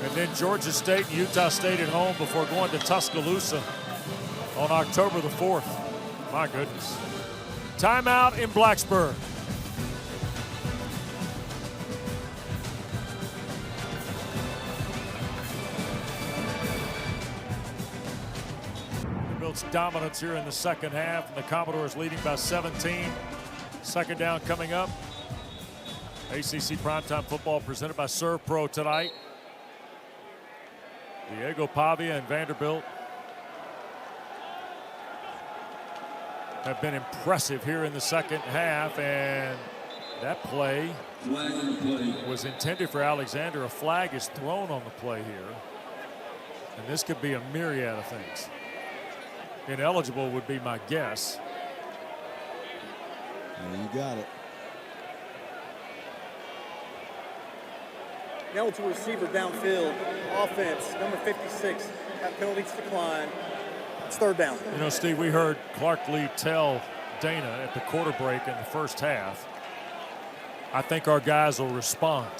and then Georgia State and Utah State at home before going to Tuscaloosa on October the 4th. My goodness. Timeout in Blacksburg. Vanderbilt's dominance here in the second half, and the Commodores leading by 17. Second down coming up. ACC Primetime Football presented by ServPro tonight. Diego Pavia and Vanderbilt have been impressive here in the second half, and that play was intended for Alexander. A flag is thrown on the play here, and this could be a myriad of things. Ineligible would be my guess.
Yeah, you got it.
Now it's a receiver downfield. Offense, number 56. That penalties decline. It's third down.
You know, Steve, we heard Clark Lee tell Dana at the quarter break in the first half, I think our guys will respond.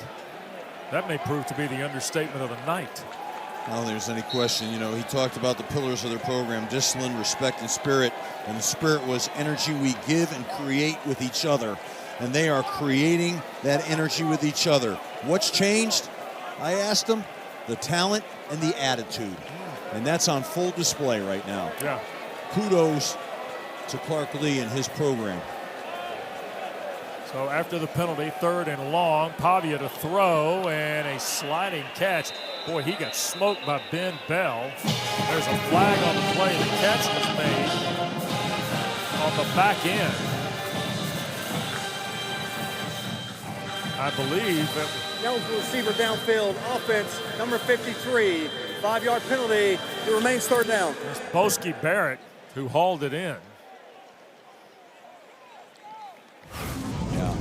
That may prove to be the understatement of the night.
I don't think there's any question. You know, he talked about the pillars of their program: discipline, respect, and spirit. And the spirit was energy we give and create with each other. And they are creating that energy with each other. What's changed? I asked them. The talent and the attitude. And that's on full display right now.
Yeah.
Kudos to Clark Lee and his program.
So after the penalty, 3rd and long, Pavia to throw, and a sliding catch. Boy, he got smoked by Ben Bell. There's a flag on the play. The catch was made on the back end. I believe it.
Now the receiver downfield. Offense, number 53. 5-yard penalty. It remains third down.
It's Boski Barrett who hauled it in.
Yeah.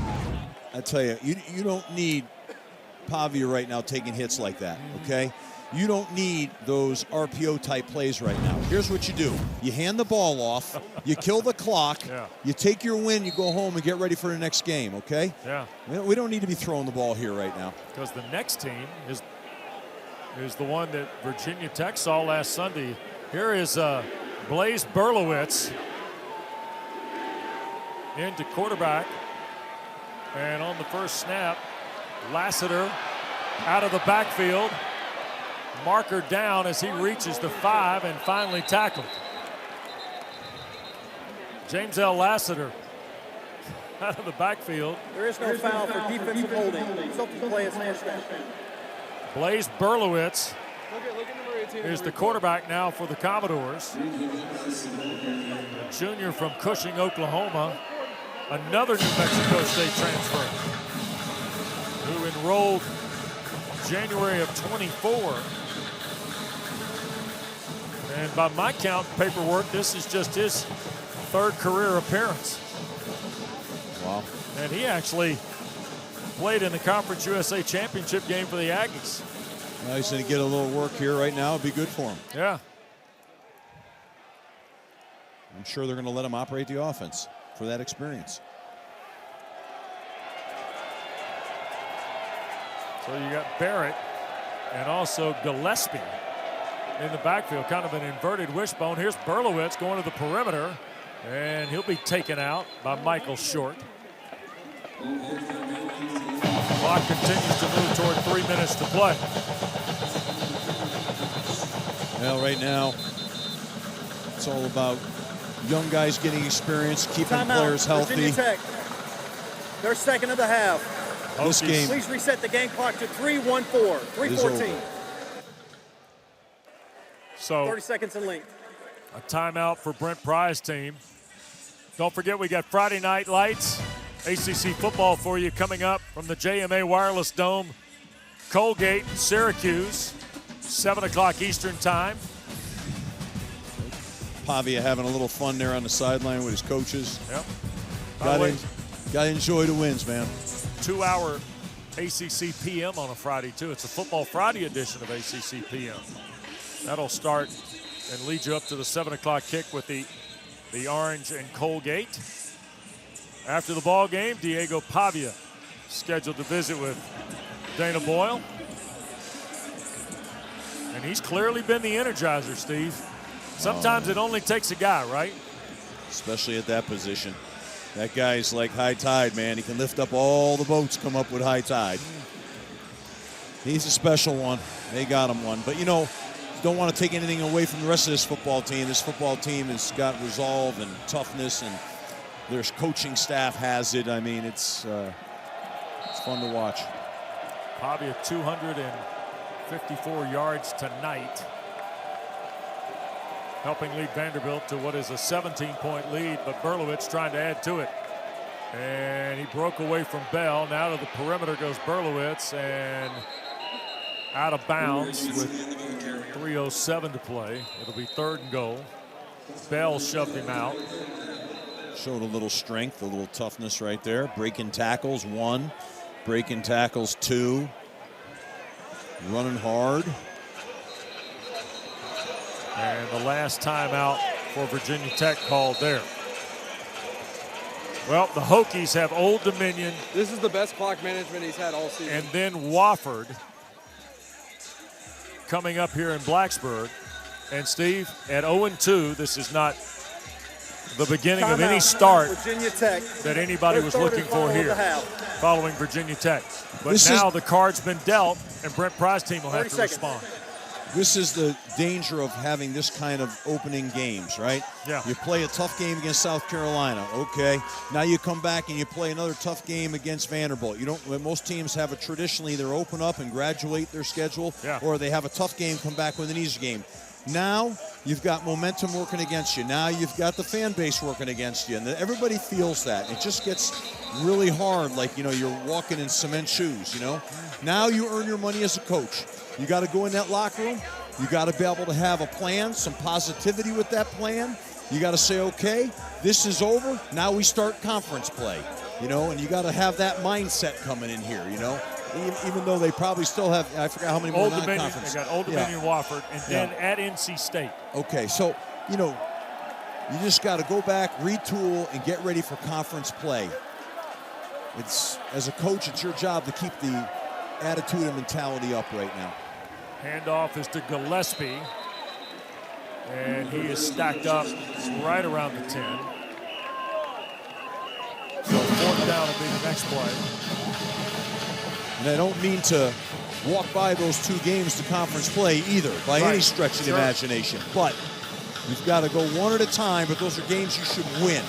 I tell you, you don't need Pavia right now taking hits like that, okay? You don't need those RPO-type plays right now. Here's what you do. You hand the ball off, you kill the clock, you take your win, you go home and get ready for the next game, okay?
Yeah.
We don't need to be throwing the ball here right now.
Because the next team is the one that Virginia Tech saw last Sunday. Here is Blaze Berlowitz into quarterback. And on the first snap, Lassiter out of the backfield. Marker down as he reaches the 5 and finally tackled. James L. Lassiter out of the backfield.
There is no foul for defensive holding. Something play is first down.
Blaze Berlowitz is the quarterback now for the Commodores. A junior from Cushing, Oklahoma. Another New Mexico State transfer who enrolled January of 24. And by my count, paperwork, this is just his 3rd career appearance.
Wow.
And he actually played in the Conference USA Championship game for the Aggies.
Well, he's going to get a little work here right now. It'll be good for him.
Yeah.
I'm sure they're going to let him operate the offense for that experience.
So you got Barrett and also Gillespie in the backfield, kind of an inverted wishbone. Here's Berlowitz going to the perimeter, and he'll be taken out by Michael Short. Clock continues to move toward 3 minutes to play.
Well, right now, it's all about young guys getting experience, keeping players healthy.
Virginia Tech. Their second of the half.
This game.
Please reset the game clock to 3:14, 3:14.
So
30 seconds in length.
a timeout for Brent Pry's team. Don't forget we got Friday Night Lights, ACC football for you coming up from the JMA Wireless Dome. Colgate, Syracuse, 7 o'clock Eastern time.
Pavia having a little fun there on the sideline with his coaches.
Yep.
Gotta enjoy the wins, man.
2-hour ACC PM on a Friday, too. It's a Football Friday edition of ACC PM. That'll start and lead you up to the 7 o'clock kick with the Orange and Colgate. After the ball game, Diego Pavia scheduled to visit with Dana Boyle. And he's clearly been the energizer, Steve. Sometimes it only takes a guy, right?
Especially at that position. That guy's like high tide, man. He can lift up all the boats, come up with high tide. He's a special one. They got him one. But, you know, don't want to take anything away from the rest of this football team. This football team has got resolve and toughness, and their coaching staff has it. I mean, it's fun to watch.
Pavia 254 yards tonight, helping lead Vanderbilt to what is a 17-point lead, but Berlowitz trying to add to it. And he broke away from Bell. Now to the perimeter goes Berlowitz, and out of bounds with 3:07 to play. It'll be 3rd and goal. Bell shoved him out.
Showed a little strength, a little toughness right there. Breaking tackles, 1. Breaking tackles, 2. Running hard.
And the last timeout for Virginia Tech called there. Well, the Hokies have Old Dominion.
This is the best clock management he's had all season.
And then Wofford coming up here in Blacksburg. And Steve, at 0-2, this is not the beginning of any start
Virginia Tech
that anybody was looking for here following Virginia Tech. But now the card's been dealt, and Brent Pry's team will have to respond.
This is the danger of having this kind of opening games, right?
Yeah.
You play a tough game against South Carolina, okay. Now you come back and you play another tough game against Vanderbilt. You don't. Most teams have a traditionally either open up and graduate their schedule, or they have a tough game, come back with an easy game. Now you've got momentum working against you. Now you've got the fan base working against you, and everybody feels that. It just gets really hard, like, you know, you're walking in cement shoes, you know. Now you earn your money as a coach. You got to go in that locker room. You got to be able to have a plan, some positivity with that plan. You got to say, okay, this is over. Now we start conference play, you know, and you got to have that mindset coming in here, you know. Even though they probably still have, I forgot how many more non-conference.
They got Old Dominion, Wofford, and then at NC State.
Okay, so, you know, you just got to go back, retool, and get ready for conference play. It's, as a coach, it's your job to keep the attitude and mentality up right now.
Handoff is to Gillespie, and he is stacked up right around the 10. So 4th down will be the next play.
And I don't mean to walk by those 2 games to conference play either, by any stretch of the imagination. But you've got to go one at a time, but those are games you should win.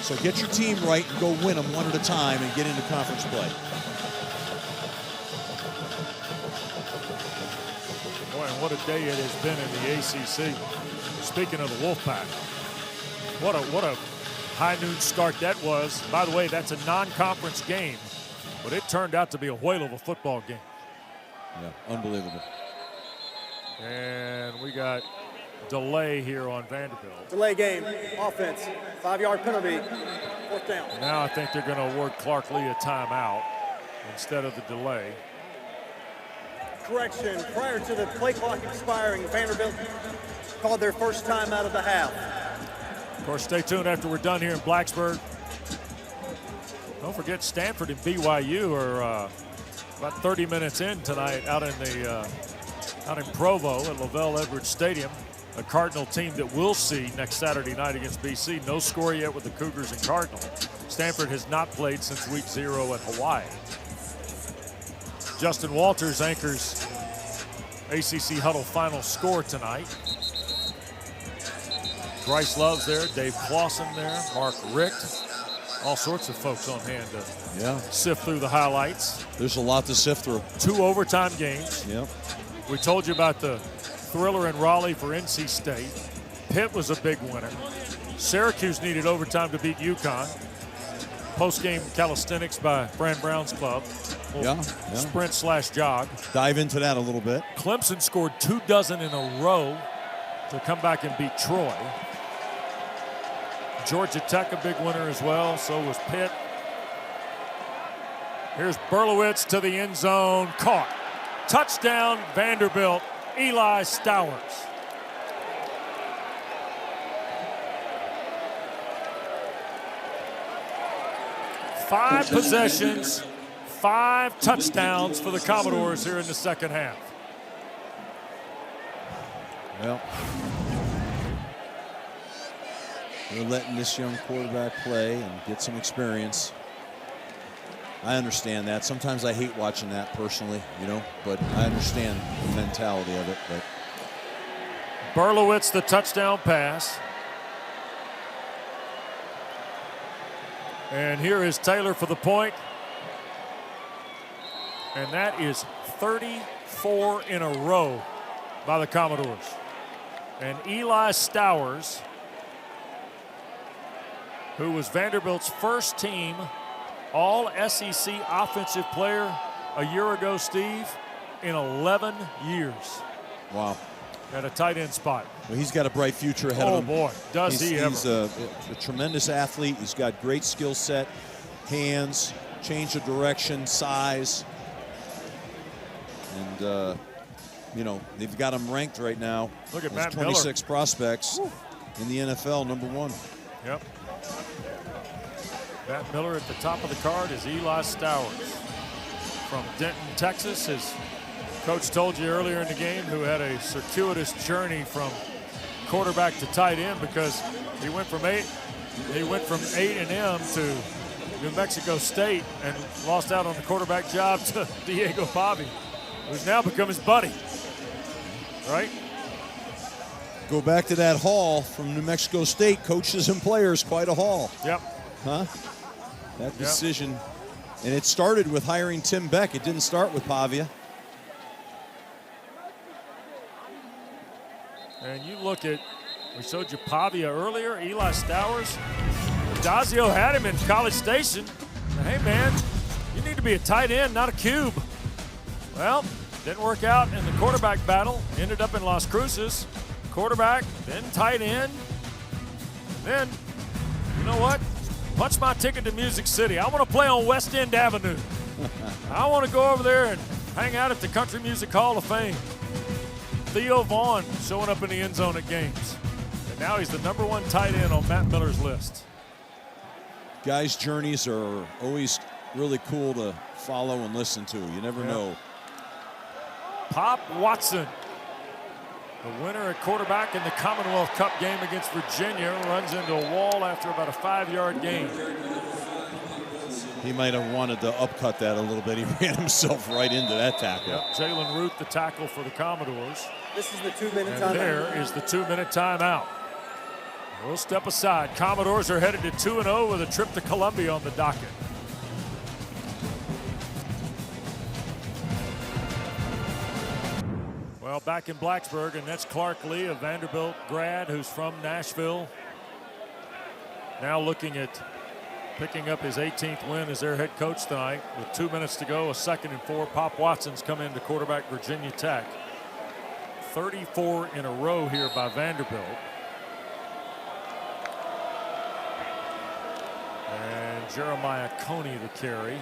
So get your team right and go win them one at a time and get into conference play.
Boy, and what a day it has been in the ACC. Speaking of the Wolfpack, what a high noon start that was. By the way, that's a non-conference game, but it turned out to be a whale of a football game.
Yeah, unbelievable.
And we got delay here on Vanderbilt.
Delay game, offense, 5-yard penalty, 4th down.
Now I think they're going to award Clark Lee a timeout instead of the delay.
Correction, prior to the play clock expiring, Vanderbilt called their first time out of the half.
Of course, stay tuned after we're done here in Blacksburg. Don't forget Stanford and BYU are about 30 minutes in tonight out in Provo at Lavelle Edwards Stadium. A Cardinal team that we'll see next Saturday night against BC. No score yet with the Cougars and Cardinal. Stanford has not played since week 0 at Hawaii. Justin Walters anchors ACC Huddle final score tonight. Bryce Love's there, Dave Clausen there, Mark Richt, all sorts of folks on hand to
Yeah.
sift through the highlights.
There's a lot to sift through.
2 overtime games.
Yep.
We told you about the thriller in Raleigh for NC State. Pitt was a big winner. Syracuse needed overtime to beat UConn. Post-game calisthenics by Fran Brown's club.
Yeah.
Sprint/jog.
Dive into that a little bit.
Clemson scored 24 in a row to come back and beat Troy. Georgia Tech a big winner as well, so was Pitt. Here's Berlowitz to the end zone, caught. Touchdown Vanderbilt, Eli Stowers. Five possessions, 5 touchdowns for the Commodores here in the second half.
Well, they're letting this young quarterback play and get some experience. I understand that. Sometimes I hate watching that personally, you know, but I understand the mentality of it. But
Berlowitz, the touchdown pass. And here is Taylor for the point. And that is 34 in a row by the Commodores. And Eli Stowers, who was Vanderbilt's first team All-SEC offensive player a year ago, Steve, in 11 years.
Wow.
At a tight end spot.
Well, he's got a bright future ahead of him.
Oh, boy, does he ever.
He's a tremendous athlete. He's got great skill set, hands, change of direction, size. And, you know, they've got him ranked right now.
Look at
as
Matt
26
Miller.
prospects in the NFL, #1.
Yep. Matt Miller at the top of the card is Eli Stowers from Denton, Texas. His coach told you earlier in the game, who had a circuitous journey from quarterback to tight end because he went from A&M to New Mexico State and lost out on the quarterback job to Diego Pavi, who's now become his buddy, right?
Go back to that haul from New Mexico State, coaches and players, quite a haul.
Yep.
Huh? That decision. And it started with hiring Tim Beck. It didn't start with Pavia.
And you look at, we showed you Pavia earlier, Eli Stowers. Dazio had him in College Station. Hey, man, you need to be a tight end, not a cube. Well, didn't work out in the quarterback battle. Ended up in Las Cruces. Quarterback, then tight end. Then, you know what? Punch my ticket to Music City. I want to play on West End Avenue. I want to go over there and hang out at the Country Music Hall of Fame. Theo Vaughn showing up in the end zone at games. And now he's the #1 tight end on Matt Miller's list.
Guys' journeys are always really cool to follow and listen to. You never know.
Pop Watson, the winner at quarterback in the Commonwealth Cup game against Virginia, runs into a wall after about a 5-yard gain.
He might have wanted to upcut that a little bit. He ran himself right into that tackle.
Yep. Jalen Root, the tackle for the Commodores.
This is the 2-minute
timeout. And there
timeout.
is the 2-minute timeout. We'll step aside. Commodores are headed to 2-0 with a trip to Columbia on the docket. Well, back in Blacksburg, and that's Clark Lee, a Vanderbilt grad who's from Nashville. Now looking at picking up his 18th win as their head coach tonight. With 2 minutes to go, a 2nd and 4. Pop Watson's come in to quarterback Virginia Tech. 34 in a row here by Vanderbilt. And Jeremiah Coney the carry.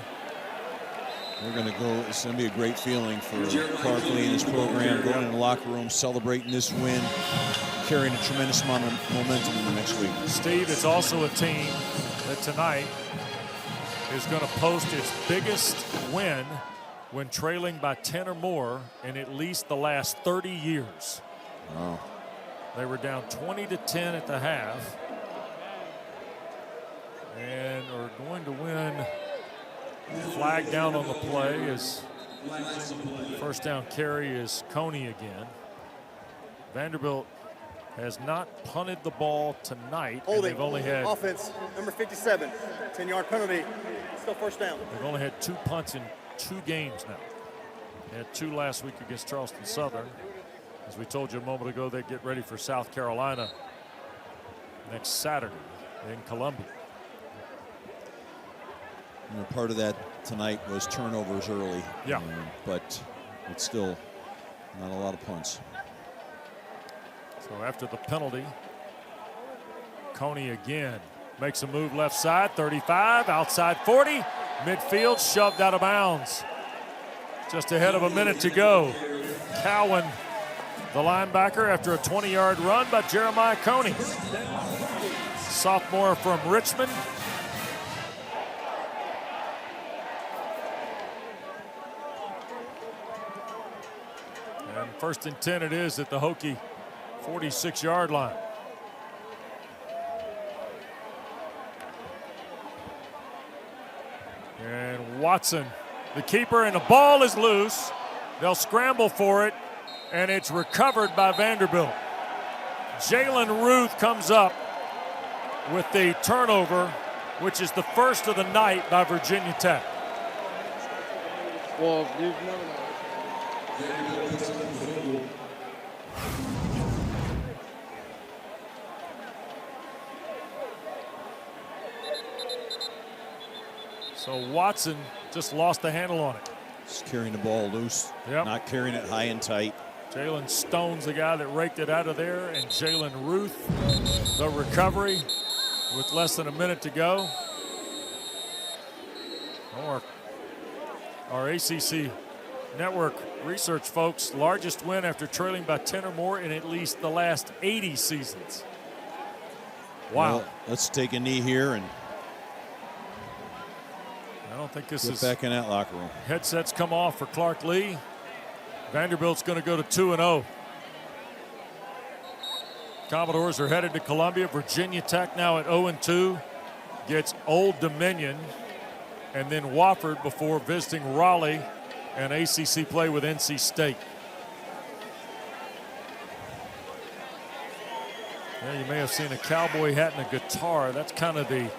We're going to go. It's going to be a great feeling for Clark Lee and his program, going in the locker room, celebrating this win, carrying a tremendous amount of momentum in the next week.
Steve, it's also a team that tonight is going to post its biggest win when trailing by 10 or more in at least the last 30 years.
Wow.
They were down 20-10 at the half and are going to win. Flag down on the play is first down carry is Coney again. Vanderbilt has not punted the ball tonight.
Holding.
They've only had
Offense, number 57, 10-yard penalty. Still first down.
They've only had 2 punts in 2 games now. They had 2 last week against Charleston Southern. As we told you a moment ago, they get ready for South Carolina next Saturday in Columbia.
You know, part of that tonight was turnovers early.
Yeah.
But it's still not a lot of punts.
So after the penalty, Coney again makes a move left side, 35, outside 40, midfield, shoved out of bounds. Just ahead of a minute to go. Cowan, the linebacker, after a 20-yard run by Jeremiah Coney. Sophomore from Richmond. And 1st and 10 it is at the Hokie 46-yard line. And Watson, the keeper, and the ball is loose. They'll scramble for it, and it's recovered by Vanderbilt. Jalen Ruth comes up with the turnover, which is the first of the night by Virginia Tech.
Well, you've never know.
So Watson just lost the handle on it.
Just carrying the ball loose,
Yep.
not carrying it high and tight.
Jalen Stone's the guy that raked it out of there, and Jalen Ruth, the recovery with less than a minute to go. Our ACC Network research folks, largest win after trailing by 10 or more in at least the last 80 seasons. Wow.
Well, let's take a knee here and
I don't think this
get
is
back in that locker room.
Headsets come off for Clark Lee. Vanderbilt's going to go to 2-0. Commodores are headed to Columbia. Virginia Tech now at 0-2. Gets Old Dominion and then Wofford before visiting Raleigh and ACC play with NC State. Yeah, you may have seen a cowboy hat and a guitar. That's kind of the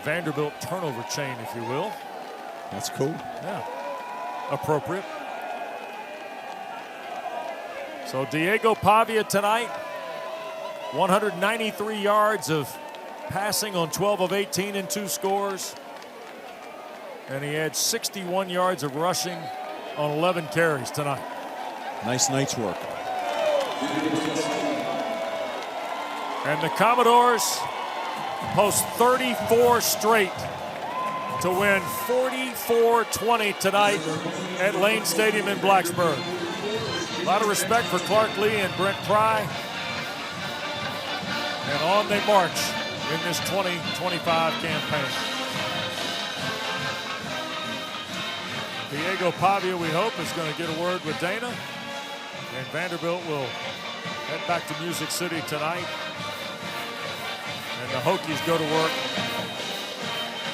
Vanderbilt turnover chain, if you will.
That's cool.
Yeah, appropriate. So Diego Pavia tonight, 193 yards of passing on 12 of 18 and 2 scores. And he had 61 yards of rushing on 11 carries tonight.
Nice night's work.
And the Commodores post 34 straight to win 44-20 tonight at Lane Stadium in Blacksburg. A lot of respect for Clark Lee and Brent Pry. And on they march in this 2025 campaign. Diego Pavia, we hope, is going to get a word with Dana. And Vanderbilt will head back to Music City tonight. And the Hokies go to work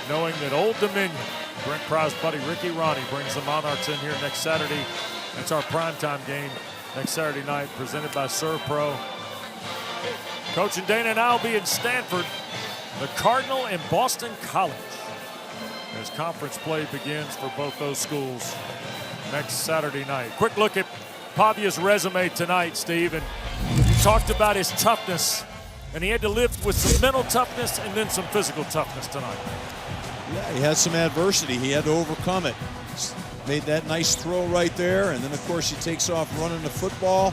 knowing that Old Dominion, Brent Pry's buddy Ricky Ronnie, brings the Monarchs in here next Saturday. That's our primetime game next Saturday night, presented by ServPro. Coach and Dana now will be in Stanford, the Cardinal and Boston College, as conference play begins for both those schools next Saturday night. Quick look at Pavia's resume tonight, Steve, and you talked about his toughness, and he had to live with some mental toughness and then some physical toughness tonight.
Yeah, he had some adversity. He had to overcome it. Made that nice throw right there, and then of course he takes off running the football.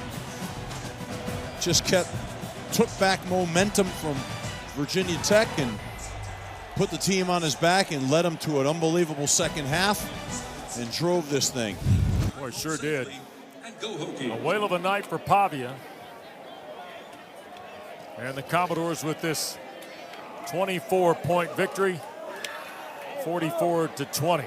Just took back momentum from Virginia Tech and put the team on his back and led him to an unbelievable second half and drove this thing.
Boy, sure did. A whale of a night for Pavia. And the Commodores with this 24-point victory, 44-20.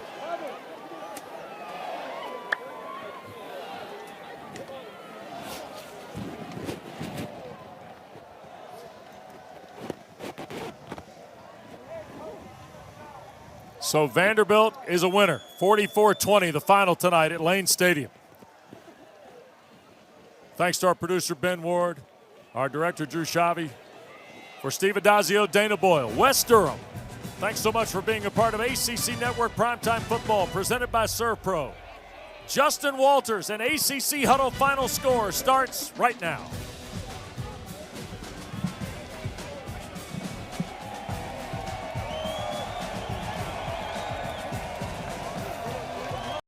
So Vanderbilt is a winner, 44-20, the final tonight at Lane Stadium. Thanks to our producer, Ben Ward, Our director, Drew Shavi. For Steve Adazio, Dana Boyle, Wes Durham. Thanks so much for being a part of ACC Network Primetime Football, presented by ServPro. Justin Walters and ACC Huddle final score starts right now.